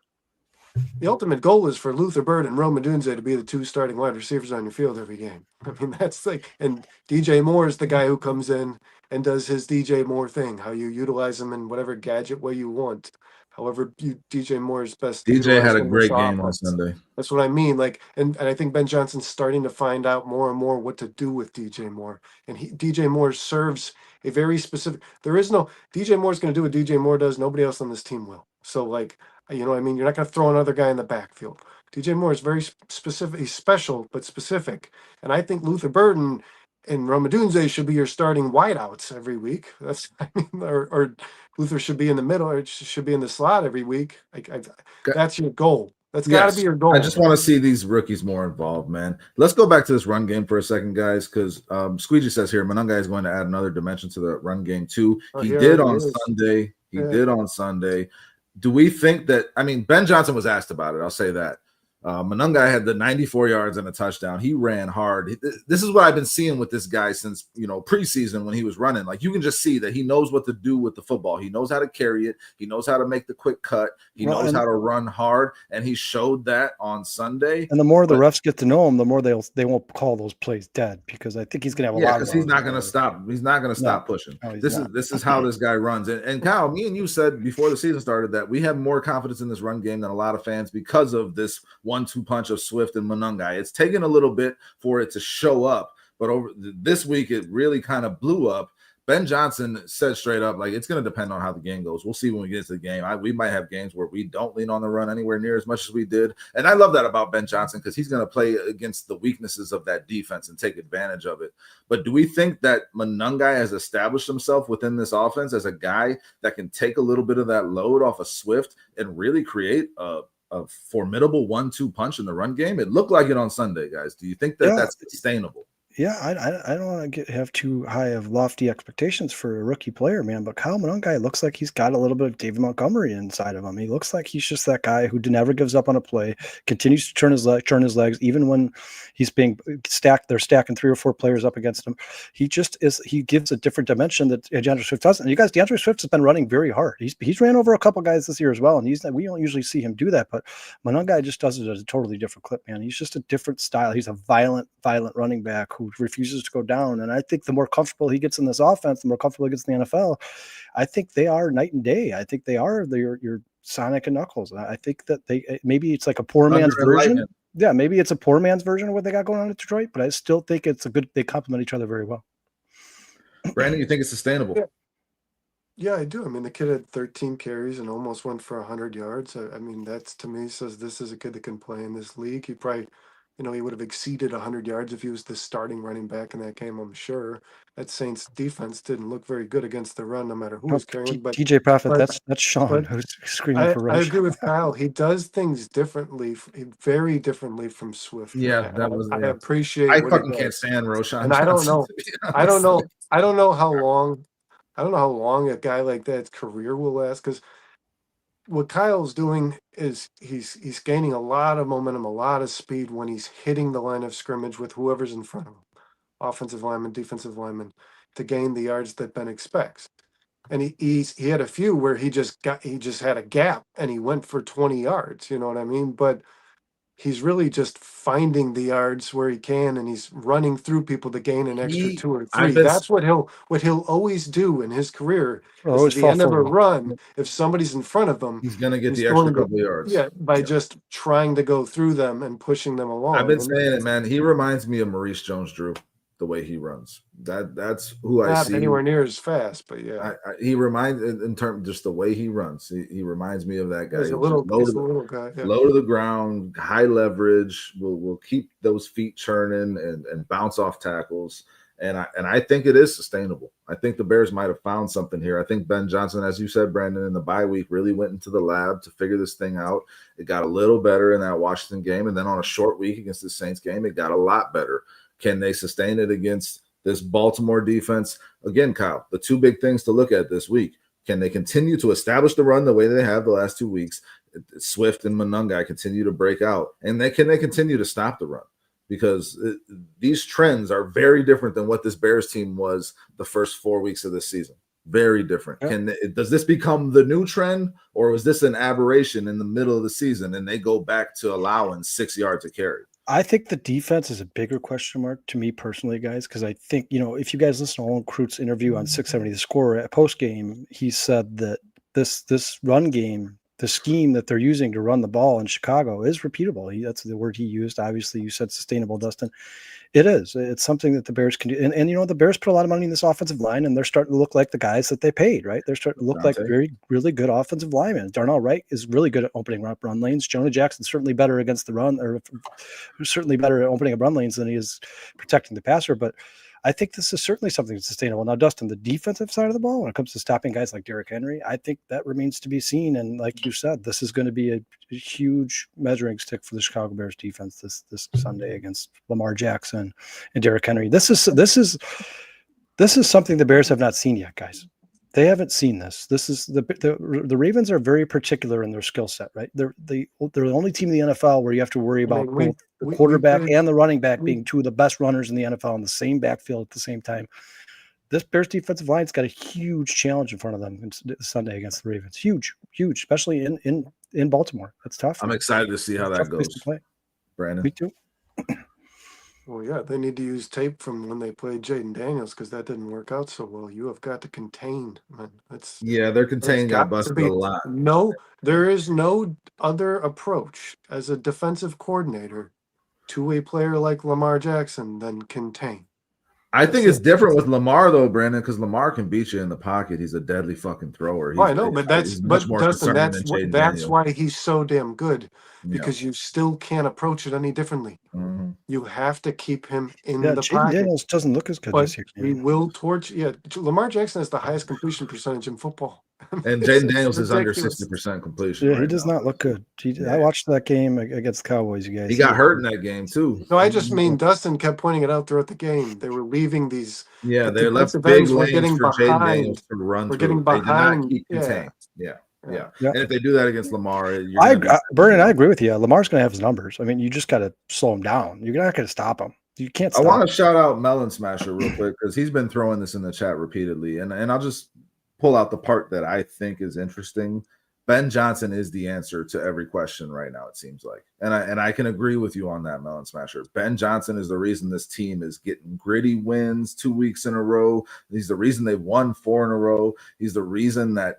The ultimate goal is for Luther Bird and Rome Odunze to be the two starting wide receivers on your field every game. I mean, that's like, and DJ Moore is the guy who comes in and does his DJ Moore thing, how you utilize him in whatever gadget way you want. However, DJ Moore is best. DJ had a great game on Sunday. That's what I mean. Like, and I think Ben Johnson's starting to find out more and more what to do with DJ Moore. And DJ Moore serves a very specific. There is no DJ Moore's going to do what DJ Moore does. Nobody else on this team will. So, like, you know what I mean? You're not going to throw another guy in the backfield. DJ Moore is very specific. He's special, but specific. And I think Luther Burden and Rome Odunze should be your starting wideouts every week. That's, I mean, or Luther should be in the middle, or should be in the slot every week. That's your goal. That's got to be your goal. I just want to see these rookies more involved, man. Let's go back to this run game for a second, guys, because Squeegee says here, Monungai is going to add another dimension to the run game too. He did on Sunday. He did on Sunday. Do we think that, I mean, Ben Johnson was asked about it. I'll say that. Monungai had the 94 yards and a touchdown. He ran hard. This is what I've been seeing with this guy since, preseason when he was running. Like, you can just see that he knows what to do with the football. He knows how to carry it. He knows how to make the quick cut. He knows how to run hard, and he showed that on Sunday. And the more the refs get to know him, the more they won't call those plays dead, because I think he's going to have a lot of. Because he's not going to stop. He's not going to stop pushing. No, this is how this guy runs. And Kyle, me and you said before the season started that we have more confidence in this run game than a lot of fans because of this 1-2 punch of Swift and Monungai. It's taken a little bit for it to show up, but over this week it really kind of blew up. Ben Johnson said straight up, like, it's going to depend on how the game goes. We'll see when we get into the game. We might have games where we don't lean on the run anywhere near as much as we did. And I love that about Ben Johnson, because he's going to play against the weaknesses of that defense and take advantage of it. But do we think that Monungai has established himself within this offense as a guy that can take a little bit of that load off of Swift and really create a formidable 1-2 punch in the run game? It looked like it on Sunday, guys. Do you think that that's sustainable? Yeah, I don't want to have too high of lofty expectations for a rookie player, man. But Kyle Monungai looks like he's got a little bit of David Montgomery inside of him. He looks like he's just that guy who never gives up on a play, continues to turn his legs, even when he's being stacked. They're stacking 3 or 4 players up against him. He just is. He gives a different dimension that DeAndre Swift doesn't. And you guys, DeAndre Swift has been running very hard. He's ran over a couple guys this year as well, and we don't usually see him do that. But Monungai just does it at a totally different clip, man. He's just a different style. He's a violent running back who refuses to go down. And I think the more comfortable he gets in this offense, the more comfortable he gets in the NFL. I think they are night and day. I think they are your Sonic and Knuckles. I think that maybe it's like a poor man's version. Yeah, maybe it's a poor man's version of what they got going on in Detroit, but I still think they complement each other very well. Brandon, you think it's sustainable? Yeah, I do. I mean, the kid had 13 carries and almost went for 100 yards. I mean, that's, to me, says this is a kid that can play in this league. He probably, he would have exceeded 100 yards if he was the starting running back in that game, I'm sure. That Saints defense didn't look very good against the run, no matter who was carrying. But TJ Prophet, that's Sean who's screaming for rush. I agree with Kyle. He does things differently, very differently from Swift. Yeah, I appreciate. I fucking can't stand Roshan. And I don't know. I don't know how long. I don't know how long a guy like that's career will last, because what Kyle's doing is he's gaining a lot of momentum, a lot of speed when he's hitting the line of scrimmage with whoever's in front of him, offensive lineman, defensive lineman, to gain the yards that Ben expects. And he had a few where he just had a gap and he went for 20 yards, you know what I mean? But he's really just finding the yards where he can, and he's running through people to gain an extra 2 or 3. That's what he'll always do in his career. At the end of a run, if somebody's in front of him, he's going to get the extra couple yards. Yeah, by just trying to go through them and pushing them along. I've been saying it, man. He reminds me of Maurice Jones-Drew, the way he runs. That's who I see. Not anywhere near as fast, but yeah. He reminds, in terms just the way he runs. He reminds me of that guy. He's a little guy. Yeah. Low to the ground, high leverage. Will keep those feet churning and bounce off tackles. And I think it is sustainable. I think the Bears might have found something here. I think Ben Johnson, as you said, Brandon, in the bye week, really went into the lab to figure this thing out. It got a little better in that Washington game, and then on a short week against the Saints game, it got a lot better. Can they sustain it against this Baltimore defense? Again, Kyle, the 2 big things to look at this week. Can they continue to establish the run the way they have the last 2 weeks? Swift and Monungai continue to break out. And can they continue to stop the run? Because these trends are very different than what this Bears team was the first 4 weeks of this season. Very different. Yeah. Does this become the new trend, or was this an aberration in the middle of the season and they go back to allowing 6 yards a carry? I think the defense is a bigger question mark to me personally, guys, because I think, if you guys listen to Owen Krut's interview on 670 The Score at post game, he said that this run game, the scheme that they're using to run the ball in Chicago is repeatable. That's the word he used. Obviously, you said sustainable, Dustin. It is. It's something that the Bears can do. And the Bears put a lot of money in this offensive line, and they're starting to look like the guys that they paid, right? They're starting to look like really good offensive linemen. Darnell Wright is really good at opening up run lanes. Jonah Jackson's certainly better against the run, or certainly better at opening up run lanes than he is protecting the passer. But I think this is certainly something that's sustainable. Now, Dustin, the defensive side of the ball, when it comes to stopping guys like Derrick Henry, I think that remains to be seen. And like you said, this is going to be a huge measuring stick for the Chicago Bears defense this Sunday against Lamar Jackson and Derrick Henry. This is something the Bears have not seen yet, guys. They haven't seen this. This is the Ravens are very particular in their skill set, right? They're the only team in the NFL where you have to worry about both the quarterback and the running back being two of the best runners in the NFL in the same backfield at the same time. This Bears defensive line's got a huge challenge in front of them Sunday against the Ravens. Huge, especially in Baltimore. That's tough. I'm excited to see how that goes. Brandon. Me too. Well, yeah, they need to use tape from when they played Jaden Daniels because that didn't work out so well. You have got to contain. Man. Their contain got busted a lot. No, there is no other approach as a defensive coordinator to a player like Lamar Jackson than contain. I think it's different with Lamar though, Brandon, because Lamar can beat you in the pocket. He's a deadly fucking thrower. I know, but that's why he's so damn good, because you still can't approach it any differently. Mm-hmm. You have to keep him in the pocket. Daniels doesn't look as good this year. We will torch. Yeah, Lamar Jackson has the highest completion percentage in football. And Jaden Daniels is under 60% completion. Yeah, he does not look good. I watched that game against the Cowboys, you guys. He got hurt in that game, too. No, I just mean Dustin kept pointing it out throughout the game. They were leaving these. Yeah, they left big lanes for Jaden Daniels to run through. We're getting behind. Yeah. And if they do that against Lamar, Vernon, I agree with you. Lamar's going to have his numbers. I mean, you just got to slow him down. You're not going to stop him. You can't stop I want to shout out Melon Smasher real quick because he's been throwing this in the chat repeatedly. And I'll just pull out the part that I think is interesting. Ben Johnson is the answer to every question right now, it seems like. And I can agree with you on that, Melon Smasher. Ben Johnson is the reason this team is getting gritty wins 2 weeks in a row. He's the reason they've won 4 in a row. He's the reason that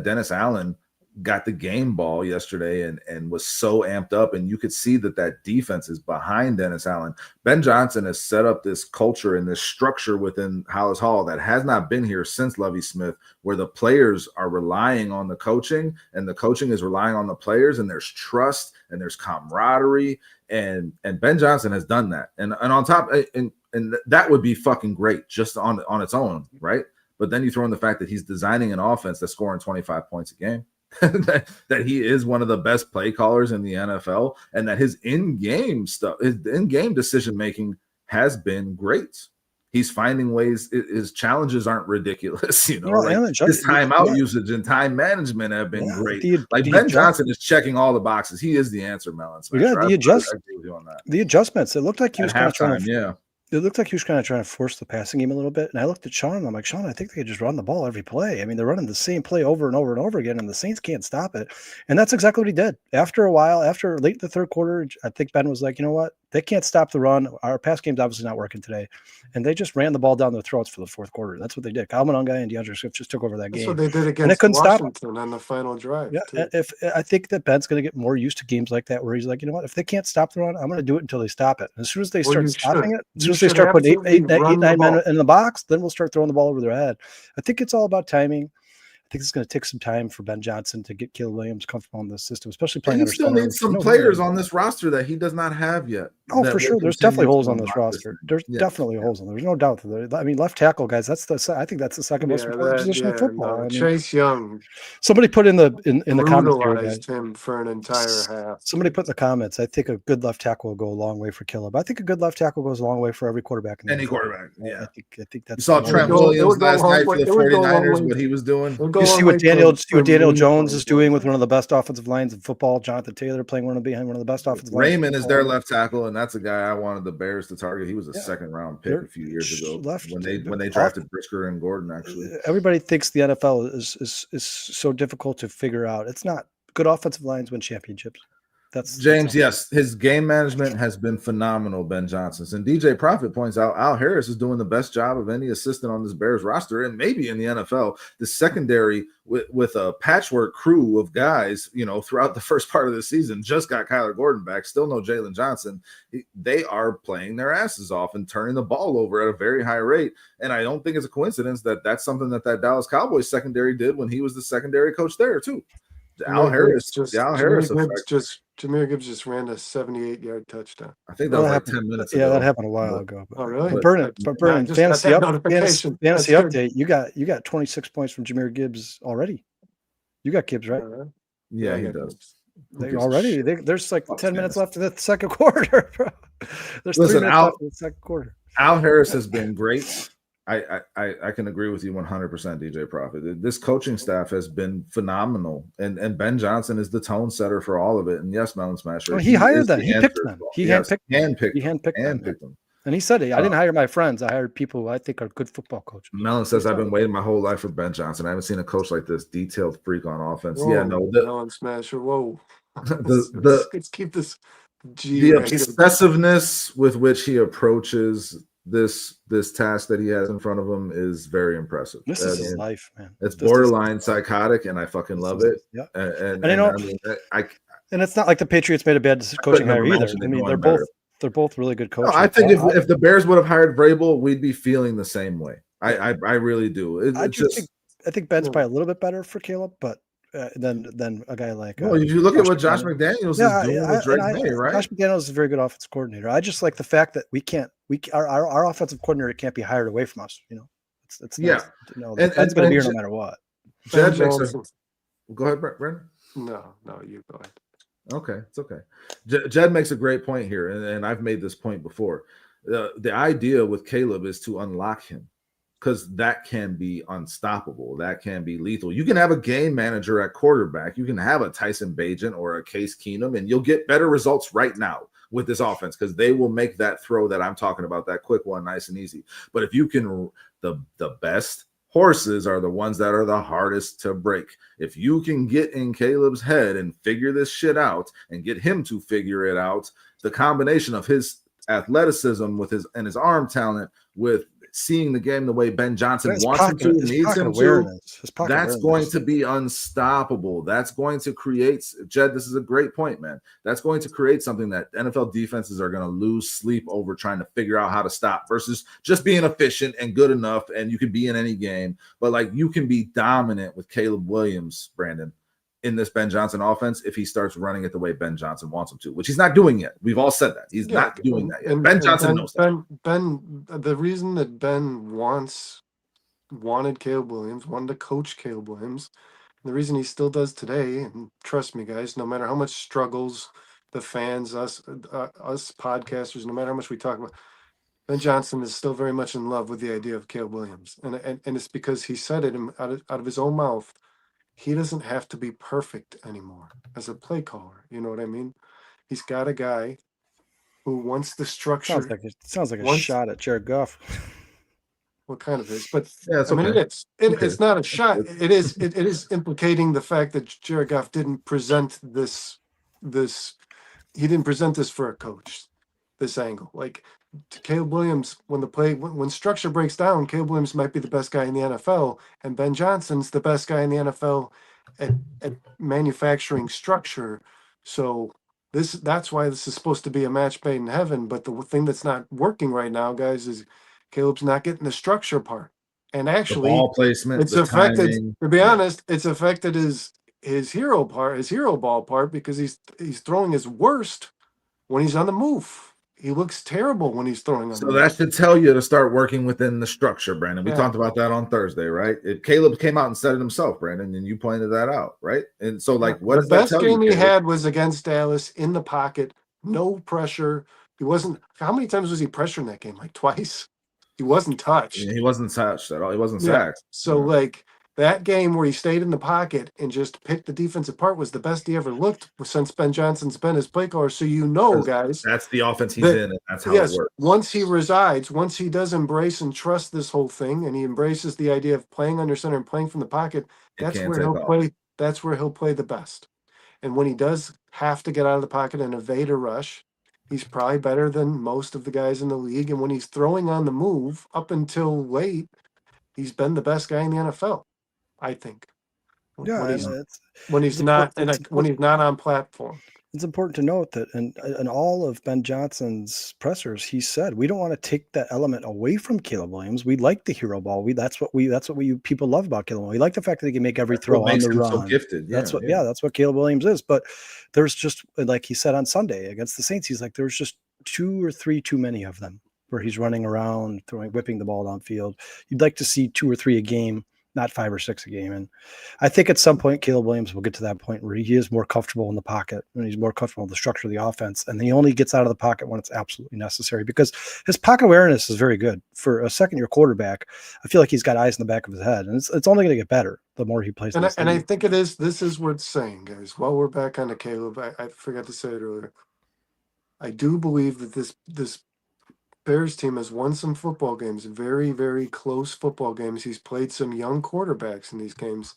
Dennis Allen got the game ball yesterday and was so amped up, and you could see that defense is behind Dennis Allen. Ben Johnson has set up this culture and this structure within Halas Hall that has not been here since Lovie Smith, where the players are relying on the coaching and the coaching is relying on the players, and there's trust and there's camaraderie, and Ben Johnson has done that. And on top, and that would be fucking great just on its own, right? But then you throw in the fact that he's designing an offense that's scoring 25 points a game. that he is one of the best play callers in the NFL, and that his in-game decision making has been great. He's finding ways. His challenges aren't ridiculous, his timeout usage and time management have been great. Ben Johnson is checking all the boxes. He is the answer, Melon. The adjustments. It looked like he was kind of trying to. It looked like he was kind of trying to force the passing game a little bit. And I looked at Sean and I'm like, Sean, I think they could just run the ball every play. I mean, they're running the same play over and over and over again, and the Saints can't stop it. And that's exactly what he did. After a while, after late in the third quarter, I think Ben was like, you know what? They can't stop the run. Our pass game's obviously not working today. And they just ran the ball down their throats for the fourth quarter. That's what they did. Kyle Mononga and DeAndre Swift just took over that game. That's what they did against Washington on the final drive. Yeah, I think that Ben's going to get more used to games like that, where he's like, you know what? If they can't stop the run, I'm going to do it until they stop it. And as soon as they start stopping it, as soon as they start putting eight, 9 men in the box, then we'll start throwing the ball over their head. I think it's all about timing. I think it's going to take some time for Ben Johnson to get Caleb Williams comfortable in the system, especially playing. He still needs some players on this roster that he does not have yet. Oh, for sure. There's definitely holes on this roster. There's definitely holes on there. There's no doubt that. I mean, left tackle, guys. I think that's the second most important position in football. No, Chase Young. Somebody put in the comments brutalized him for an entire half. Somebody put in the comments. I think a good left tackle will go a long way for Caleb. I think a good left tackle goes a long way for every quarterback. Any quarterback. Yeah. I think that's. You saw Trent Williams last night for the 49ers. What he was doing. You see what Daniel Jones is doing with one of the best offensive lines in football. Jonathan Taylor playing behind one of the best offensive lines. Raymond is their left tackle, and that's a guy I wanted the Bears to target. He was a second round pick a few years ago when they drafted Brisker and Gordon. Actually, everybody thinks the NFL is so difficult to figure out. It's not. Good offensive lines win championships. That's James. Yes, his game management has been phenomenal. Ben Johnson's, and DJ Profit points out Al Harris is doing the best job of any assistant on this Bears roster, and maybe in the NFL. The secondary with a patchwork crew of guys, throughout the first part of the season, just got Kyler Gordon back. Still no Jalen Johnson. They are playing their asses off and turning the ball over at a very high rate. And I don't think it's a coincidence that that's something that Dallas Cowboys secondary did when he was the secondary coach there too. Jameer Gibbs just ran a 78-yard touchdown. I think that was like 10 minutes ago. Yeah, that happened a while ago. Oh, really? Burn fantasy update. You got 26 points from Jameer Gibbs already. You got Gibbs, right? Yeah, he does. There's like 10 minutes left in the second quarter, bro. There's 3 minutes left in the second quarter. Al Harris has been great. I can agree with you 100%, DJ Prophet. This coaching staff has been phenomenal, and Ben Johnson is the tone setter for all of it. And yes, Melon Smasher, He hired them. the He picked answer them. as well. He Yes, handpicked them. And he said, I didn't hire my friends. I hired people who I think are good football coaches. Melon says, I've been waiting my whole life for Ben Johnson. I haven't seen a coach like this, detailed freak on offense. Whoa, Yeah, no, Melon Smasher. Whoa. Let's keep this the obsessiveness with which he approaches this task that he has in front of him is very impressive. This is his life, man. It's borderline psychotic, and I fucking love it. Yeah, and it's not like the Patriots made a bad coaching hire either. I mean, they're both really good coaches. No, I think if the Bears would have hired Vrabel, we'd be feeling the same way. I really do. I think Ben's probably a little bit better for Caleb, but than a guy like. Well, if you look at what Josh McDaniels is doing with Drake May, right? Josh McDaniels is a very good offensive coordinator. I just like the fact that our offensive coordinator can't be hired away from us. You know, it's nice to know that Ben's going to be here no matter what. Go ahead, Brandon. No, you go ahead. Okay, it's okay. Jed makes a great point here, and I've made this point before. The idea with Caleb is to unlock him, because that can be unstoppable. That can be lethal. You can have a game manager at quarterback. You can have a Tyson Bagent or a Case Keenum, and you'll get better results right now with this offense, because they will make that throw that I'm talking about, that quick one, nice and easy. But if you can, the best horses are the ones that are the hardest to break. If you can get in Caleb's head and figure this shit out and get him to figure it out, the combination of his athleticism with his arm talent, with seeing the game the way Ben Johnson wants him to, needs him to, that's going to be unstoppable. That's going to create, Jed, this is a great point, man. That's going to create something that NFL defenses are going to lose sleep over trying to figure out how to stop, versus just being efficient and good enough, and you can be in any game. But like, you can be dominant with Caleb Williams, Brandon, in this Ben Johnson offense if he starts running it the way Ben Johnson wants him to, which he's not doing yet. We've all said that. He's not doing that yet. Ben Johnson knows that. The reason that Ben wanted Caleb Williams, wanted to coach Caleb Williams, the reason he still does today, and trust me, guys, no matter how much struggles the fans, us podcasters, no matter how much we talk about, Ben Johnson is still very much in love with the idea of Caleb Williams. And it's because he said it out of his own mouth. He doesn't have to be perfect anymore as a play caller. You know what I mean? He's got a guy who wants the structure. Sounds like a shot at Jared Goff. What kind of is? But yeah, I mean, it's not a shot. It is implicating the fact that Jared Goff didn't present this. He didn't present this for a coach. This angle, like Caleb Williams, when structure breaks down, Caleb Williams might be the best guy in the NFL, and Ben Johnson's the best guy in the NFL at manufacturing structure. So that's why this is supposed to be a match made in heaven. But the thing that's not working right now, guys, is Caleb's not getting the structure part. And actually, the ball placement, it's affected. Timing. To be honest, it's affected his hero ball part, because he's throwing his worst when he's on the move. He looks terrible when he's throwing on. So that should tell you to start working within the structure, Brandon. We talked about that on Thursday, right? Caleb came out and said it himself, Brandon, and you pointed that out, right? And so, like, what the best game he had was against Dallas, in the pocket, no pressure. He wasn't. How many times was he pressuring that game? Like twice. He wasn't touched. Yeah, he wasn't touched at all. He wasn't sacked. So like, that game where he stayed in the pocket and just picked the defense apart was the best he ever looked since Ben Johnson's been his play caller. So guys, that's the offense he's in, and that's how it works. Once he does embrace and trust this whole thing, and he embraces the idea of playing under center and playing from the pocket, that's where he'll play. That's where he'll play the best. And when he does have to get out of the pocket and evade a rush, he's probably better than most of the guys in the league. And when he's throwing on the move up until late, he's been the best guy in the NFL. I think. When he's not on platform. It's important to note that in all of Ben Johnson's pressers, he said we don't want to take that element away from Caleb Williams. We like the hero ball. That's what people love about Caleb Williams. We like the fact that he can make every throw on the run. So gifted. That's what Caleb Williams is. But there's just, like he said on Sunday against the Saints, he's like, there's just 2 or 3 too many of them where he's running around, whipping the ball downfield. You'd like to see 2 or 3 a game not 5 or 6 a game. And I think at some point Caleb Williams will get to that point where he is more comfortable in the pocket and he's more comfortable with the structure of the offense. And he only gets out of the pocket when it's absolutely necessary because his pocket awareness is very good for a second-year quarterback. I feel like he's got eyes in the back of his head, and it's only going to get better the more he plays. And I think this is worth saying, guys. While we're back on to Caleb, I forgot to say it earlier. I do believe that this Bears team has won some football games, very, very close football games. He's played some young quarterbacks in these games.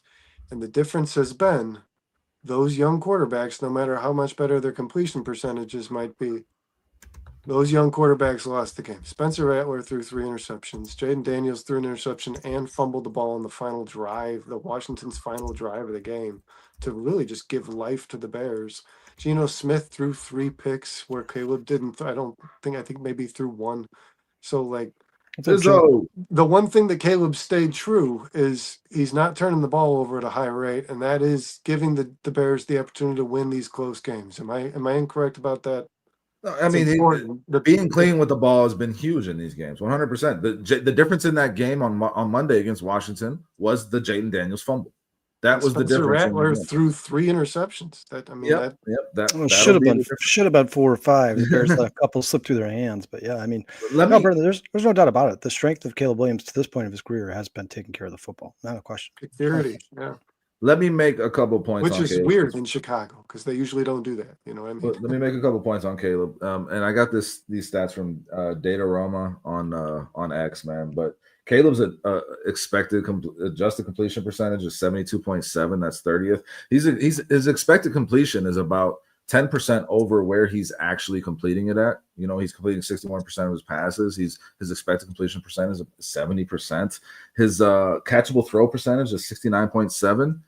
And the difference has been those young quarterbacks, no matter how much better their completion percentages might be, those young quarterbacks lost the game. Spencer Rattler threw 3 interceptions. Jaden Daniels threw an interception and fumbled the ball in the final drive, the Washington's final drive of the game, to really just give life to the Bears. Geno Smith threw 3 picks where Caleb didn't. I think maybe threw 1. So like, the one thing that Caleb stayed true is he's not turning the ball over at a high rate, and that is giving the Bears the opportunity to win these close games. Am I incorrect about that? No, I mean, being clean with the ball has been huge in these games, 100%. The difference in that game on Monday against Washington was the Jaden Daniels fumble. That was the difference. Rattler threw 3 interceptions. That should have been 4 or 5. The Bears let a couple slip through their hands, but yeah, I mean, there's no doubt about it. The strength of Caleb Williams to this point of his career has been taking care of the football, not a question. Security, yeah. Let me make a couple points, which is Caleb. Weird in Chicago because they usually don't do that. You know what I mean? Let me make a couple points on Caleb. And I got these stats from Data Roma on X, man. But Caleb's expected adjusted completion percentage is 72.7. That's 30th. His expected completion is about 10% over where he's actually completing it at. You know, he's completing 61% of his passes. His expected completion percentage is 70%. His catchable throw percentage is 69.7,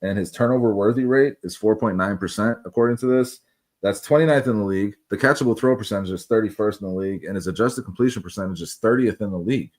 and his turnover worthy rate is 4.9%. According to this, that's 29th in the league. The catchable throw percentage is 31st in the league, and his adjusted completion percentage is 30th in the league.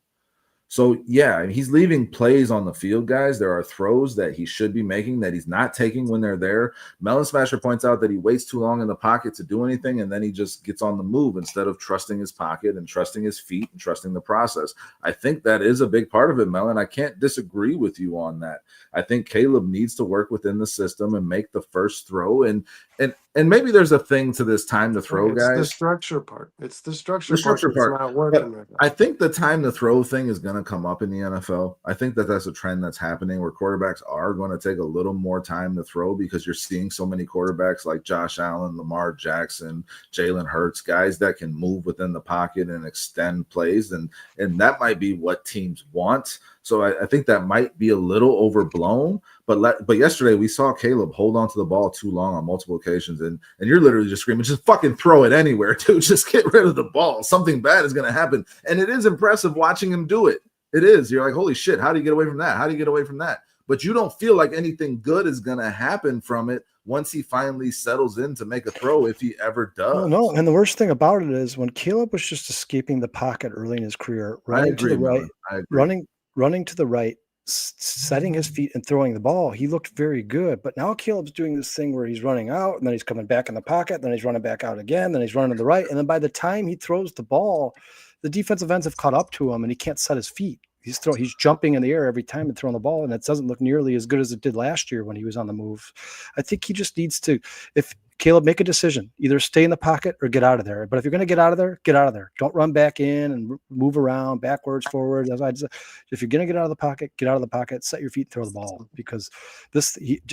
So, yeah, he's leaving plays on the field, guys. There are throws that he should be making that he's not taking when they're there. Melon Smasher points out that he waits too long in the pocket to do anything, and then he just gets on the move instead of trusting his pocket and trusting his feet and trusting the process. I think that is a big part of it, Melon. I can't disagree with you on that. I think Caleb needs to work within the system and make the first throw. And maybe there's a thing to this time to throw, guys. It's the structure part. It's the structure part that's not working right now. I think the time to throw thing is going to come up in the NFL. I think that's a trend that's happening where quarterbacks are going to take a little more time to throw because you're seeing so many quarterbacks like Josh Allen, Lamar Jackson, Jalen Hurts, guys that can move within the pocket and extend plays. And that might be what teams want. So I think that might be a little overblown. But yesterday we saw Caleb hold on to the ball too long on multiple occasions. And you're literally just screaming, just fucking throw it anywhere, dude. Just get rid of the ball. Something bad is going to happen. And it is impressive watching him do it. It is. You're like, holy shit, how do you get away from that? How do you get away from that? But you don't feel like anything good is going to happen from it once he finally settles in to make a throw, if he ever does. Oh, no, and the worst thing about it is when Caleb was just escaping the pocket early in his career, running to the right, running to the right, setting his feet and throwing the ball, he looked very good. But now Caleb's doing this thing where he's running out, and then he's coming back in the pocket, then he's running back out again, then he's running to the right. And then by the time he throws the ball, the defensive ends have caught up to him, and he can't set his feet. He's jumping in the air every time and throwing the ball, and it doesn't look nearly as good as it did last year when he was on the move. I think he just needs to, if Caleb, make a decision, either stay in the pocket or get out of there. But if you're going to get out of there, get out of there. Don't run back in and move around backwards, forwards. If you're going to get out of the pocket, set your feet and throw the ball, because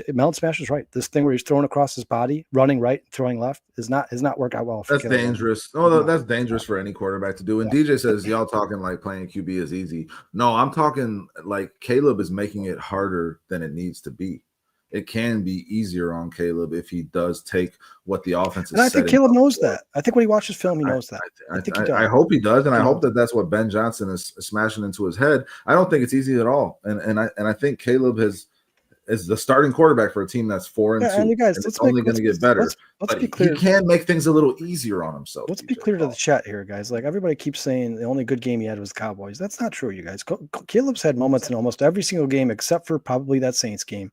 Melon Smash is right. This thing where he's throwing across his body, running right, throwing left has not worked out well for Caleb. Dangerous. Oh, that's dangerous for any quarterback to do. And DJ says, y'all talking like playing QB is easy. No, I'm talking like Caleb is making it harder than it needs to be. It can be easier on Caleb if he does take what the offense is. And I think Caleb knows that. I think when he watches film, he knows that. I think he does. I hope he does, and I hope that's what Ben Johnson is smashing into his head. I don't think it's easy at all, and I think Caleb is the starting quarterback for a team that's 4-2. And you guys, it's only going to get better. Let's be clear. He can make things a little easier on himself. Let's be clear to the chat here, guys. Like, everybody keeps saying the only good game he had was Cowboys. That's not true, you guys. Caleb's had moments in almost every single game except for probably that Saints game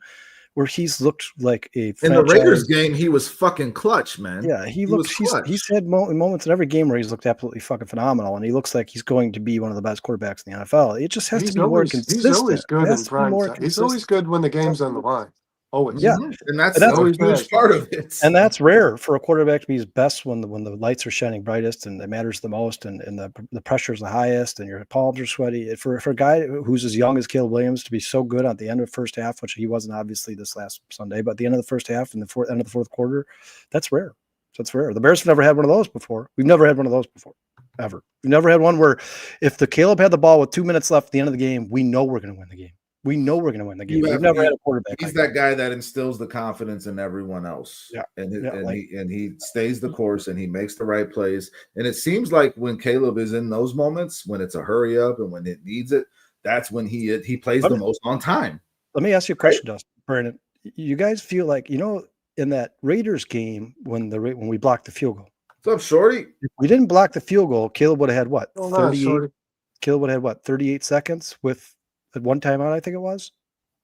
where he's looked like a In the Raiders franchise. game, he was fucking clutch, man. Yeah, he was looks. clutch. He's had moments in every game where he's looked absolutely fucking phenomenal, and he looks like he's going to be one of the best quarterbacks in the NFL. It just has to be more consistent. He's always good It has in to be prime more time. He's consistent. always good when the game's on the line. Always. Yeah. And that's And a that's always huge has. part of it. And that's rare for a quarterback to be his best when the lights are shining brightest and it matters the most and the pressure is the highest and your palms are sweaty. For a guy who's as young as Caleb Williams to be so good at the end of the first half, which he wasn't obviously this last Sunday, but at the end of the first half and the end of the fourth quarter, that's rare. That's rare. The Bears have never had one of those before. We've never had one of those before, ever. We've never had one where if the Caleb had the ball with 2 minutes left at the end of the game, we know we're going to win the game. We know we're going to win the game. We've never had a quarterback. He's that guy that instills the confidence in everyone else. Yeah. And he stays the course and he makes the right plays. And it seems like when Caleb is in those moments, when it's a hurry up and when it needs it, that's when he plays the most on time. Let me ask you a question, Dustin. Brandon, you guys feel like, in that Raiders game when we blocked the field goal. What's up, Shorty? If we didn't block the field goal, Caleb would have had what? Hold on, Shorty. Caleb would have had what? 38 seconds with at one timeout, I think it was.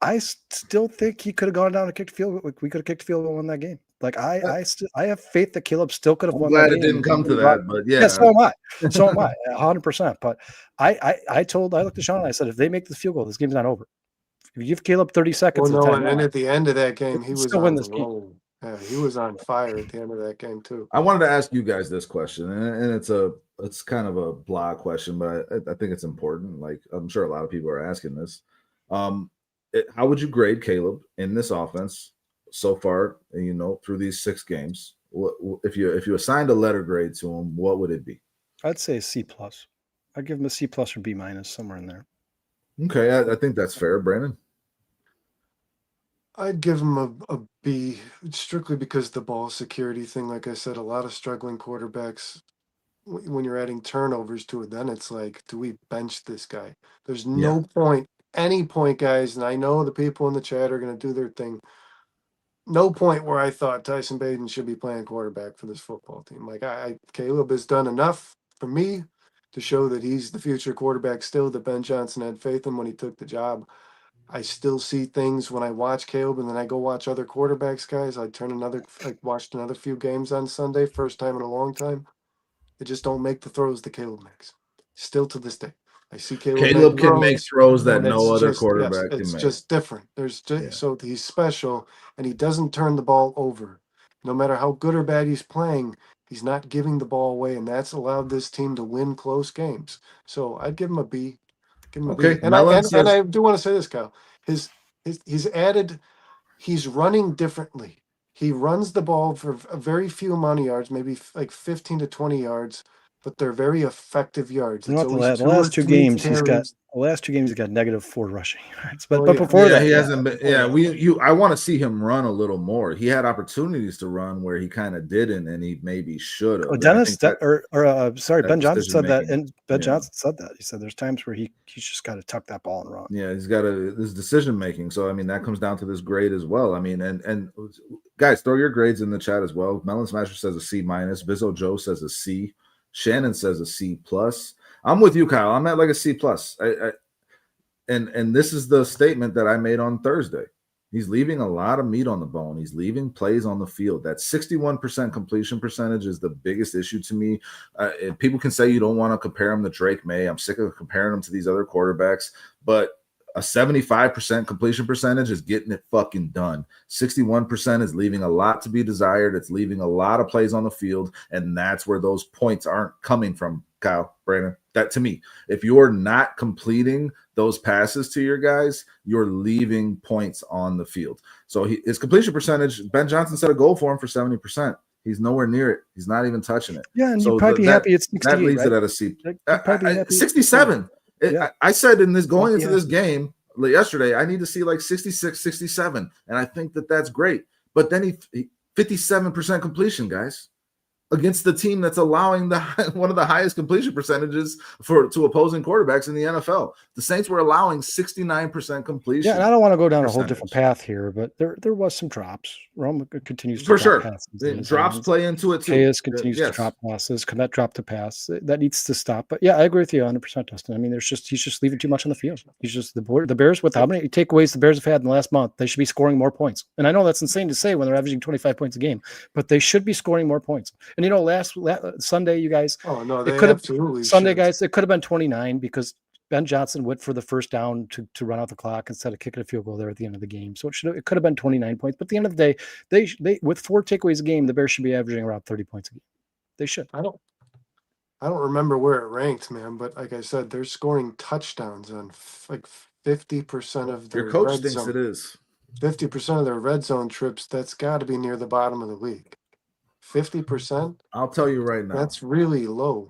I still think he could have gone down and kicked the field goal. We could have kicked the field goal and won that game. Like I have faith that Caleb still could have won that game. I'm glad it didn't come to that, but yeah. So am I. So am I, 100%. But I looked at Sean and I said, if they make the field goal, this game's not over. If you give Caleb 30 seconds, and at the end of that game, he was still win this game. Yeah, he was on fire at the end of that game too. I wanted to ask you guys this question, and it's kind of a blah question, but I think it's important. Like I'm sure a lot of people are asking this. How would you grade Caleb in this offense so far? Through these 6 games, if you assigned a letter grade to him, what would it be? I'd say C+. I'd give him a C+ or B- somewhere in there. Okay, I think that's fair, Brandon. I'd give him a B, strictly because the ball security thing. Like I said, a lot of struggling quarterbacks. When you're adding turnovers to it, then it's like, do we bench this guy? There's no point, any point, guys, and I know the people in the chat are going to do their thing. No point where I thought Tyson Baden should be playing quarterback for this football team. Like Caleb has done enough for me to show that he's the future quarterback still, that Ben Johnson had faith in when he took the job. I still see things when I watch Caleb and then I go watch other quarterbacks, guys. I watched another few games on Sunday, first time in a long time. They just don't make the throws that Caleb makes. Still to this day. I see Caleb can make throws that no other quarterback can make. It's just different. So he's special and he doesn't turn the ball over. No matter how good or bad he's playing, he's not giving the ball away, and that's allowed this team to win close games. So I'd give him a B. Okay. And I do want to say this, Kyle. He's running differently. He runs the ball for a very few amount of yards, maybe like 15 to 20 yards, but they're very effective yards. The last two games he's got -4 rushing yards. But before that, he hasn't been. Yeah, I want to see him run a little more. He had opportunities to run where he kind of didn't, and he maybe should have. Ben Johnson said that, and Ben Johnson said that. He said there's times where he's just got to tuck that ball and run. Yeah, he's got his decision making. So I mean, that comes down to this grade as well. I mean, and guys, throw your grades in the chat as well. Melon Smasher says a C-. Vizzo Joe says a C. Shannon says a C+. I'm with you, Kyle. I'm at like a C+. And this is the statement that I made on Thursday. He's leaving a lot of meat on the bone. He's leaving plays on the field. That 61% completion percentage is the biggest issue to me. People can say you don't want to compare him to Drake May. I'm sick of comparing him to these other quarterbacks, but a 75% completion percentage is getting it fucking done. 61% is leaving a lot to be desired. It's leaving a lot of plays on the field, and that's where those points aren't coming from, Kyle, Brandon. That to me, if you're not completing those passes to your guys, you're leaving points on the field. So his completion percentage, Ben Johnson set a goal for him for 70%. He's nowhere near it. He's not even touching it. Yeah, and you'd probably be happy it's 68, that leaves right? it at a C. 67. I said going into this game yesterday, I need to see like 66, 67. And I think that's great. But then he 57% completion, guys, against the team that's allowing one of the highest completion percentages to opposing quarterbacks in the NFL. The Saints were allowing 69% completion. Yeah, and I don't want to go down a whole percentage. different path here, but there was some drops. Rome continues to For drop sure. passes. Drops play into it too. Hayes continues to Yes. drop passes. Komet drop to pass. That needs to stop. But yeah, I agree with you 100%, Dustin. I mean, he's just leaving too much on the field. He's just the Bears with how many takeaways the Bears have had in the last month. They should be scoring more points. And I know that's insane to say when they're averaging 25 points a game, but they should be scoring more points. And you know, last Sunday, you guys, Oh no, they it could have absolutely Sunday, should. guys. It could have been 29 because Ben Johnson went for the first down to run out the clock instead of kicking a field goal there at the end of the game. So it could have been 29 points. But at the end of the day, they with 4 takeaways a game, the Bears should be averaging around 30 points a game. They should. I don't remember where it ranked, man. But like I said, they're scoring touchdowns on like 50% of their Your coach red thinks zone. it is. 50% of their red zone trips. That's got to be near the bottom of the league. 50%. I'll tell you right now. That's really low.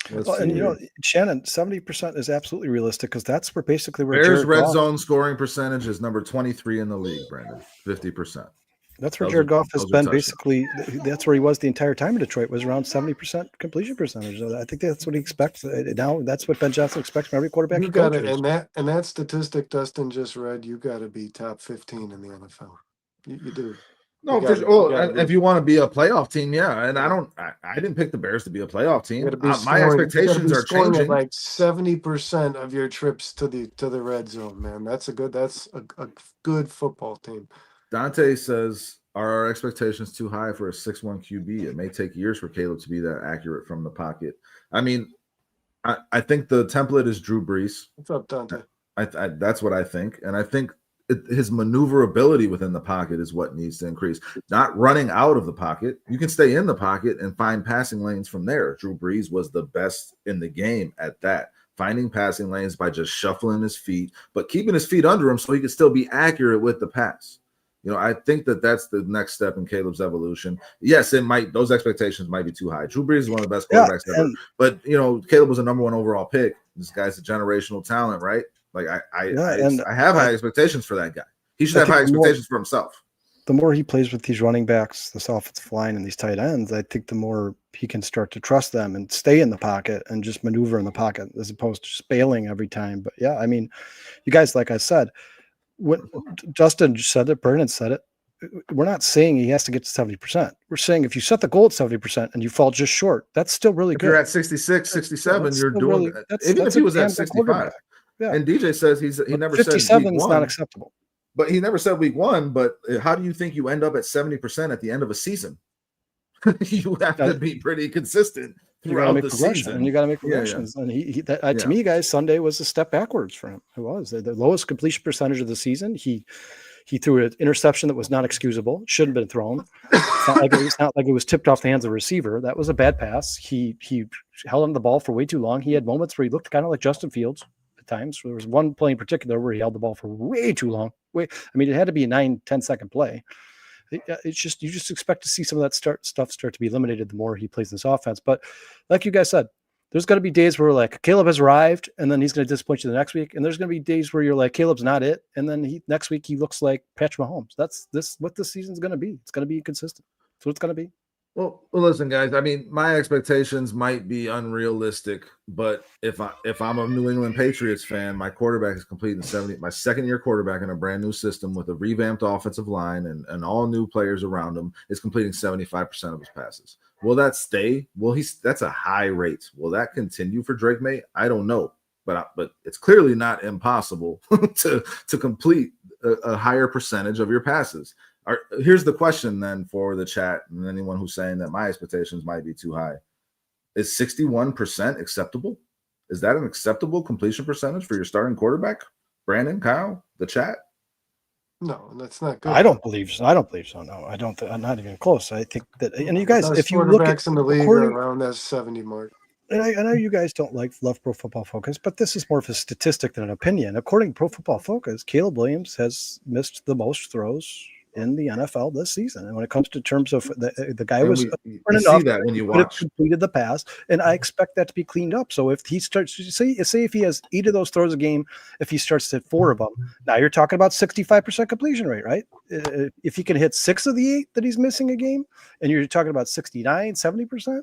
And you know, Shannon, 70% is absolutely realistic because that's where basically where Bears Jared red Goff, zone scoring percentage is number 23 in the league, Brandon. 50%. That's where Jared Goff has been basically. That's where he was the entire time in Detroit, was around 70% completion percentage. So I think that's what he expects now. That's what Ben Johnson expects from every quarterback. You got it, and that statistic Dustin just read. You got to be top 15 in the NFL. You do. No, if you want to be a playoff team, yeah. And I didn't pick the Bears to be a playoff team. My expectations are changing. Like 70% of your trips to the red zone, man. That's a good football team. Dante says, are our expectations too high for a 6'1" QB? It may take years for Caleb to be that accurate from the pocket. I mean, I think the template is Drew Brees. What's up, Dante? That's what I think. And I think his maneuverability within the pocket is what needs to increase. Not running out of the pocket. You can stay in the pocket and find passing lanes from there. Drew Brees was the best in the game at that. Finding passing lanes by just shuffling his feet, but keeping his feet under him so he could still be accurate with the pass. You know, I think that's the next step in Caleb's evolution. Yes, those expectations might be too high. Drew Brees is one of the best quarterbacks ever. But, you know, Caleb was a number 1 overall pick. This guy's a generational talent, right? Like I have high expectations for that guy. He should have high expectations for himself. The more he plays with these running backs, this offensive line, and these tight ends, I think the more he can start to trust them and stay in the pocket and just maneuver in the pocket as opposed to just bailing every time. But yeah, I mean, you guys, like I said, when Justin said it, Brennan said it, we're not saying he has to get to 70%. We're saying if you set the goal at 70% and you fall just short, that's still really good. If you're at 66, 67, you're doing even if he was at 65. Yeah. And DJ says he never said 57 is not acceptable. But he never said week 1. But how do you think you end up at 70% at the end of a season? You have to be pretty consistent throughout the season. And you got to make progressions. Yeah. And to me, guys, Sunday was a step backwards for him. It was the lowest completion percentage of the season. He threw an interception that was not excusable. Shouldn't have been thrown. It's not like it was tipped off the hands of the receiver. That was a bad pass. He held on the ball for way too long. He had moments where he looked kind of like Justin Fields at times. There was one play in particular where he held the ball for way too long. I mean, it had to be a 9-10 second play. It's just, you just expect to see some of that stuff start to be eliminated the more he plays this offense. But like you guys said, there's going to be days where like Caleb has arrived and then he's going to disappoint you the next week. And there's going to be days where you're like, Caleb's not it. And then next week he looks like Patrick Mahomes. That's what this season's going to be. It's going to be consistent. That's what it's going to be. Well, listen, guys. I mean, my expectations might be unrealistic, but if I'm a New England Patriots fan, my quarterback is completing my second-year quarterback in a brand new system with a revamped offensive line and all new players around him is completing 75% of his passes. Will that stay? That's a high rate. Will that continue for Drake May? I don't know, but it's clearly not impossible to complete a higher percentage of your passes. Here's the question then for the chat and anyone who's saying that my expectations might be too high. Is 61% acceptable? Is that an acceptable completion percentage for your starting quarterback? Brandon, Kyle, the chat? No, that's not good. I don't believe so. No, I don't. I'm not even close. I think that, and you guys, if you look at in the league are around that 70 mark. And I know you guys don't love Pro Football Focus, but this is more of a statistic than an opinion. According to Pro Football Focus, Caleb Williams has missed the most throws in the NFL this season. And when it comes to terms of the guy was enough that when you watch completed the pass, and I expect that to be cleaned up. So if he starts, say if he has 8 of those throws a game, if he starts to hit 4 of them, now you're talking about 65% completion rate, right? If he can hit 6 of the 8 that he's missing a game, and you're talking about 69, 70%,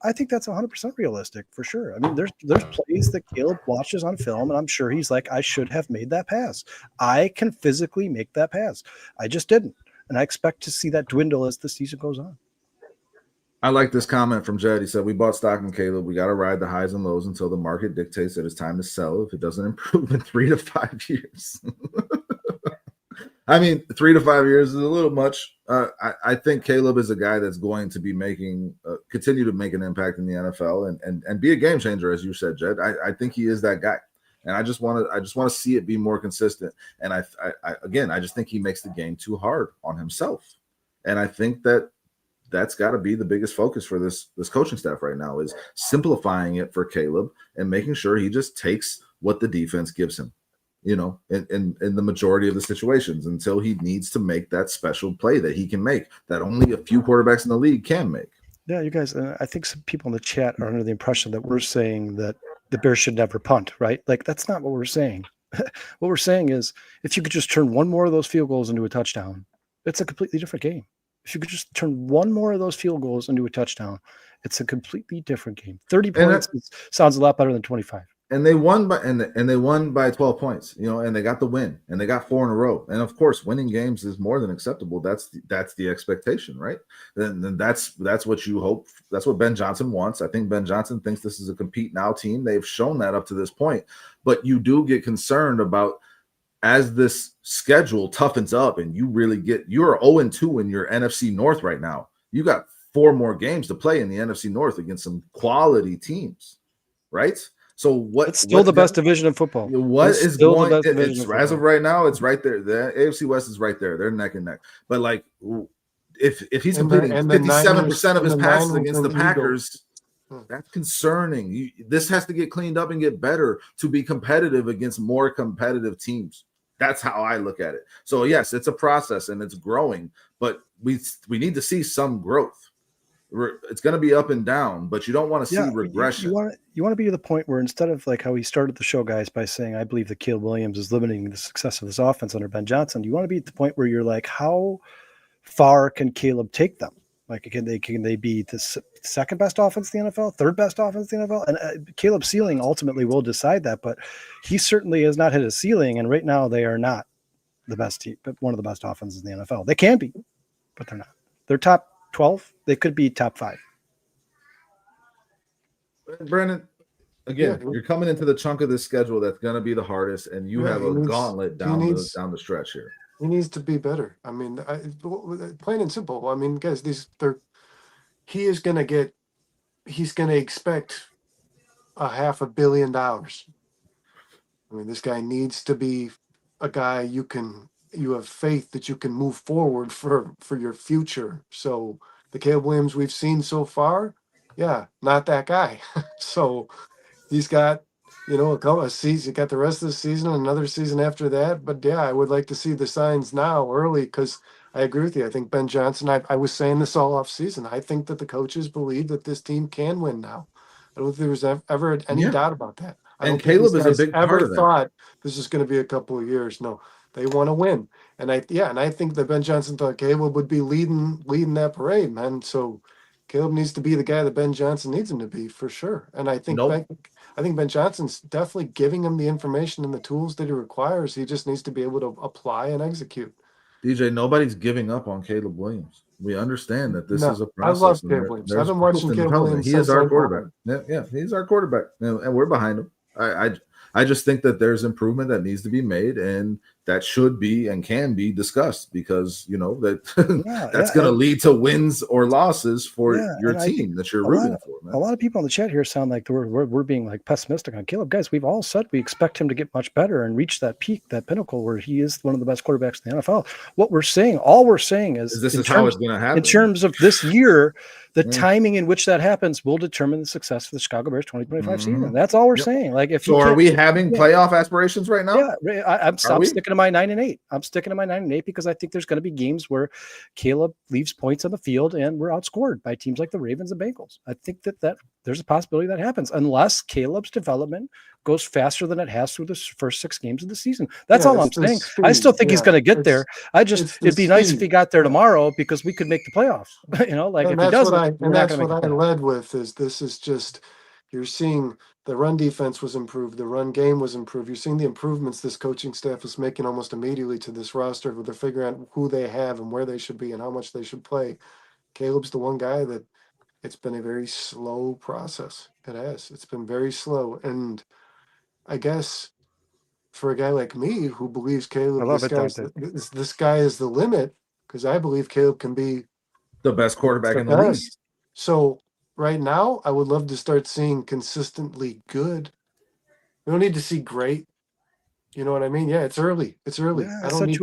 I think that's 100% realistic for sure. I mean, there's plays that Caleb watches on film, and I'm sure he's like, I should have made that pass. I can physically make that pass. I just didn't, and I expect to see that dwindle as the season goes on. I like this comment from Jed. He said, "We bought stock in Caleb. We got to ride the highs and lows until the market dictates that it's time to sell. If it doesn't improve in 3 to 5 years." I mean, 3 to 5 years is a little much. I think Caleb is a guy that's going to be continue to make an impact in the NFL and be a game changer, as you said, Jed. I think he is that guy, and I just want to see it be more consistent. And I just think he makes the game too hard on himself, and I think that's got to be the biggest focus for this coaching staff right now, is simplifying it for Caleb and making sure he just takes what the defense gives him, in the majority of the situations, until he needs to make that special play that he can make, that only a few quarterbacks in the league can make. Yeah, you guys, I think some people in the chat are under the impression that we're saying that the Bears should never punt, right? Like, that's not what we're saying. What we're saying is, if you could just turn one more of those field goals into a touchdown, it's a completely different game. If you could just turn one more of those field goals into a touchdown, it's a completely different game. 30 points sounds a lot better than 25. And they won by 12 points, and they got the win, and they got 4 in a row. And of course, winning games is more than acceptable. That's the expectation, right? Then that's what you hope. That's what Ben Johnson wants. I think Ben Johnson thinks this is a compete now team. They've shown that up to this point, but you do get concerned about, as this schedule toughens up and you're 0-2 in your NFC North right now. You got 4 more games to play in the NFC North against some quality teams, right? So it's still the best division in football. As of right now, it's right there. The AFC West is right there. They're neck and neck. But like, if he's completing 57% of his passes against the Packers, that's concerning. This has to get cleaned up and get better to be competitive against more competitive teams. That's how I look at it. So yes, it's a process and it's growing, but we need to see some growth. It's going to be up and down, but you don't want to see regression. You want to be to the point where, instead of like how he started the show, guys, by saying, I believe that Caleb Williams is limiting the success of this offense under Ben Johnson, you want to be at the point where you're like, how far can Caleb take them? Like, can they be the second best offense in the NFL, third best offense in the NFL? And Caleb's ceiling ultimately will decide that, but he certainly has not hit his ceiling. And right now they are not the best team, but one of the best offenses in the NFL. They can be, but they're not. They're top 12. They could be top 5. Brandon, again, you're coming into the chunk of this schedule that's going to be the hardest, and you have a gauntlet down the stretch here. He needs to be better. I mean, plain and simple. I mean, guys, he's going to expect $500 million. I mean, this guy needs to be a guy you have faith that you can move forward for your future. So the Caleb Williams we've seen so far, not that guy. So he's got, a season, got the rest of the season, another season after that. But I would like to see the signs now early, because I agree with you. I think Ben Johnson, I was saying this all off season. I think that the coaches believe that this team can win now. I don't think there was ever any doubt about that. And Caleb is a big part of that. Thought this is going to be a couple of years. No, they want to win. And I think that Ben Johnson thought Caleb would be leading that parade, man. So Caleb needs to be the guy that Ben Johnson needs him to be, for sure. And I think Ben Johnson's definitely giving him the information and the tools that he requires. He just needs to be able to apply and execute. DJ, nobody's giving up on Caleb Williams. We understand that this is a process. I love Caleb Williams. I've been watching Caleb Williams. He is our quarterback. Yeah, he's our quarterback, and we're behind him. I just think that there's improvement that needs to be made, and that should be and can be discussed, because that's going to lead to wins or losses for your team that you're rooting for. Man. A lot of people in the chat here sound like we're being like pessimistic on Caleb. Guys, we've all said we expect him to get much better and reach that peak, that pinnacle where he is one of the best quarterbacks in the NFL. All we're saying is this is how it's going to happen. In terms of this year, the timing in which that happens will determine the success of the Chicago Bears 2025 season. That's all we're saying. Like, are we having playoff aspirations right now? Yeah, I'm sticking to my 9-8. I'm sticking to my 9-8 because I think there's going to be games where Caleb leaves points on the field and we're outscored by teams like the Ravens and Bengals. I think that there's a possibility that happens unless Caleb's development goes faster than it has through the first 6 games of the season. That's all I'm saying. I still think he's going to get there. It'd be nice if he got there tomorrow because we could make the playoffs. Like and if he doesn't, that's what I led with is this is just, you're seeing the run defense was improved, the run game was improved. You're seeing the improvements this coaching staff is making almost immediately to this roster, where they're figuring out who they have and where they should be and how much they should play. Caleb's the one guy that it's been a very slow process. It has. It's been very slow. And I guess for a guy like me who believes Caleb, this guy is the limit, because I believe Caleb can be the best quarterback in the league. So right now, I would love to start seeing consistently good. We don't need to see great. You know what I mean? Yeah, it's early. It's early. Yeah, I don't need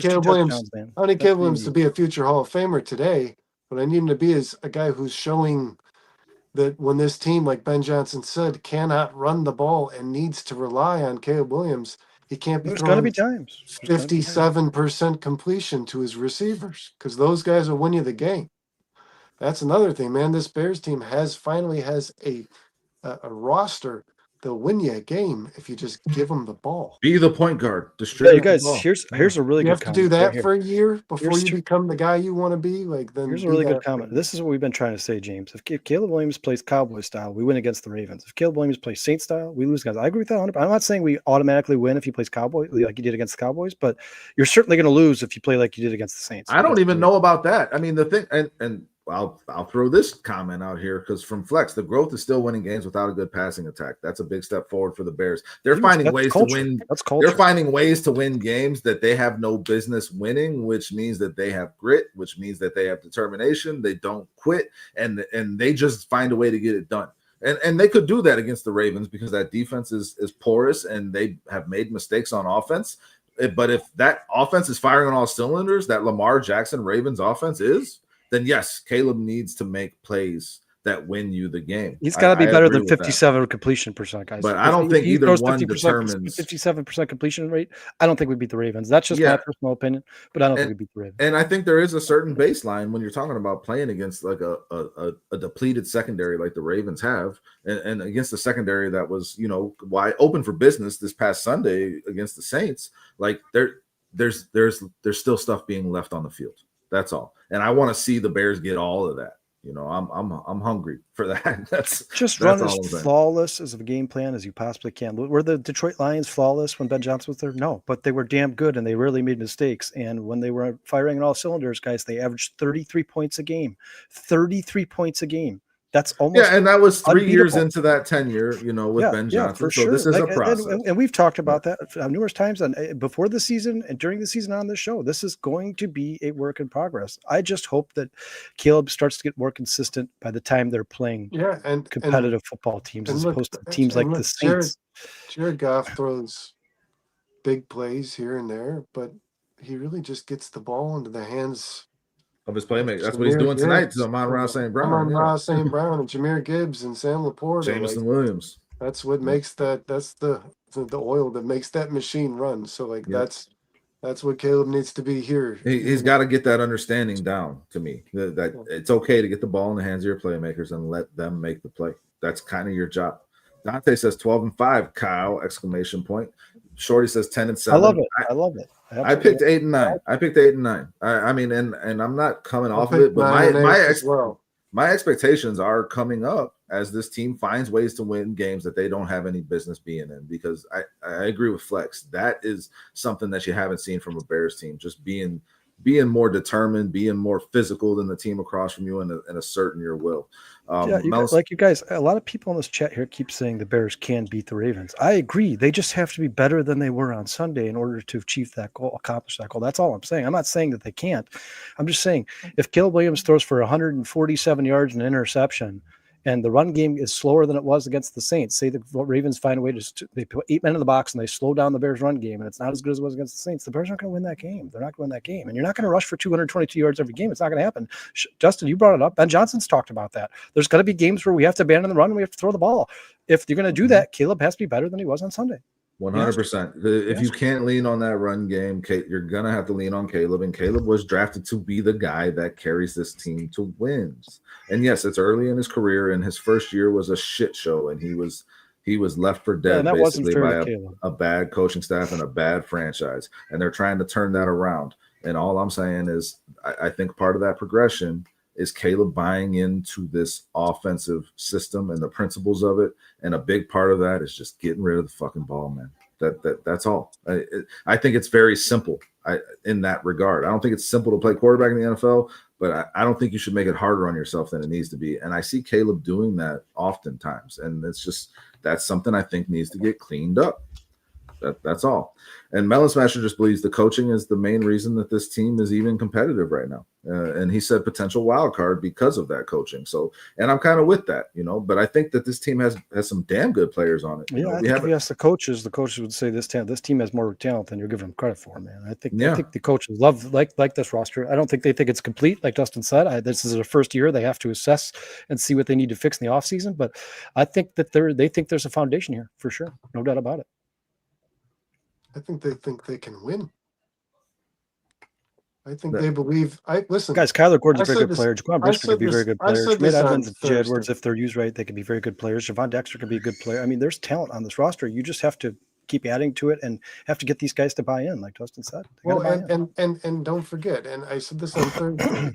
Caleb Williams. I don't need Caleb Williams to be a future Hall of Famer today, but I need him to be as a guy who's showing that when this team, like Ben Johnson said, cannot run the ball and needs to rely on Caleb Williams, he can't be throwing 57% completion to his receivers, because those guys will win you the game. That's another thing, man. This Bears team finally has a roster. They'll win you a game if you just give them the ball. Be the point guard. Distribute you guys, here's a really good comment. You have to do that for a year before you become the guy you want to be. Then here's a really good comment. This is what we've been trying to say, James. If Caleb Williams plays Cowboy style, we win against the Ravens. If Caleb Williams plays Saint style, we lose guys. I agree with that 100%. I'm not saying we automatically win if he plays Cowboy like you did against the Cowboys, but you're certainly going to lose if you play like you did against the Saints. I don't even know about that. I mean, the thing, and I'll throw this comment out here, because from Flex, the growth is still winning games without a good passing attack. That's a big step forward for the Bears. They're finding ways to win. They're finding ways to win games that they have no business winning, which means that they have grit, which means that they have determination. They don't quit, and they just find a way to get it done. And they could do that against the Ravens because that defense is porous and they have made mistakes on offense. But if that offense is firing on all cylinders, that Lamar Jackson Ravens offense is, then yes, Caleb needs to make plays that win you the game. He's got to be better than 57 completion percent, guys. But I don't think either one determines 57% completion rate. I don't think we beat the Ravens. That's just my personal opinion, but I don't think we beat the Ravens. And I think there is a certain baseline when you're talking about playing against like a depleted secondary like the Ravens have, and against a secondary that was, wide open for business this past Sunday against the Saints. Like there's still stuff being left on the field. That's all. And I want to see the Bears get all of that. I'm hungry for that. That's run as flawless as a game plan as you possibly can. Were the Detroit Lions flawless when Ben Johnson was there? No, but they were damn good and they rarely made mistakes. And when they were firing on all cylinders, guys, they averaged 33 points a game. 33 points a game. That's almost and that was 3 years into that tenure, with Ben Johnson. For sure. This is a process. And we've talked about that numerous times and before the season and during the season on this show. This is going to be a work in progress. I just hope that Caleb starts to get more consistent by the time they're playing competitive football teams as opposed to teams like the Saints. Jared Goff throws big plays here and there, but he really just gets the ball into the hands of his playmaker. That's what he's doing tonight to Amon-Ra St. Brown. Amon-Ra St. Brown and Jameer Gibbs and Sam Laporta. Jameson Williams. That's what makes that's the oil that makes that machine run. So that's what Caleb needs to be here. He's got to get that understanding down to me that it's okay to get the ball in the hands of your playmakers and let them make the play. That's kind of your job. Dante says 12-5, Kyle, exclamation point. Shorty says 10-7. I love it. I picked 8 and 9. I mean, and I'm not coming off of it, but my expectations are coming up as this team finds ways to win games that they don't have any business being in. Because I agree with Flex. That is something that you haven't seen from a Bears team. Just being more determined, being more physical than the team across from you, and asserting your will. You guys, a lot of people in this chat here keep saying the Bears can beat the Ravens. I agree. They just have to be better than they were on Sunday in order to achieve that goal, accomplish that goal. That's all I'm saying. I'm not saying that they can't. I'm just saying if Caleb Williams throws for 147 yards and an interception, and the run game is slower than it was against the Saints. Say the Ravens find a way they put 8 men in the box and they slow down the Bears' run game, and it's not as good as it was against the Saints. The Bears aren't going to win that game. They're not going to win that game. And you're not going to rush for 222 yards every game. It's not going to happen. Justin, you brought it up. Ben Johnson's talked about that. There's going to be games where we have to abandon the run and we have to throw the ball. If you're going to do that, Caleb has to be better than he was on Sunday. 100%. If you can't lean on that run game, you're gonna have to lean on Caleb. And Caleb was drafted to be the guy that carries this team to wins. And yes, it's early in his career, and his first year was a shit show, and he was left for dead basically by a bad coaching staff and a bad franchise. And they're trying to turn that around. And all I'm saying is, I think part of that progression is Caleb buying into this offensive system and the principles of it. And a big part of that is just getting rid of the fucking ball, man. That's all. I think it's very simple in that regard. I don't think it's simple to play quarterback in the NFL, but I don't think you should make it harder on yourself than it needs to be. And I see Caleb doing that oftentimes. And that's something I think needs to get cleaned up. That's all. And Melon Smasher just believes the coaching is the main reason that this team is even competitive right now. And he said potential wild card because of that coaching. So, and I'm kind of with that, but I think that this team has some damn good players on it. I think if you ask the coaches would say this team has more talent than you're giving them credit for, man. I think the coaches love like this roster. I don't think they think it's complete, like Dustin said. This is their first year. They have to assess and see what they need to fix in the offseason. But I think that they think there's a foundation here for sure. No doubt about it. I think they can win. I think they believe. Listen, guys. Kyler Gordon's a very good player. Jaquan Brisker could be a very good player. Schmidt Evans and Jay Edwards, if they're used right, they can be very good players. Javon Dexter can be a good player. I mean, there's talent on this roster. You just have to keep adding to it and have to get these guys to buy in, like Dustin said. Well, and don't forget, and I said this on Thursday.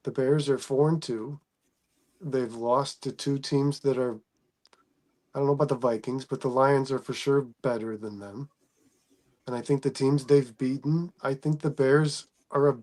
The Bears are 4-2. They've lost to two teams that are, I don't know about the Vikings, but the Lions are for sure better than them. And I think the teams they've beaten, I think the Bears are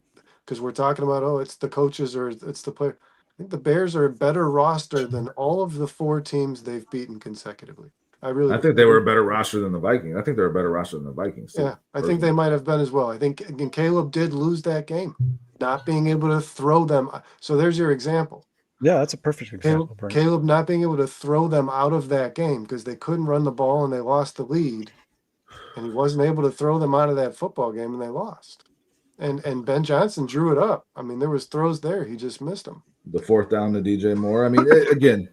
because we're talking about, it's the coaches or it's the player. I think the Bears are a better roster than all of the four teams they've beaten consecutively. I think they were a better roster than the Vikings. I think they're a better roster than the Vikings. Yeah, I think they might have been as well. I think and Caleb did lose that game, not being able to throw them. So there's your example. Yeah, that's a perfect example. Caleb not being able to throw them out of that game because they couldn't run the ball and they lost the lead. And he wasn't able to throw them out of that football game, and they lost. And Ben Johnson drew it up. I mean, there was throws there. He just missed them. The fourth down to DJ Moore. I mean, again,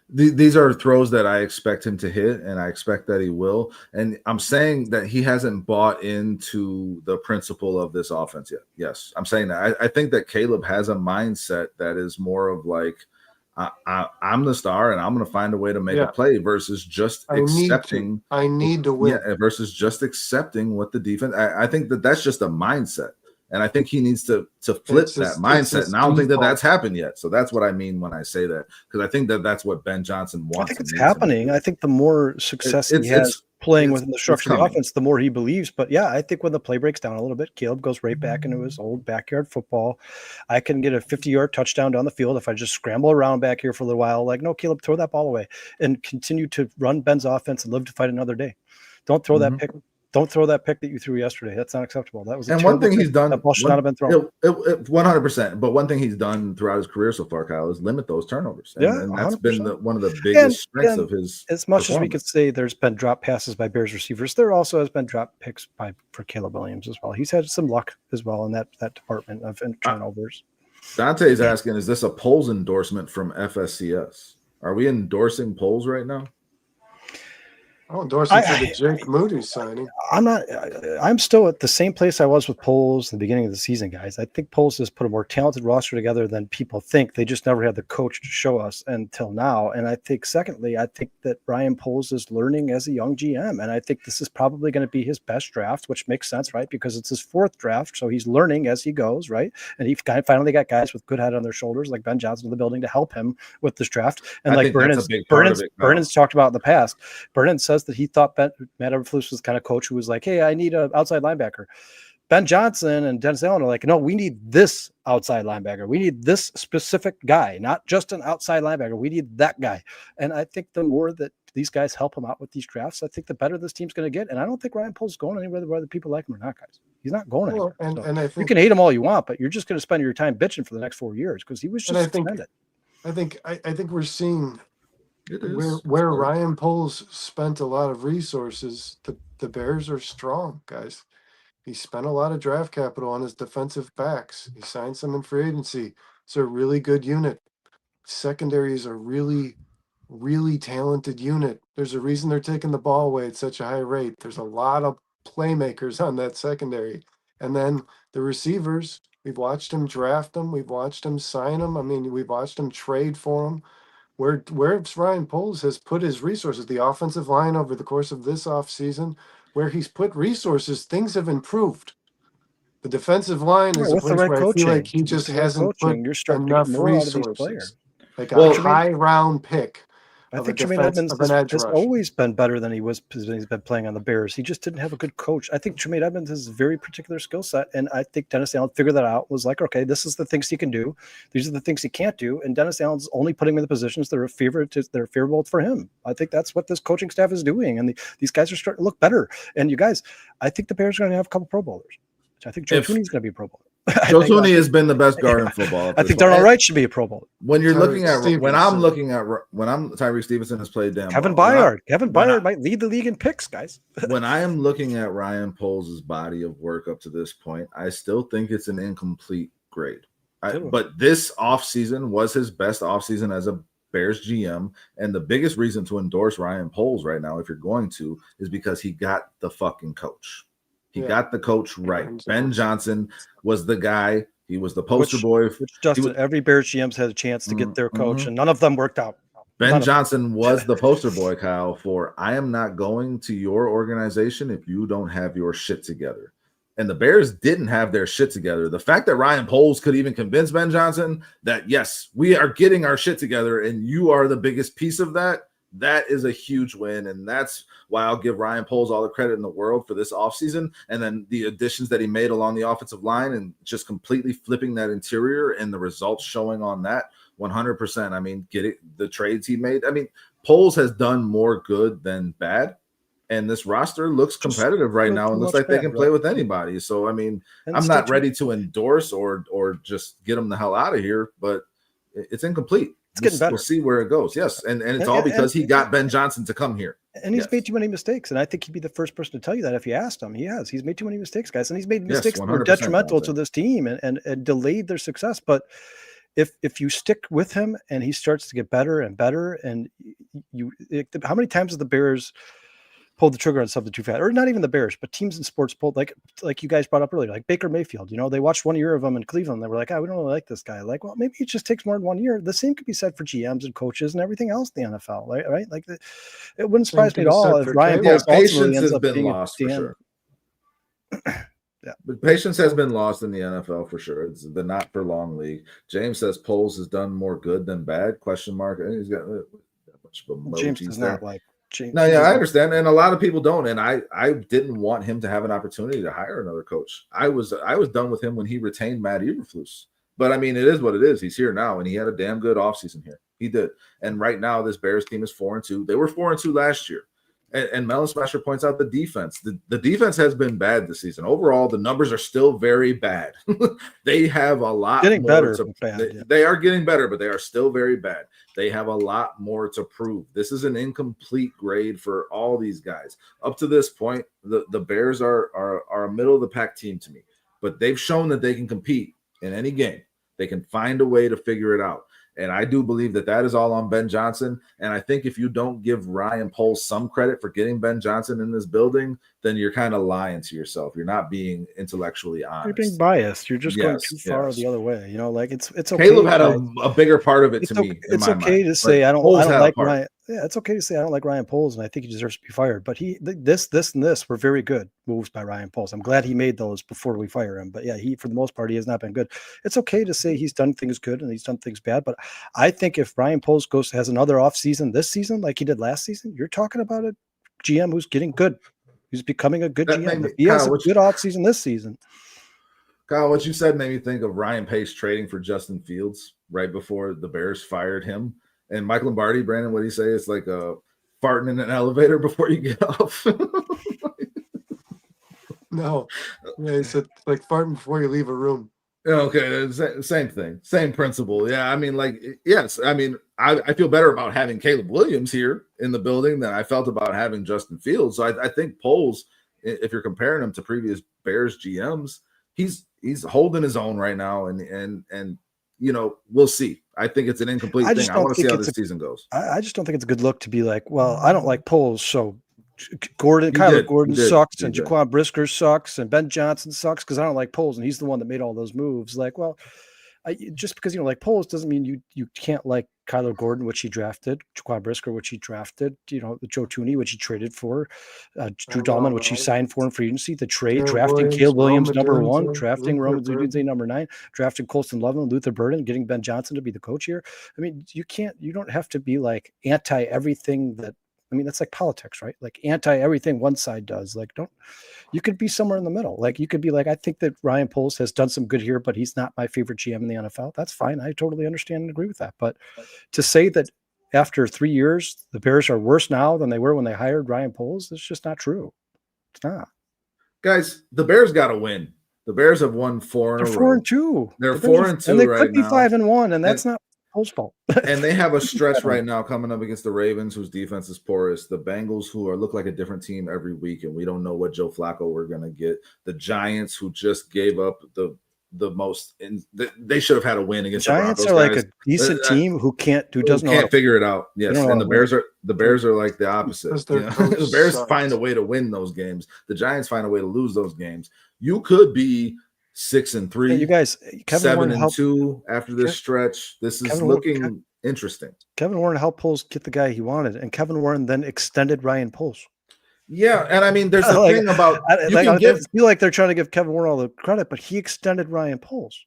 these are throws that I expect him to hit, and I expect that he will. And I'm saying that he hasn't bought into the principle of this offense yet. Yes, I'm saying that. I think that Caleb has a mindset that is more of like, I'm the star and I'm going to find a way to make a play versus just accepting. I need to win. Yeah, versus just accepting what the defense. I think that's just a mindset. And I think he needs to flip that mindset. And I don't think that's happened yet. So that's what I mean when I say that, because I think that's what Ben Johnson wants. I think it's happening. I think the more success he has playing within the structure of the offense, the more he believes. But yeah, I think when the play breaks down a little bit, Caleb goes right back into his old backyard football. I can get a 50-yard touchdown down the field if I just scramble around back here for a little while. Like, no, Caleb, throw that ball away and continue to run Ben's offense and live to fight another day. Don't throw that pick. Don't throw that pick that you threw yesterday. That's not acceptable. That was one thing he's done. That ball should not have been thrown. 100%. But one thing he's done throughout his career so far, Kyle, is limit those turnovers. And that's 100%. Been one of the biggest strengths of his. As much as we could say there's been drop passes by Bears receivers, there also has been drop picks for Caleb Williams as well. He's had some luck as well in that department of turnovers. Dante's asking, is this a polls endorsement from FSCS? Are we endorsing polls right now? I'll endorse it for the Jake Moody signing. I'm still at the same place I was with Poles in the beginning of the season, guys. I think Poles has put a more talented roster together than people think. They just never had the coach to show us until now. And I think, secondly, I think that Ryan Poles is learning as a young GM. And I think this is probably going to be his best draft, which makes sense, right? Because it's his fourth draft. So he's learning as he goes, right? And he finally got guys with good head on their shoulders, like Ben Johnson in the building to help him with this draft. And like Brennan's talked about in the past, Brennan says that he thought Matt Eberflus was the kind of coach who was like, hey, I need an outside linebacker. Ben Johnson and Dennis Allen are like, no, we need this outside linebacker. We need this specific guy, not just an outside linebacker. We need that guy. And I think the more that these guys help him out with these drafts, I think the better this team's going to get. And I don't think Ryan Poles is going anywhere whether people like him or not, guys. He's not going anywhere. And I think you can hate him all you want, but you're just going to spend your time bitching for the next 4 years because he was just suspended. I think we're seeing where Ryan Poles spent a lot of resources. The Bears are strong, guys. He spent a lot of draft capital on his defensive backs. He signed some in free agency. It's a really good unit. Secondaries are really really talented unit. There's a reason they're taking the ball away at such a high rate. There's a lot of playmakers on that secondary. And then the receivers, we've watched them draft them. We've watched them sign them. I mean, we've watched them trade for them. Where Ryan Poles has put his resources, the offensive line over the course of this offseason, where he's put resources, things have improved. The defensive line Yeah, is a with the place right where I feel like coaching, he with just the right hasn't put coaching, you're starting to get enough more out of these players. resources. Like a Well, high round pick I of a think Jermaine defense Edmonds of an edge has rush. always been better than he's been playing on the Bears. He just didn't have a good coach. I think Jermaine Edmonds has a very particular skill set, and I think Dennis Allen figured that out. Was like, okay, this is the things he can do. These are the things he can't do, and Dennis Allen's only putting him in the positions that are favorable for him. I think that's what this coaching staff is doing, and these guys are starting to look better. And you guys, I think the Bears are going to have a couple Pro Bowlers. I think Joe Thuney's going to be a Pro Bowler. Joe Thuney has been the best guard in football. I think Darnell Wright should be a Pro Bowler. When you're looking at Stevenson. when I'm Tyreek Stevenson has played damn Kevin well. Byard might lead the league in picks, guys. When I am looking at Ryan Poles' body of work up to this point, I still think it's an incomplete grade. But this offseason was his best offseason as a Bears GM. And the biggest reason to endorse Ryan Poles right now, if you're going to, is because he got the fucking coach. He got the coach right. Ben Johnson was the guy. He was the poster boy. Which Justin, every Bears GM's had a chance to get their coach, and none of them worked out. Ben Johnson was the poster boy, Kyle, for I am not going to your organization if you don't have your shit together. And the Bears didn't have their shit together. The fact that Ryan Poles could even convince Ben Johnson that, yes, we are getting our shit together and you are the biggest piece of that, that is a huge win. And that's why I'll give Ryan Poles all the credit in the world for this offseason. And then the additions that he made along the offensive line and just completely flipping that interior and the results showing on that 100%. I mean, the trades he made. I mean, Poles has done more good than bad. And this roster looks competitive right now and looks like they can play with anybody. So, I mean, I'm not ready to endorse or just get them the hell out of here, but it's incomplete. It's getting better. We'll see where it goes. Yes. And it's all because he got Ben Johnson to come here. And he's made too many mistakes. And I think he'd be the first person to tell you that if you asked him. He has. He's made too many mistakes, guys. And he's made mistakes that were detrimental to this team and delayed their success. But if you stick with him and he starts to get better and better, and how many times have the Bears pulled the trigger on something too fast, or not even the Bears, but teams in sports pulled, like you guys brought up earlier, like Baker Mayfield. You know, they watched 1 year of him in Cleveland. They were like, we don't really like this guy. Like, well, maybe it just takes more than 1 year. The same could be said for GMs and coaches and everything else in the NFL, right? Like, it wouldn't surprise me at all if Ryan Poles patience has been lost for sure. Yeah, but patience has been lost in the NFL for sure. It's the not for long league. James says Poles has done more good than bad? Question mark. He's got a bunch of emojis. James does not like. No, yeah, I understand, and a lot of people don't. And I didn't want him to have an opportunity to hire another coach. I was done with him when he retained Matt Eberflus. But I mean, it is what it is. He's here now, and he had a damn good offseason here. He did. And right now, this Bears team is 4-2. They were 4-2 last year. And Melon Smasher points out the defense. The defense has been bad this season. Overall, the numbers are still very bad. They have a lot getting more better. They are getting better, but they are still very bad. They have a lot more to prove. This is an incomplete grade for all these guys. Up to this point, the Bears are a middle of the pack team to me. But they've shown that they can compete in any game. They can find a way to figure it out. And I do believe that is all on Ben Johnson. And I think if you don't give Ryan Poles some credit for getting Ben Johnson in this building, then you're kind of lying to yourself. You're not being intellectually honest. You're being biased. You're just going too far the other way. You know, like it's okay. Caleb had a bigger part of it to me. It's okay to say I don't like Ryan. Yeah, it's okay to say I don't like Ryan Poles, and I think he deserves to be fired. But this, and this were very good moves by Ryan Poles. I'm glad he made those before we fire him. But yeah, for the most part, he has not been good. It's okay to say he's done things good and he's done things bad. But I think if Ryan Poles has another off season this season, like he did last season, you're talking about a GM who's getting good. He's becoming a good GM. He has a good off season this season. Kyle, what you said made me think of Ryan Pace trading for Justin Fields right before the Bears fired him. And Mike Lombardi, Brandon, what do you say? It's like farting in an elevator before you get off. No, it's like farting before you leave a room. Okay, same thing, same principle. Yeah, I mean, like, yes, I mean, I feel better about having Caleb Williams here in the building than I felt about having Justin Fields. So I think Poles, if you're comparing him to previous Bears GMs, he's holding his own right now, and we'll see. I think it's an incomplete thing. I want to see how this season goes. I just don't think it's a good look to be like, well, I don't like Poles, so Gordon sucks, and Jaquan Brisker sucks, and Ben Johnson sucks because I don't like Poles, and he's the one that made all those moves. Like, well, just because you don't like Poles doesn't mean you can't like Kyler Gordon, which he drafted, Jaquan Brisker, which he drafted, Joe Tooney, which he traded for, Drew Dahlman, which he signed for in free agency, the trade, drafting Caleb Williams number 1, drafting Roman Dudinze number 9, drafting Colston Loveland, Luther Burden, getting Ben Johnson to be the coach here. I mean, you don't have to be like anti everything that. I mean, that's like politics, right? Like anti everything one side does. Like, you could be somewhere in the middle. Like you could be like, I think that Ryan Poles has done some good here, but he's not my favorite GM in the NFL. That's fine. I totally understand and agree with that. But to say that after 3 years, the Bears are worse now than they were when they hired Ryan Poles, it's just not true. It's not. Guys, the Bears got to win. The Bears have won 4 in a row. They're 4-2. They're 4-2 and they right could be now. 5-1, and that's not Poles' fault. And they have a stretch right now coming up against the Ravens, whose defense is porous, the Bengals, who look like a different team every week, and we don't know what Joe Flacco we're going to get, the Giants, who just gave up the most, they should have had a win against the Giants. The Broncos, are like a decent team who can't figure it out. Yes, and the Bears are like the opposite. The Bears find a way to win those games. The Giants find a way to lose those games. You could be 6-3. Hey, you guys, 7-2 after this stretch. This is looking interesting. Kevin Warren helped Poles get the guy he wanted, and Kevin Warren then extended Ryan Poles. Yeah, and I mean, there's a thing about I feel like they're trying to give Kevin Warren all the credit, but he extended Ryan Poles.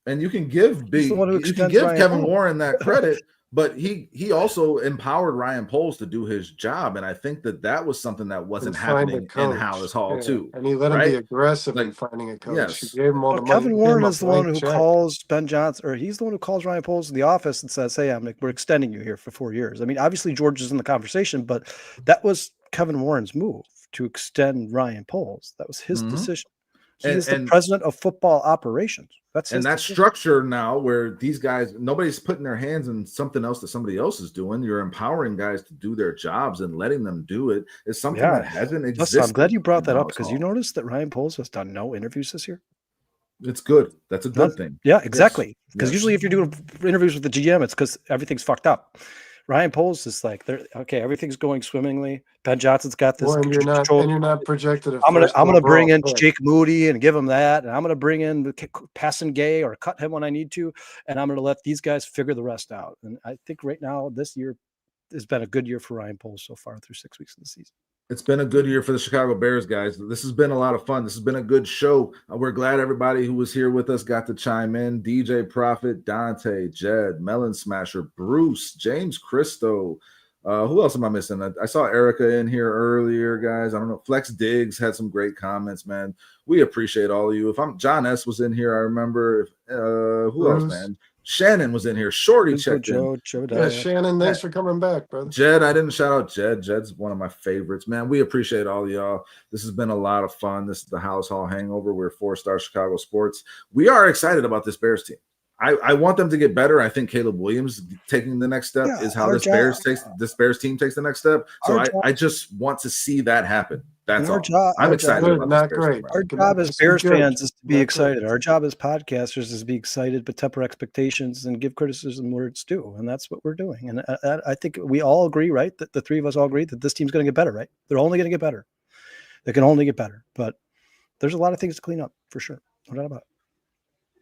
And you can give Kevin Warren that credit, but he also empowered Ryan Poles to do his job, and I think that was something that wasn't happening in Halas Hall too. And he let him be aggressive in finding a coach. Yes. He gave him all the money. Kevin Warren is the one who calls Ben Johnson, or he's the one who calls Ryan Poles in the office and says, "Hey, we're extending you here for 4 years." I mean, obviously George is in the conversation, but that was Kevin Warren's move to extend Ryan Poles. That was his decision. He is the president of football operations. That's that structure now where these guys, nobody's putting their hands in something else that somebody else is doing. You're empowering guys to do their jobs and letting them do it is something that hasn't existed. I'm glad you brought that up because you noticed that Ryan Poles has done no interviews this year. It's good. That's a good thing. Yeah, exactly. Because usually if you're doing interviews with the GM, it's because everything's fucked up. Ryan Poles is like, okay, everything's going swimmingly. Ben Johnson's got this. And you're not projected. I'm gonna bring in Jake Moody and give him that, and I'm gonna bring in Passon Gay or cut him when I need to, and I'm gonna let these guys figure the rest out. And I think right now this year has been a good year for Ryan Poles so far through 6 weeks of the season. It's been a good year for the Chicago Bears, guys. This has been a lot of fun. This has been a good show. We're glad everybody who was here with us got to chime in. DJ Prophet, Dante, Jed, Melon Smasher, Bruce, James Christo. Who else am I missing? I saw Erica in here earlier, guys. I don't know. Flex Diggs had some great comments, man. We appreciate all of you. John S was in here, I remember. Who else, man? Shannon was in here. Shorty checked in. Shannon, thanks for coming back, brother. Jed, I didn't shout out Jed. Jed's one of my favorites, man. We appreciate all of y'all. This has been a lot of fun. This is the Halas Hall Hangover. We're 4-star Chicago sports. We are excited about this Bears team. I want them to get better. I think Caleb Williams taking the next step is how this Bears team takes the next step. So I just want to see that happen. That's all. I'm excited about not great. Our job as Bears fans is to be excited. Our job as podcasters is to be excited, but temper expectations and give criticism where it's due. And that's what we're doing. And I think we all agree, right? That the three of us all agree that this team's going to get better, right? They're only going to get better. They can only get better. But there's a lot of things to clean up for sure. No doubt about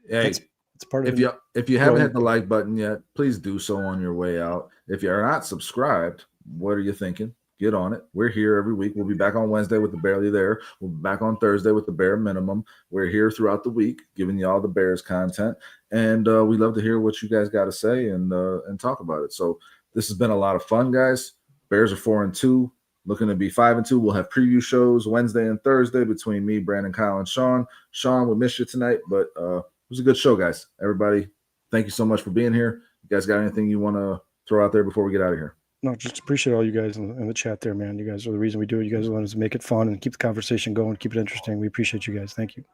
it. Hey, it's part of if you haven't hit the like button yet, please do so on your way out. If you're not subscribed, what are you thinking? Get on it. We're here every week. We'll be back on Wednesday with the Barely There. We'll be back on Thursday with the Bare Minimum. We're here throughout the week giving you all the Bears content. And we love to hear what you guys got to say and talk about it. So this has been a lot of fun, guys. Bears are 4-2, looking to be 5-2. We'll have preview shows Wednesday and Thursday between me, Brandon, Kyle, and Sean. Sean, we missed you tonight, but it was a good show, guys. Everybody, thank you so much for being here. You guys got anything you want to throw out there before we get out of here? No, just appreciate all you guys in the chat there, man. You guys are the reason we do it. You guys want us to make it fun and keep the conversation going, keep it interesting. We appreciate you guys. Thank you.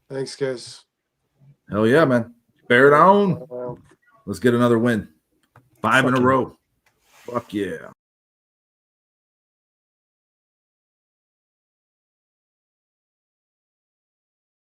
Thanks, guys. Hell yeah, man. Bear down. Let's get another win. 5 in a row. Fuck yeah.